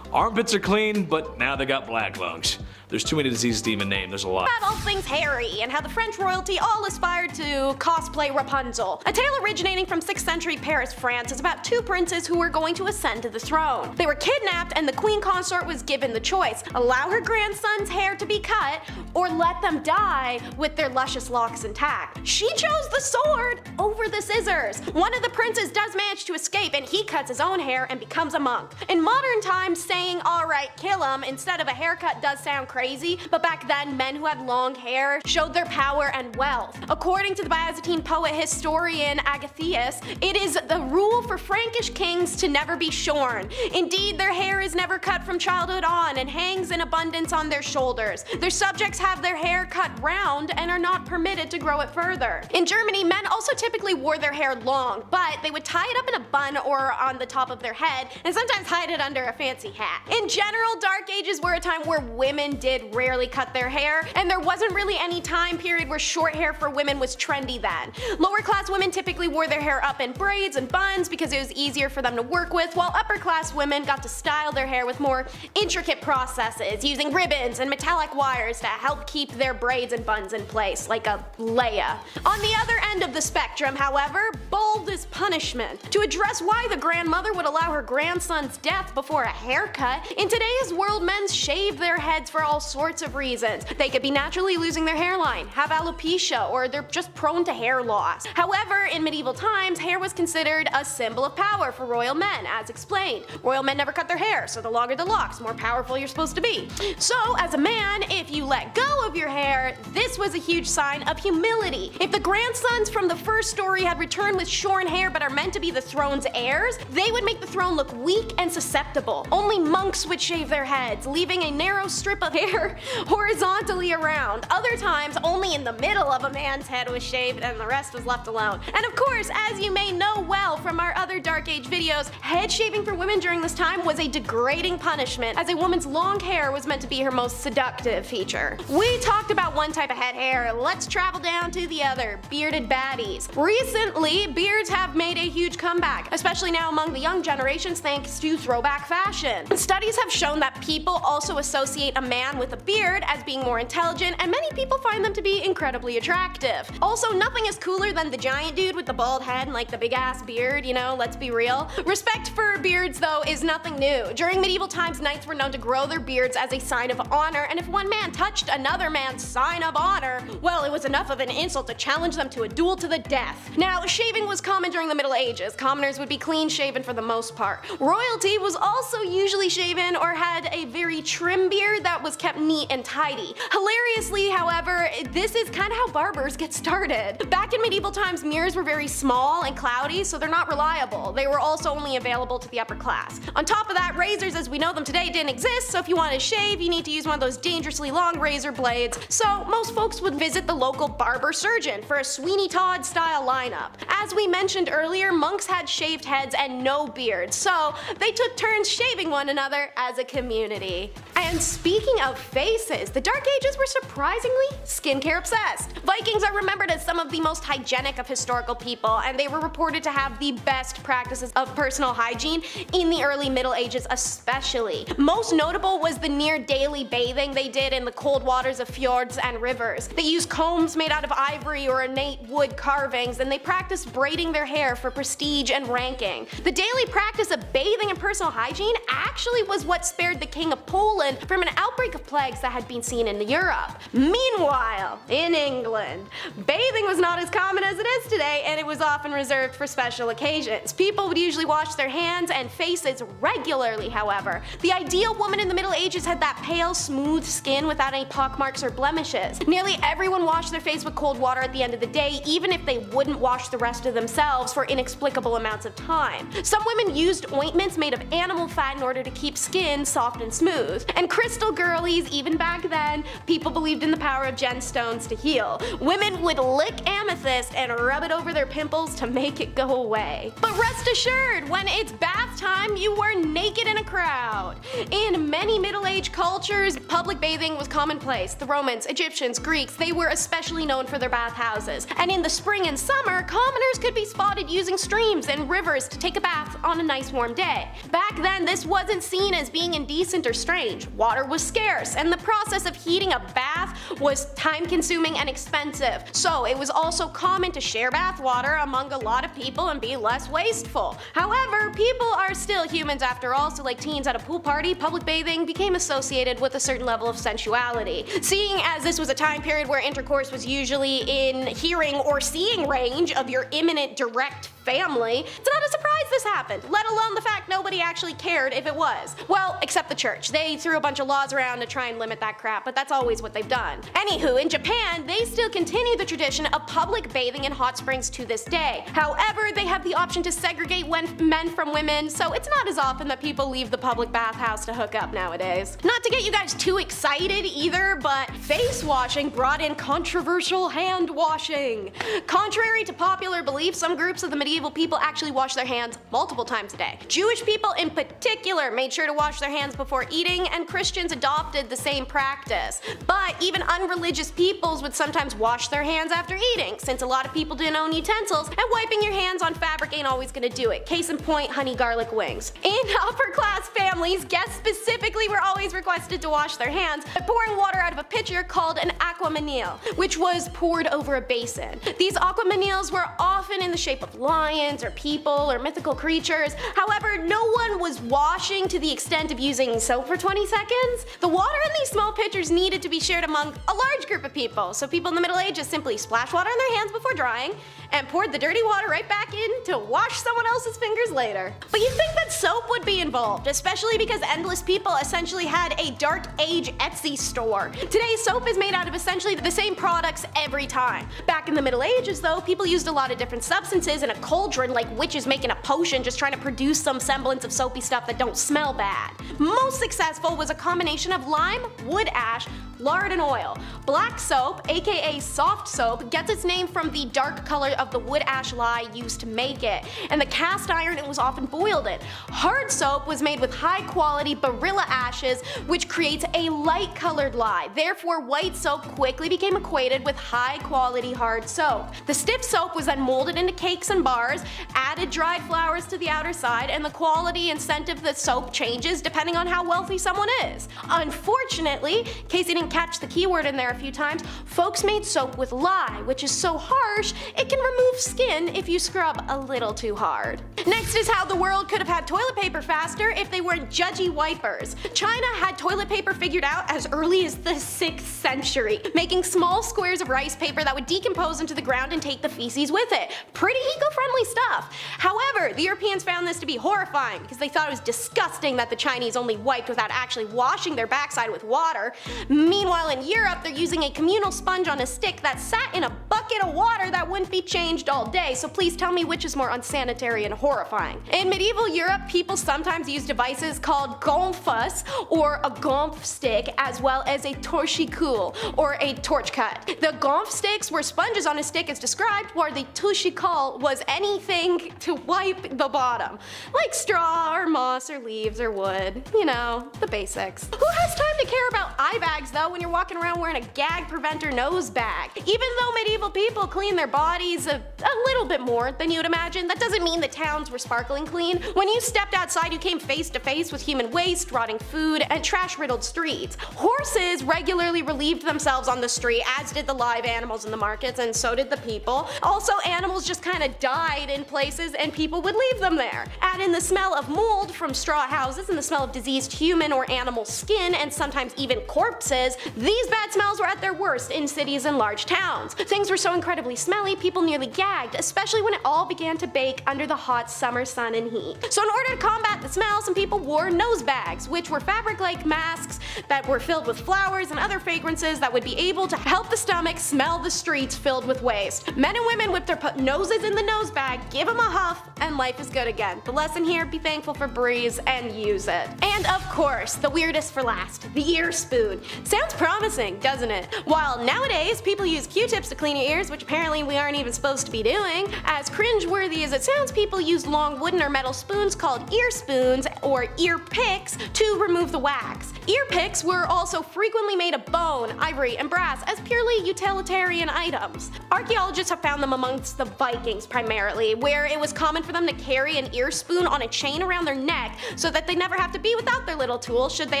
Armpits are clean, but now they got black lungs. There's too many diseases to even name, there's a lot. About all things hairy and how the French royalty all aspired to cosplay Rapunzel. A tale originating from 6th century Paris, France is about 2 princes who were going to ascend to the throne. They were kidnapped and the queen consort was given the choice: allow her grandson's hair to be cut or let them die with their luscious locks intact. She chose the sword over the scissors. One of the princes does manage to escape and he cuts his own hair and becomes a monk. In modern times, saying alright kill him instead of a haircut does sound crazy, but back then men who had long hair showed their power and wealth. According to the Byzantine poet historian Agathias, it is the rule for Frankish kings to never be shorn. Indeed, their hair is never cut from childhood on and hangs in abundance on their shoulders. Their subjects have their hair cut round and are not permitted to grow it further. In Germany, men also typically wore their hair long, but they would tie it up in a bun or on the top of their head and sometimes hide it under a fancy hat. In general, Dark Ages were a time where women did rarely cut their hair, and there wasn't really any time period where short hair for women was trendy then. Lower class women typically wore their hair up in braids and buns because it was easier for them to work with, while upper class women got to style their hair with more intricate processes, using ribbons and metallic wires to help keep their braids and buns in place, like a Leia. On the other end of the spectrum, however, bold is punishment. To address why the grandmother would allow her grandson's death before a haircut, in today's world, men shave their heads for all sorts of reasons. They could be naturally losing their hairline, have alopecia, or they're just prone to hair loss. However, in medieval times, hair was considered a symbol of power for royal men, as explained. Royal men never cut their hair, so the longer the locks, the more powerful you're supposed to be. So, as a man, if you let go of your hair, this was a huge sign of humility. If the grandsons from the first story had returned with shorn hair but are meant to be the throne's heirs, they would make the throne look weak and susceptible. Only monks would shave their heads, leaving a narrow strip of hair hair horizontally around. Other times, only in the middle of a man's head was shaved and the rest was left alone. And of course, as you may know well from our other Dark Age videos, head shaving for women during this time was a degrading punishment, as a woman's long hair was meant to be her most seductive feature. We talked about one type of head hair, let's travel down to the other, bearded baddies. Recently, beards have made a huge comeback, especially now among the young generations thanks to throwback fashion. Studies have shown that people also associate a man with a beard as being more intelligent, and many people find them to be incredibly attractive. Also, nothing is cooler than the giant dude with the bald head and like the big ass beard, you know, let's be real. Respect for beards though is nothing new. During medieval times, knights were known to grow their beards as a sign of honor, and if one man touched another man's sign of honor, well, it was enough of an insult to challenge them to a duel to the death. Now, shaving was common during the Middle Ages. Commoners would be clean shaven for the most part. Royalty was also usually shaven or had a very trim beard that was kept neat and tidy. Hilariously, however, this is kind of how barbers get started. Back in medieval times, mirrors were very small and cloudy, so they're not reliable. They were also only available to the upper class. On top of that, razors as we know them today didn't exist, so if you wanted to shave, you need to use one of those dangerously long razor blades. So most folks would visit the local barber surgeon for a Sweeney Todd style lineup. As we mentioned earlier, monks had shaved heads and no beards, so they took turns shaving one another as a community. And speaking of faces, the Dark Ages were surprisingly skincare obsessed. Vikings are remembered as some of the most hygienic of historical people, and they were reported to have the best practices of personal hygiene in the early Middle Ages especially. Most notable was the near daily bathing they did in the cold waters of fjords and rivers. They used combs made out of ivory or ornate wood carvings, and they practiced braiding their hair for prestige and ranking. The daily practice of bathing and personal hygiene actually was what spared the King of Poland from an outbreak of plagues that had been seen in Europe. Meanwhile, in England, bathing was not as common as it is today, and it was often reserved for special occasions. People would usually wash their hands and faces regularly, however. The ideal woman in the Middle Ages had that pale, smooth skin without any pockmarks or blemishes. Nearly everyone washed their face with cold water at the end of the day, even if they wouldn't wash the rest of themselves for inexplicable amounts of time. Some women used ointments made of animal fat in order to keep skin soft and smooth. And crystal girlies, even back then, people believed in the power of gemstones to heal. Women would lick amethyst and rub it over their pimples to make it go away. But rest assured, when it's bath time, you were naked in a crowd. In many Middle Age cultures, public bathing was commonplace. The Romans, Egyptians, Greeks, they were especially known for their bathhouses. And in the spring and summer, commoners could be spotted using streams and rivers to take a bath on a nice warm day. Back then, this wasn't seen as being indecent or strange. Water was scarce, and the process of heating a bath was time-consuming and expensive. So it was also common to share bath water among a lot of people and be less wasteful. However, people are still humans after all, so like teens at a pool party, public bathing became associated with a certain level of sensuality. Seeing as this was a time period where intercourse was usually in hearing or seeing range of your imminent direct family, it's not a surprise this happened, let alone the fact nobody actually cared if it was. Well, except the church. They threw a bunch of laws around to try and limit that crap, but that's always what they've done. Anywho, in Japan, they still continue the tradition of public bathing in hot springs to this day. However, they have the option to segregate men from women, so it's not as often that people leave the public bathhouse to hook up nowadays. Not to get you guys too excited either, but face washing brought in controversial hand washing. Contrary to popular belief, some groups of the medieval people actually wash their hands multiple times a day. Jewish people in particular made sure to wash their hands before eating, and Christians adopted the same practice. But even unreligious peoples would sometimes wash their hands after eating, since a lot of people didn't own utensils, and wiping your hands on fabric ain't always gonna do it. Case in point, honey garlic wings. In upper class families, guests specifically were always requested to wash their hands by pouring water out of a pitcher called an aqua manile, which was poured over a basin. These aqua maniles were often in the shape of lions or people or mythical creatures. However, no one was washing to the extent of using soap for 20 seconds. The water in these small pitchers needed to be shared among a large group of people, so people in the Middle Ages simply splashed water on their hands before drying and poured the dirty water right back in to wash someone else's fingers later. But you'd think that soap would be involved, especially because endless people essentially had a dark age Etsy store. Today, soap is made out of essentially the same products every time. Back in the Middle Ages though, people used a lot of different substances in a cauldron like witches making a potion just trying to produce some semblance of soapy stuff that don't smell bad. Most successful was a combination of lime, wood ash, lard and oil. Black soap, aka soft soap, gets its name from the dark color of the wood ash lye used to make it, and the cast iron it was often boiled in. Hard soap was made with high quality barilla ashes, which creates a light colored lye. Therefore, white soap quickly became equated with high quality hard soap. The stiff soap was then molded into cakes and bars, added dried flowers to the outer side, and the quality and scent of the soap changes depending on how wealthy someone is. Unfortunately, in case you didn't catch the keyword in there a few times, folks made soap with lye, which is so harsh it can remove skin if you scrub a little too hard. Next is how the world could have had toilet paper faster if they weren't judgy wipers. China had toilet paper figured out as early as the 6th century, making small squares of rice paper that would decompose into the ground and take the feces with it. Pretty eco-friendly stuff. However, the Europeans found this to be horrifying because they thought it was disgusting that the Chinese only wiped without actually washing their backside with water. Meanwhile, in Europe, they're using a communal sponge on a stick that sat in a bucket of water that wouldn't be changed all day, so please tell me which is more unsanitary and horrifying. In medieval Europe, people sometimes used devices called gonfas, or a gonf stick, as well as a torchicule, or a torch cut. The gonf sticks were sponges on a stick as described, while the torchicule was anything to wipe the bottom, like straw or moss or leaves or wood. You know, the basics. Who has time to care about eye bags though when you're walking around wearing a gag preventer nose bag? Even though medieval people clean their bodies a little bit more than you'd imagine, that doesn't mean the towns were sparkling clean. When you stepped outside, you came face to face with human waste, rotting food, and trash-riddled streets. Horses regularly relieved themselves on the street, as did the live animals in the markets, and so did the people. Also, animals just kind of died in places and people would leave them there. Add in the smell of mold from straw houses and the smell of diseased human or animal skin, and sometimes even corpses. These bad smells were at their worst in cities and large towns. Things were so incredibly smelly, people nearly gagged, especially when it all began to bake under the hot summer sun and heat. So in order to combat the smell, some people wore nose bags, which were fabric-like masks that were filled with flowers and other fragrances that would be able to help the stomach smell the streets filled with waste. Men and women would put noses in the nose bag, give them a huff, and life is good again. The lesson here, be thankful for breeze and use it. And of course, the weirdest for last, the ear spoon. Sounds promising, doesn't it? While nowadays people use Q-tips to clean your ears, which apparently we aren't even supposed to be doing, as cringe-worthy as it sounds, people used long wooden or metal spoons called ear spoons or ear picks to remove the wax. Ear picks were also frequently made of bone, ivory, and brass as purely utilitarian items. Archaeologists have found them amongst the Vikings primarily, where it was common for them to carry an ear spoon on a chain around their neck so that they never have to be without their little tool should they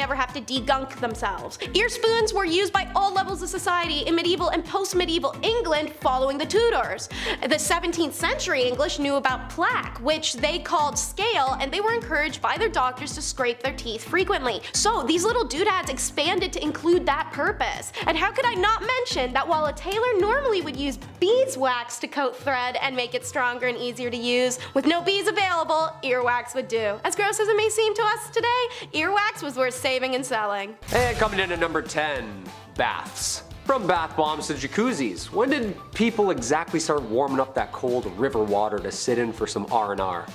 ever have to degunk themselves. Ear spoons were used by all levels of society in medieval and post-medieval England following the Tudors. The 17th century English knew about plaque, which they called scale, and they were encouraged by their doctors to scrape their teeth frequently. So these little doodads expanded to include that purpose. And how could I not mention that while a tailor normally would use beeswax to coat thread and make it stronger and easier to use, with no bees available, earwax would do. As gross as it may seem to us today, earwax was worth saving and selling. And coming in at number 10, baths. From bath bombs to jacuzzis, when did people exactly start warming up that cold river water to sit in for some R&R?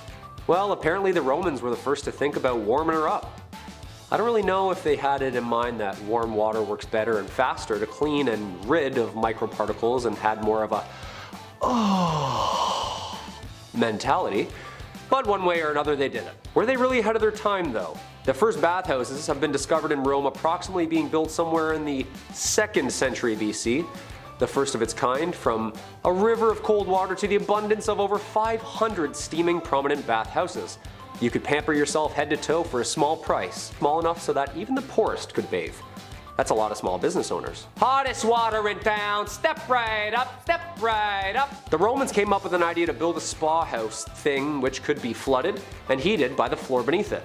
Well, apparently the Romans were the first to think about warming her up. I don't really know if they had it in mind that warm water works better and faster to clean and rid of microparticles and had more of a oh mentality, but one way or another they did it. Were they really ahead of their time though? The first bathhouses have been discovered in Rome approximately being built somewhere in the 2nd century BC. The first of its kind, from a river of cold water to the abundance of over 500 steaming prominent bathhouses. You could pamper yourself head to toe for a small price, small enough so that even the poorest could bathe. That's a lot of small business owners. Hottest water in town, step right up, step right up. The Romans came up with an idea to build a spa house thing which could be flooded and heated by the floor beneath it.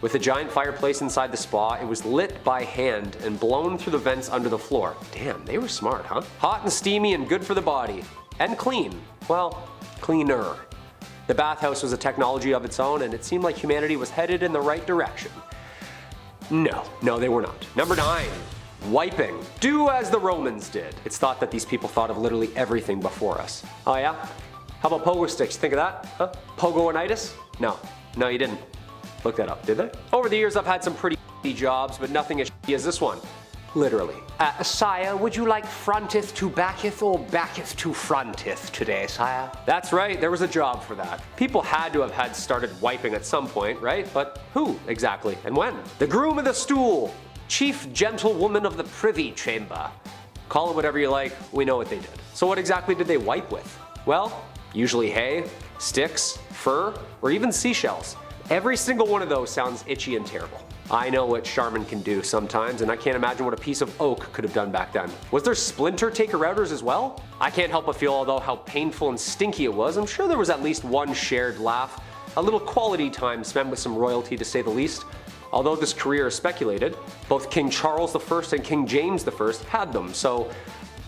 With a giant fireplace inside the spa, it was lit by hand and blown through the vents under the floor. Damn, they were smart, huh? Hot and steamy and good for the body. and clean. Well, cleaner. The bathhouse was a technology of its own, and it seemed like humanity was headed in the right direction. No, they were not. Number 9. Wiping. Do as the Romans did. It's thought that these people thought of literally everything before us. Oh yeah? How about pogo sticks? Think of that? Huh? Pogo-initis? No, you didn't. Look that up, did they? Over the years I've had some pretty jobs, but nothing as shitty as this one. Literally. Sire, would you like fronteth to backeth or backeth to fronteth today, sire? That's right, there was a job for that. People had to have had started wiping at some point, right? But who exactly and when? The groom of the stool. Chief gentlewoman of the privy chamber. Call it whatever you like, we know what they did. So what exactly did they wipe with? Well, usually hay, sticks, fur, or even seashells. Every single one of those sounds itchy and terrible. I know what Charmin can do sometimes, and I can't imagine what a piece of oak could have done back then. Was there splinter taker-outers as well? I can't help but feel, although how painful and stinky it was, I'm sure there was at least one shared laugh, a little quality time spent with some royalty to say the least. Although this career is speculated, both King Charles I and King James I had them, so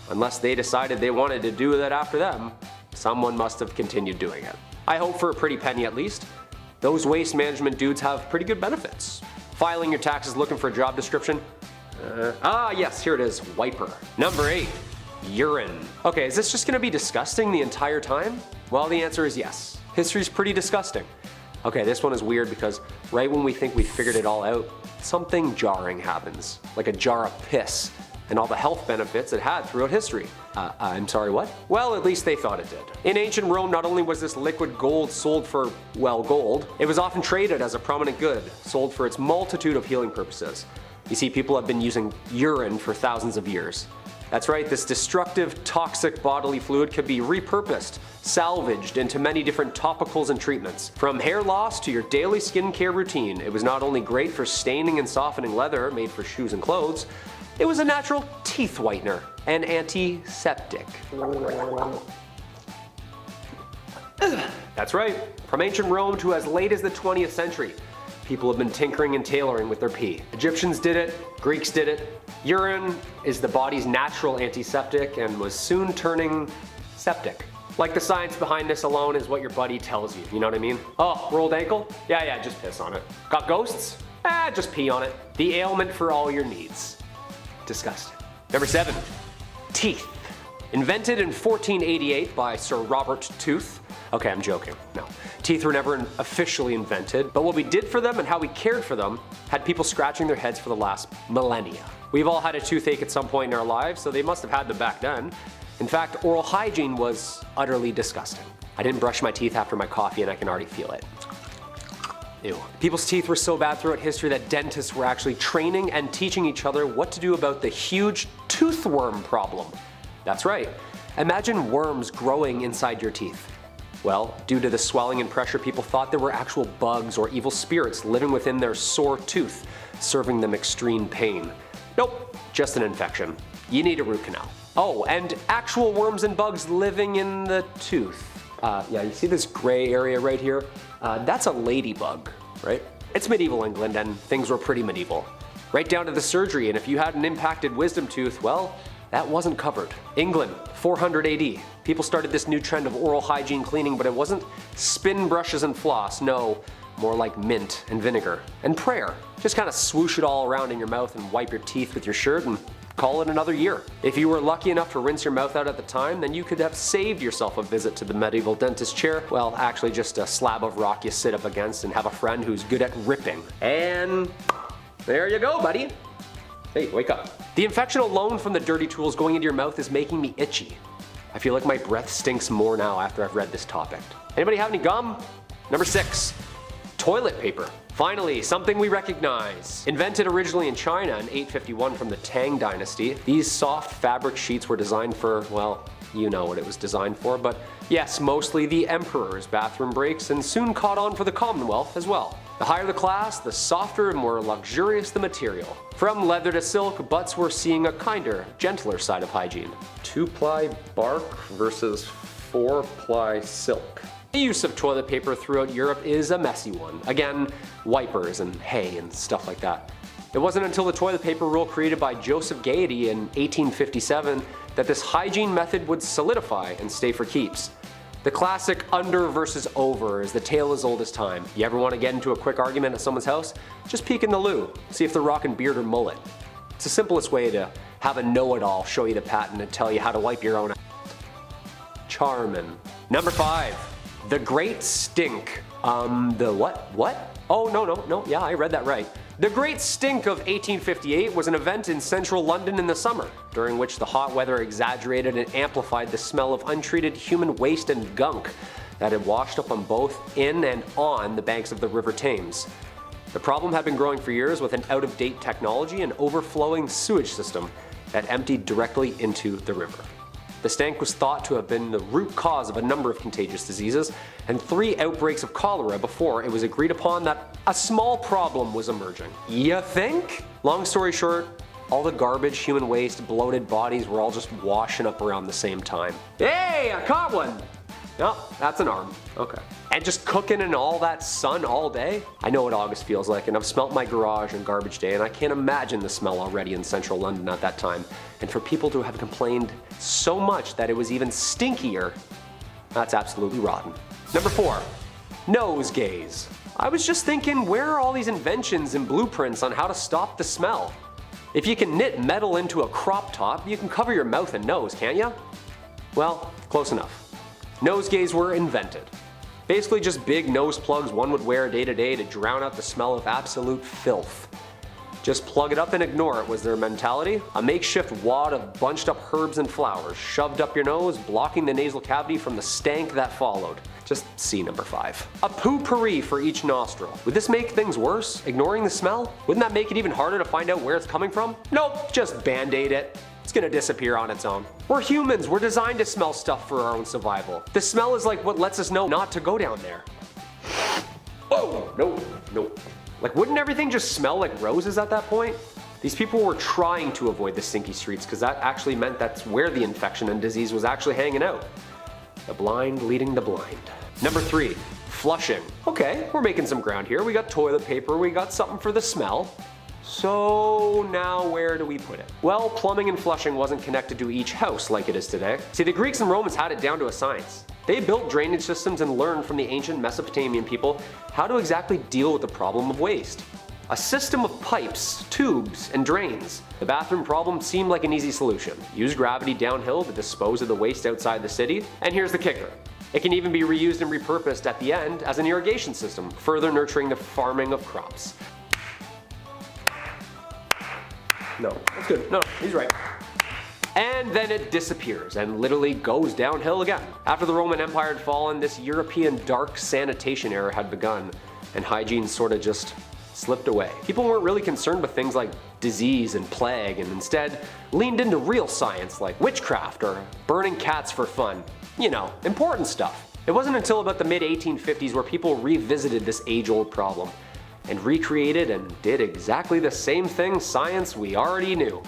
unless they decided they wanted to do that after them, someone must have continued doing it. I hope for a pretty penny at least. Those waste management dudes have pretty good benefits. Filing your taxes looking for a job description? Yes, here it is, wiper. Number 8, urine. Okay, is this just gonna be disgusting the entire time? Well, the answer is yes. History's pretty disgusting. Okay, this one is weird because right when we think we figured it all out, something jarring happens, like a jar of piss, and all the health benefits it had throughout history. I'm sorry, what? Well, at least they thought it did. In ancient Rome, not only was this liquid gold sold for, well, gold, it was often traded as a prominent good, sold for its multitude of healing purposes. You see, people have been using urine for thousands of years. That's right, this destructive, toxic bodily fluid could be repurposed, salvaged into many different topicals and treatments. From hair loss to your daily skincare routine, it was not only great for staining and softening leather made for shoes and clothes, it was a natural teeth whitener and antiseptic. That's right, from ancient Rome to as late as the 20th century, people have been tinkering and tailoring with their pee. Egyptians did it, Greeks did it. Urine is the body's natural antiseptic and was soon turning septic. Like the science behind this alone is what your buddy tells you, you know what I mean? Oh, rolled ankle? Yeah, just piss on it. Got ghosts? Just pee on it. The ailment for all your needs. Disgusting. Number 7, teeth. Invented in 1488 by Sir Robert Tooth. Okay, I'm joking, no. Teeth were never officially invented, but what we did for them and how we cared for them had people scratching their heads for the last millennia. We've all had a toothache at some point in our lives, so they must have had them back then. In fact, oral hygiene was utterly disgusting. I didn't brush my teeth after my coffee and I can already feel it. Ew. People's teeth were so bad throughout history that dentists were actually training and teaching each other what to do about the huge toothworm problem. That's right. Imagine worms growing inside your teeth. Well, due to the swelling and pressure, people thought there were actual bugs or evil spirits living within their sore tooth, serving them extreme pain. Nope, just an infection. You need a root canal. Oh, and actual worms and bugs living in the tooth. Yeah, you see this gray area right here? That's a ladybug, right? It's medieval England and things were pretty medieval. Right down to the surgery, and if you had an impacted wisdom tooth, well, that wasn't covered. England, 400 AD. People started this new trend of oral hygiene cleaning, but it wasn't spin brushes and floss, no, more like mint and vinegar. And prayer. Just kind of swoosh it all around in your mouth and wipe your teeth with your shirt and call it another year. If you were lucky enough to rinse your mouth out at the time, then you could have saved yourself a visit to the medieval dentist chair. Well, actually just a slab of rock you sit up against and have a friend who's good at ripping. And there you go, buddy. Hey, wake up. The infection alone from the dirty tools going into your mouth is making me itchy. I feel like my breath stinks more now after I've read this topic. Anybody have any gum? Number 6, toilet paper. Finally, something we recognize. Invented originally in China in 851 from the Tang dynasty, these soft fabric sheets were designed for, well, you know what it was designed for, but yes, mostly the emperor's bathroom breaks and soon caught on for the Commonwealth as well. The higher the class, the softer and more luxurious the material. From leather to silk, butts were seeing a kinder, gentler side of hygiene. 2-ply bark versus 4-ply silk. The use of toilet paper throughout Europe is a messy one. Again, wipers and hay and stuff like that. It wasn't until the toilet paper rule created by Joseph Gaiety in 1857 that this hygiene method would solidify and stay for keeps. The classic under versus over is the tale as old as time. You ever want to get into a quick argument at someone's house? Just peek in the loo, see if they're rocking beard or mullet. It's the simplest way to have a know-it-all show you the patent and tell you how to wipe your own ass. Charmin. Number 5. The Great Stink. The what? Oh, no, yeah, I read that right. The Great Stink of 1858 was an event in central London in the summer, during which the hot weather exaggerated and amplified the smell of untreated human waste and gunk that had washed up on both in and on the banks of the River Thames. The problem had been growing for years with an out-of-date technology and overflowing sewage system that emptied directly into the river. The stank was thought to have been the root cause of a number of contagious diseases and 3 outbreaks of cholera before it was agreed upon that a small problem was emerging. You think? Long story short, all the garbage, human waste, bloated bodies were all just washing up around the same time. Hey, I caught one! No, that's an arm. Okay. And just cooking in all that sun all day? I know what August feels like, and I've smelt my garage on garbage day, and I can't imagine the smell already in central London at that time. And for people to have complained so much that it was even stinkier, that's absolutely rotten. Number 4. Nosegays. I was just thinking, where are all these inventions and blueprints on how to stop the smell? If you can knit metal into a crop top, you can cover your mouth and nose, can't you? Well, close enough. Nosegays were invented. Basically just big nose plugs one would wear day to day to drown out the smell of absolute filth. Just plug it up and ignore it was their mentality. A makeshift wad of bunched up herbs and flowers shoved up your nose, blocking the nasal cavity from the stank that followed. Just see number 5. A potpourri for each nostril. Would this make things worse, ignoring the smell? Wouldn't that make it even harder to find out where it's coming from? Nope, just band-aid it. It's gonna disappear on its own. We're humans, we're designed to smell stuff for our own survival. The smell is like what lets us know not to go down there. Oh, no. Like, wouldn't everything just smell like roses at that point? These people were trying to avoid the stinky streets because that actually meant that's where the infection and disease was actually hanging out. The blind leading the blind. Number 3, flushing. Okay, we're making some ground here. We got toilet paper, we got something for the smell. So now where do we put it? Well, plumbing and flushing wasn't connected to each house like it is today. See, the Greeks and Romans had it down to a science. They built drainage systems and learned from the ancient Mesopotamian people how to exactly deal with the problem of waste. A system of pipes, tubes, and drains. The bathroom problem seemed like an easy solution. Use gravity downhill to dispose of the waste outside the city. And here's the kicker. It can even be reused and repurposed at the end as an irrigation system, further nurturing the farming of crops. No, that's good. No, he's right. And then it disappears and literally goes downhill again. After the Roman Empire had fallen, this European dark sanitation era had begun, and hygiene sort of just slipped away. People weren't really concerned with things like disease and plague, and instead leaned into real science like witchcraft or burning cats for fun. You know, important stuff. It wasn't until about the mid-1850s where people revisited this age-old problem and recreated and did exactly the same thing science we already knew.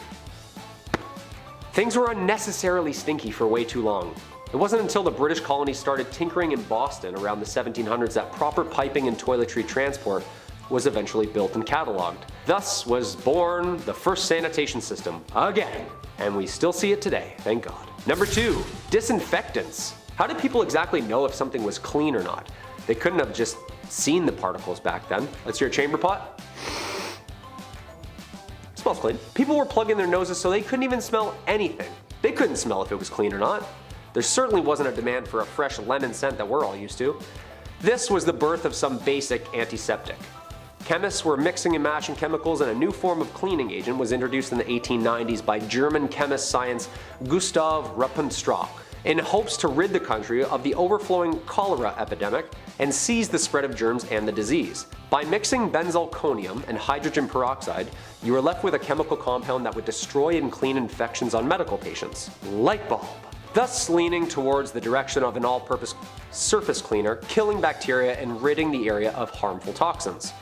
Things were unnecessarily stinky for way too long. It wasn't until the British colonies started tinkering in Boston around the 1700s that proper piping and toiletry transport was eventually built and cataloged. Thus was born the first sanitation system, again. And we still see it today, thank God. Number 2, disinfectants. How did people exactly know if something was clean or not? They couldn't have just seen the particles back then. Let's hear a chamber pot. Smells clean. People were plugging their noses so they couldn't even smell anything. They couldn't smell if it was clean or not. There certainly wasn't a demand for a fresh lemon scent that we're all used to. This was the birth of some basic antiseptic. Chemists were mixing and matching chemicals, and a new form of cleaning agent was introduced in the 1890s by German chemist science Gustav Ruppenstrock, in hopes to rid the country of the overflowing cholera epidemic and seize the spread of germs and the disease. By mixing benzalkonium and hydrogen peroxide, you were left with a chemical compound that would destroy and clean infections on medical patients. Light bulb. Thus leaning towards the direction of an all-purpose surface cleaner, killing bacteria and ridding the area of harmful toxins.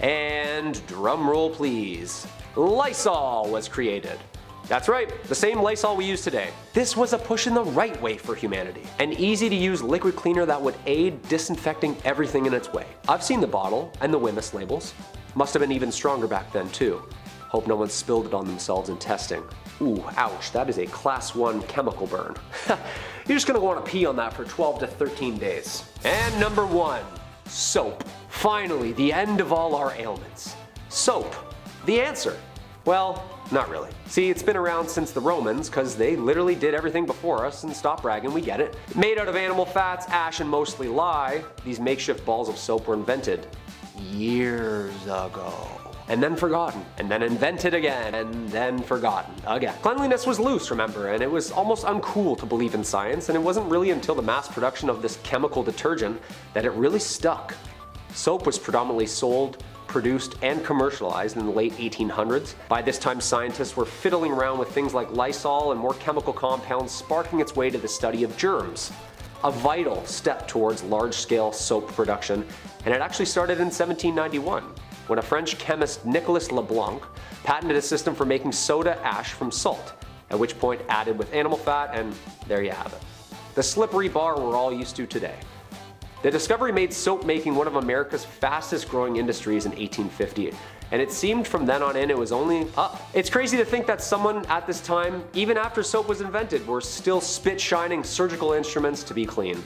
And drumroll please, Lysol was created. That's right, the same Lysol we use today. This was a push in the right way for humanity. An easy to use liquid cleaner that would aid disinfecting everything in its way. I've seen the bottle and the Wemyss labels. Must have been even stronger back then too. Hope no one spilled it on themselves in testing. Ooh, ouch, that is a class 1 chemical burn. You're just gonna want to pee on that for 12 to 13 days. And number 1, soap. Finally, the end of all our ailments. Soap. The answer. Well, not really. See, it's been around since the Romans, because they literally did everything before us, and stop bragging, we get it. Made out of animal fats, ash, and mostly lye, these makeshift balls of soap were invented years ago. And then forgotten, and then invented again, and then forgotten again. Cleanliness was loose, remember, and it was almost uncool to believe in science, and it wasn't really until the mass production of this chemical detergent that it really stuck. Soap was predominantly sold, produced, and commercialized in the late 1800s. By this time, scientists were fiddling around with things like Lysol and more chemical compounds, sparking its way to the study of germs. A vital step towards large-scale soap production, and it actually started in 1791. When a French chemist Nicolas Leblanc patented a system for making soda ash from salt, at which point added with animal fat, and there you have it. The slippery bar we're all used to today. The discovery made soap making one of America's fastest growing industries in 1850, and it seemed from then on in it was only up. It's crazy to think that someone at this time, even after soap was invented, were still spit-shining surgical instruments to be clean.